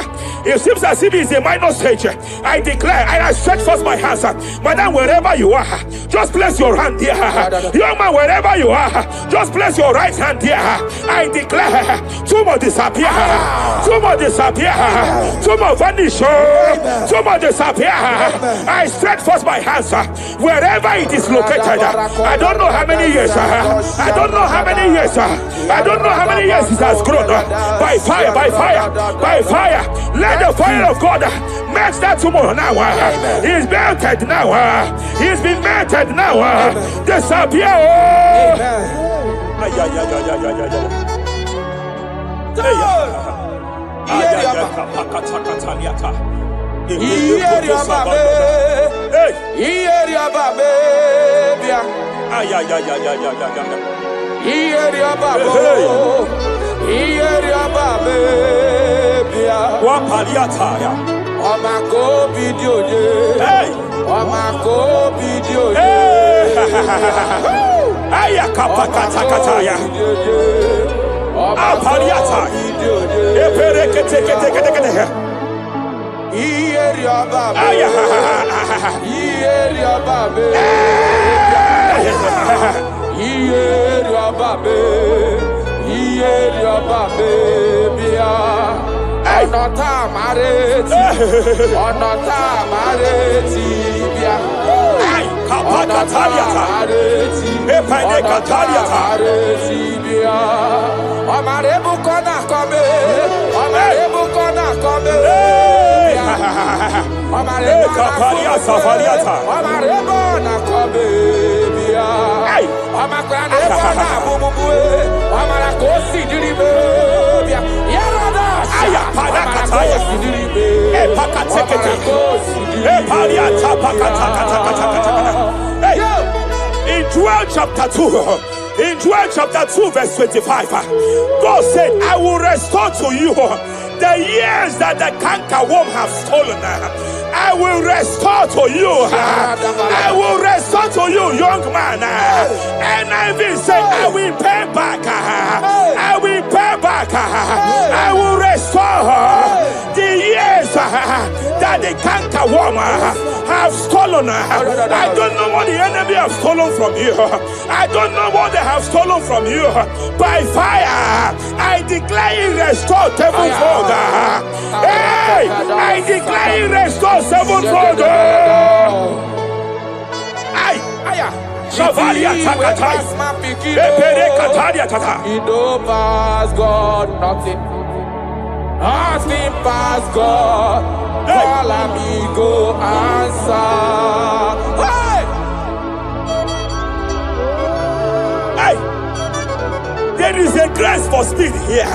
It seems as if it is a minor stage. I declare, I stretch forth my hands. Madam, wherever you are, just place your hand here. Young man, wherever you are, just place your right hand here. I declare, tumor disappear. Tumor disappear. Tumor vanish. Tumor disappear. I stretch forth my hands wherever it is located. I don't know how many years. I don't know how many years. I don't know how many years it has grown. By fire, by fire, by fire. Let the fire of God match that tumor now. He's melted now. He's been melted now. Disappear. In Joel chapter 2, in Joel chapter 2 verse 25, God said, I will restore to you the years that the cankerworm have stolen. I will restore to you. I will restore to you, young man. And I will say, I will pay back. I will pay back. I will restore the years that the cankerworm have stolen. I don't know what the enemy have stolen from you. I don't know what they have stolen from you. By fire, I declare it restored sevenfold. Hey, I declare it restored sevenfold. Shavalia Takatai. Epere Kataria Tata. It offers God nothing. Nothing past God. Call amigo answer. Hey! There is a grace for speed here.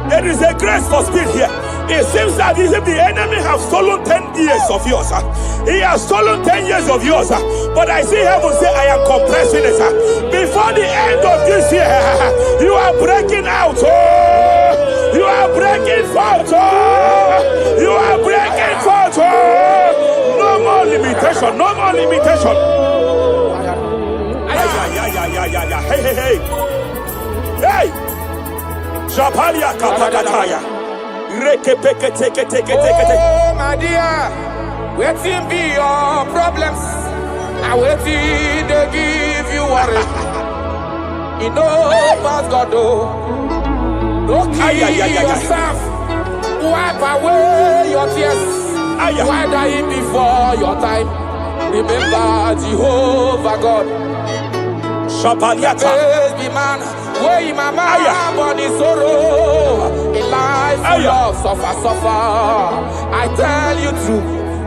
There is a grace for speed here. It seems that if the enemy have stolen 10 years of yours, he has stolen 10 years of yours. But I see heaven say, I am compressing it. Before the end of this year, you are breaking out. Oh, you are breaking forth. Oh, you are breaking forth. Oh, no more limitation. No more limitation. Hey, hey, hey. Hey. Japalia kapakataya. Oh, my dear, waiting be your problems. I waiting to give you worry. You know, past God, don't kill yourself. Wipe away your tears. Why die before your time? Remember Jehovah God. Shapaliata. Be man, way mama, body sorrow. In life, love, suffer. I tell you true.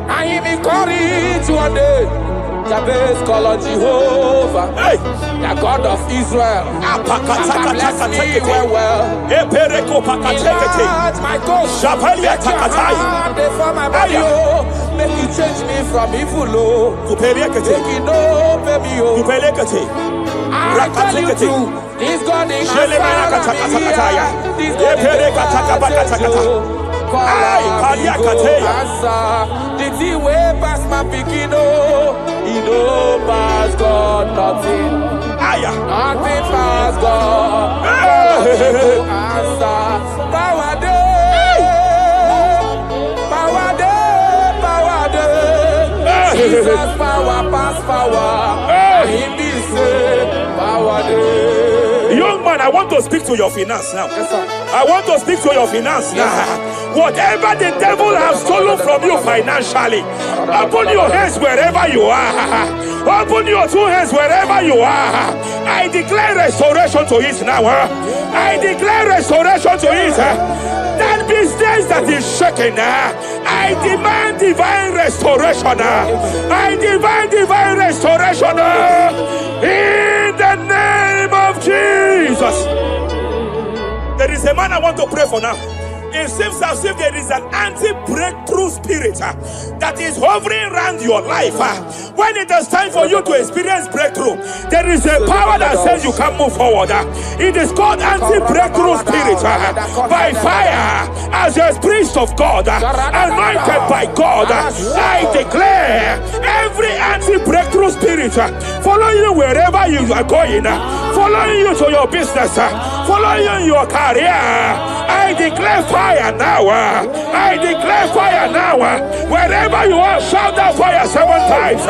I am encouraged one day. Jabez call on Jehovah, the God of Israel. Bless me well. Enlarge my coast. Make your hand for my body. Make you change me from evil. Make you no pay me. I tell you true. This God is here. This God is the thing way past my picking. He know past God nothing. Nothing past God. Answer. Power day. Power day. Power day. Jesus power past power. He be saved. Power day. Young man, I want to speak to your finance now. Yes, sir. I want to speak to your finance now. Whatever the devil has stolen from you financially, open your hands wherever you are. Open your two hands wherever you are. I declare restoration to it now. I declare restoration to it. That business that is shaking, I demand divine restoration. I demand divine restoration in the name of Jesus. There is a man I want to pray for now. It seems as if there is an anti-breakthrough spirit that is hovering around your life. When it is time for you to experience breakthrough, there is a power that says you can move forward. It is called anti-breakthrough spirit. By fire, as a priest of God, anointed by God, I declare every anti-breakthrough spirit following you wherever you are going, following you to your business, following you in your career. I declare fire now. I declare fire now. Wherever you are, shout that fire 7 times.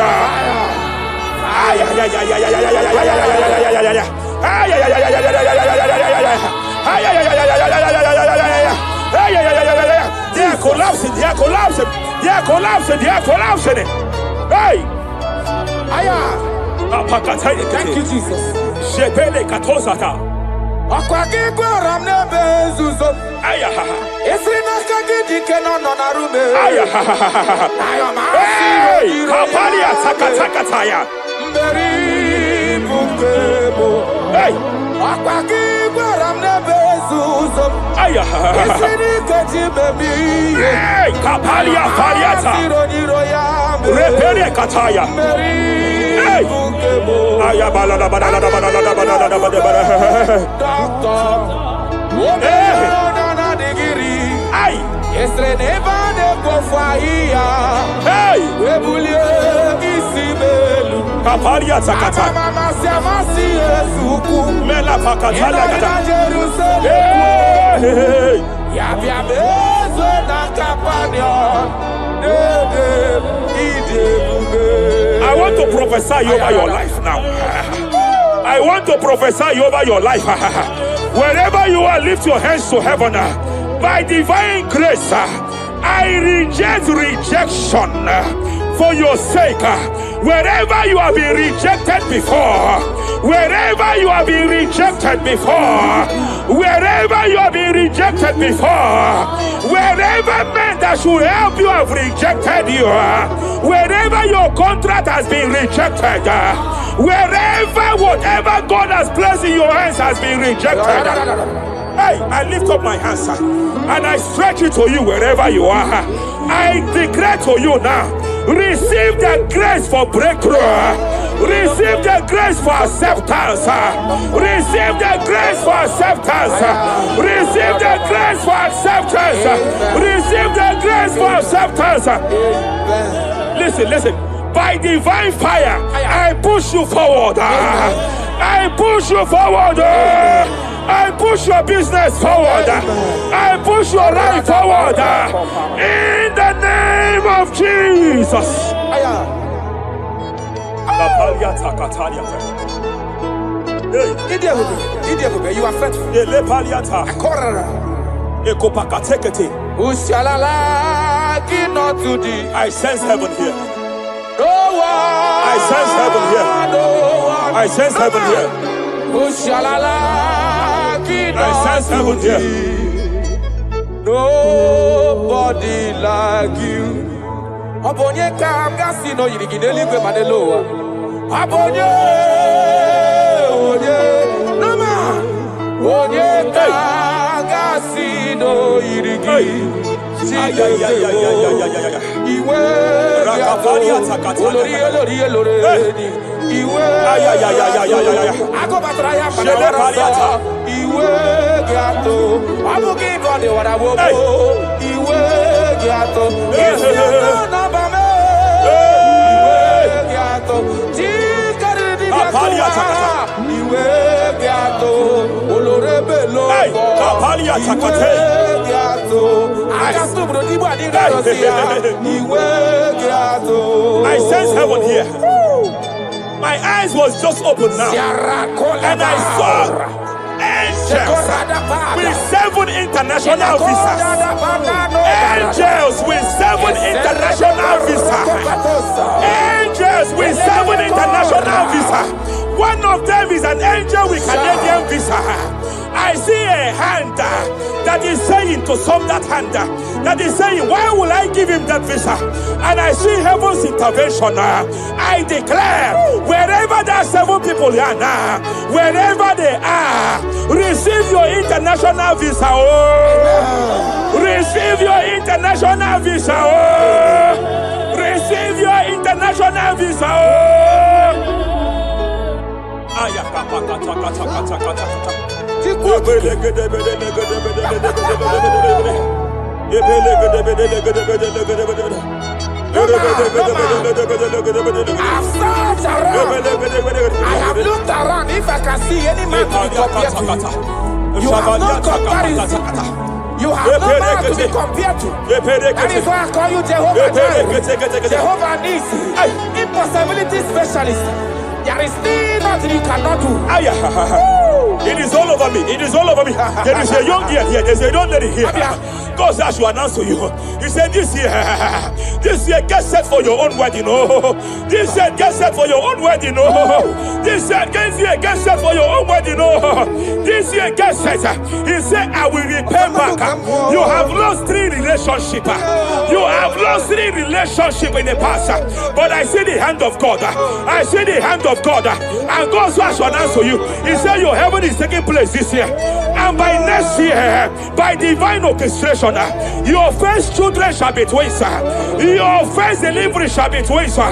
They are collapsing. They are collapsing. They are collapsing. They are collapsing. Hey! Thank you, Jesus. Kapalia Zakata Mela Pakatala I want to prophesy over your life now. I want to prophesy over your life. Wherever you are, lift your hands to heaven. By divine grace, I reject rejection for your sake. Wherever you have been rejected before, wherever you have been rejected before, Wherever you have been rejected before, wherever men that should help you have rejected you, wherever your contract has been rejected, wherever whatever God has placed in your hands has been rejected. Hey, I lift up my hands and I stretch it to you wherever you are. I declare to you now, receive the grace for breakthrough. Receive the grace for acceptance. Receive the grace for acceptance. Receive the grace for acceptance. Receive the grace for acceptance. Listen. By divine fire, I push you forward. I push you forward. I push your business forward. I push your life forward. In the name of Jesus. You are faithful. I sense heaven here. No one. I sense heaven here. No one. I sense heaven here. I sense heaven here. Nobody like you. Abonye kamgasi no yirigideli gwe maneloa. Abonye, nama. Abonye kamgasi no yirigideli. Iwe I sense heaven here. My eyes was just open now, and I saw angels with 7 international visas. Angels with 7 international visas. Angels with 7 international visas. One of them is an angel with Canadian visa. I see a hand that is saying to some that hand that is saying, why will I give him that visa? And I see heaven's intervention. I declare, wherever there are 7 people here now, wherever they are, receive your international visa. Oh, receive your international visa. Oh, receive your international visa. Oh. I have looked around if I can see any man to be compared to you. You have no comparison. You have no man to be compared to. That is why I call you Jehovah Jireh, Jehovah Nisi, impossibility specialist. There is nothing you cannot do. It is all over me. It is all over me. There is a young girl here. There's a young lady here. God says I should announce to you. He said this year, get set for your own wedding. Oh, this year, get set for your own wedding. Oh, this year, get set for your own wedding. Oh, this year, get set. He said, I will repay back. You have lost 3 relationships. You have lost 3 relationships in the past. But I see the hand of God. I see the hand of God. And God says I should announce to you. He said your heaven is taking place this year. And by next year, by divine orchestration, your first children shall be twins. Your first delivery shall be twins. The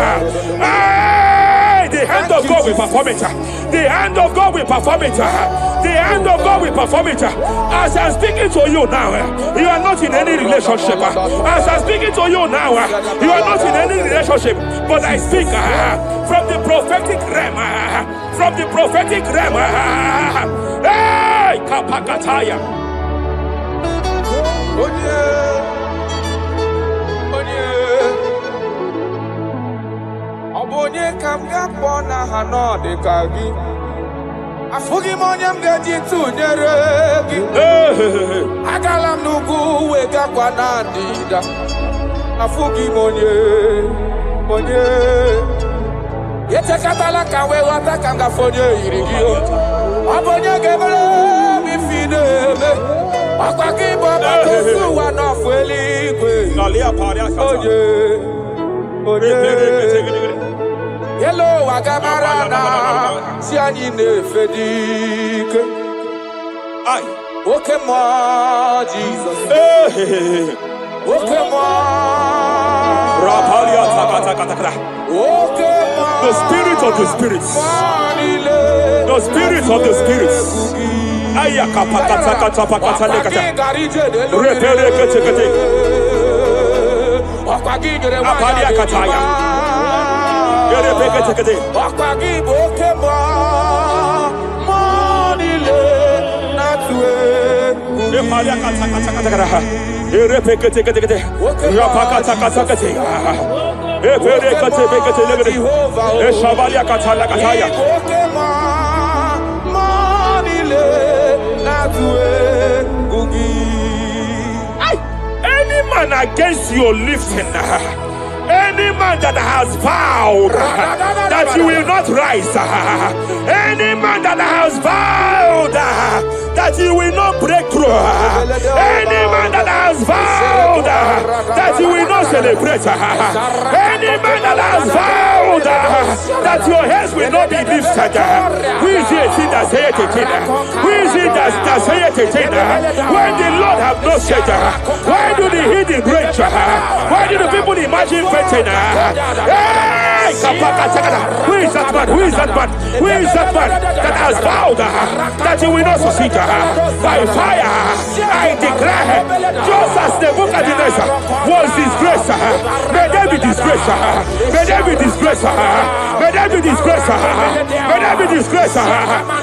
hand of God will perform it. The hand of God will perform it. The hand of God will perform it. As I'm speaking to you now, you are not in any relationship. As I'm speaking to you now, you are not in any relationship. But I speak from the prophetic realm. From the prophetic realm. Hey, Kapakataya. Obonye kamga pona hanode kagi. Afugi monyam gaji tunyeregi. Agalam nugu wega kwa nandida. Afugi monye. Yete katala kawe wata kanga fonye irigio. Obonye gebele mi neme Akwakibo batosu wanofueligwe Oye Oye Hello wagamarana Siani nefedike Aye. Okay ma Jesus Okay ma Okay ma The spirit of the spirits. The spirit of the spirits. Ayaka pakata kata pakata lekata. Repere kete kete. Apalia kataya. Repere kete kete. Okay ma manile natwe. Apalia kata kata kata kata. Repere kete kete kete. Rapakata kata kete. Repere kete kete lekete. Eshabalia kata lekataya. Any man against your lifting, any man that has vowed that you will not rise, any man that has vowed that you will not break through, any man that has vowed that you will not celebrate, any man that has vowed that your heads will not be lifted, who is it that saith it? Who is it that saith it? When the Lord have not said, why do the hidden rage? Why do the people imagine fainting? Hey, who is that man? Who is that man? Who is that man that has vowed that you will not succeed? By fire, I declare, just as the book of Immersed was disgraced, may they be disgraced. May they be disgraced. May they be disgraced. May they be disgraced.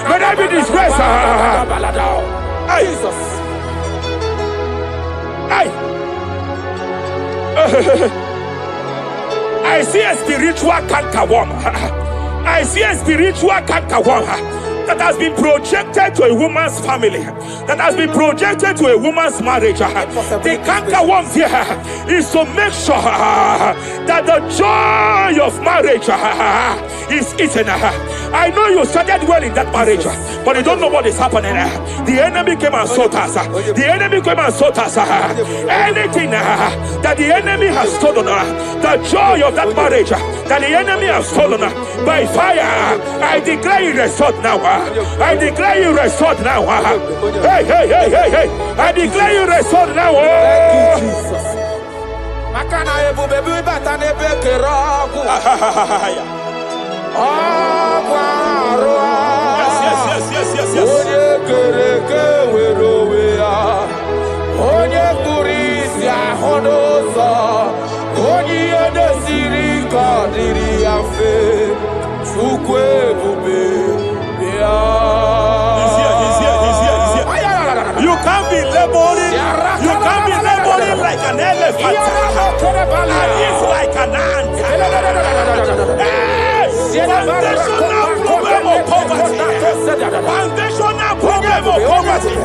May they be disgraced. Jesus. I see a spiritual cankerworm. I see a spiritual cankerworm that has been projected to a woman's family, that has been projected to a woman's marriage. The cankerworm here is to make sure that the joy of marriage is eaten. I know you started well in that marriage, but you don't know what is happening. The enemy came and sought us. The enemy came and sought us. Anything that the enemy has stolen, the joy of that marriage that the enemy has stolen, by fire, I declare it restored now. I declare you restored now. Hey, hey, hey, hey, hey. I declare you restored now. Thank you, Jesus. Makana ebu bebu batane bekeragu. Yes. Onye kereke werowea. Onye kurisi ahonoza. Onye edesiri kadiri afe. Chukwe bube. He's here. You can't be laboring. You can't be laboring like an elephant. And it's like an ant. Foundational problem of poverty. Foundational problem of poverty.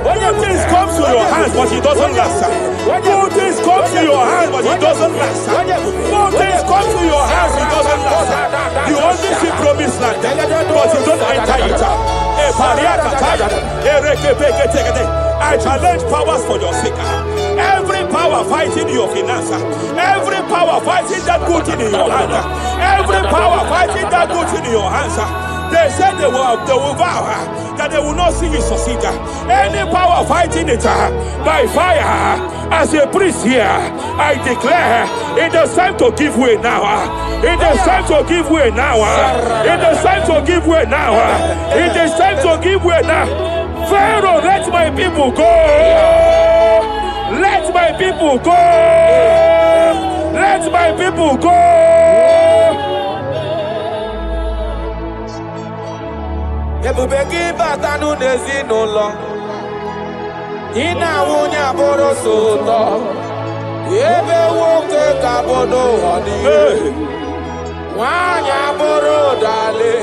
Good things come to your hands, but it doesn't last. Good things come to your hands, but it doesn't last. Good things come to your hands, it doesn't last. You only see promised land, but you don't enter it. I challenge powers for your sake. Every power fighting your finance, every power fighting that good thing in your hand, every power fighting that good thing in your hands. They said they will vow that they will not see you succeed. Any power fighting it by fire, as a priest here, I declare it is time to give way now. It is time to give way now. It is time to give way now. It is time to give way now. Pharaoh, let my people go. Let my people go. Let my people go. Ebubeki batanu nezi no long. Ina wunya boro soto. Ebe woke kabodo honi. Wanya boro dale.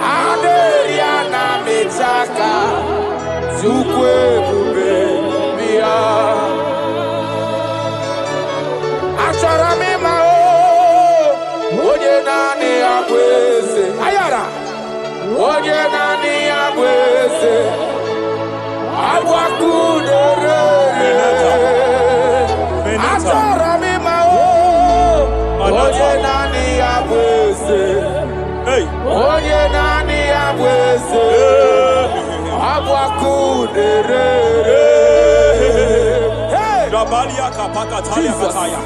Aderia na mechaka. Zukwe bube bia. Achara mi mao. Oye nani akwese. Ayara. Onye nani agweze Jabalia kapaka talia kataya.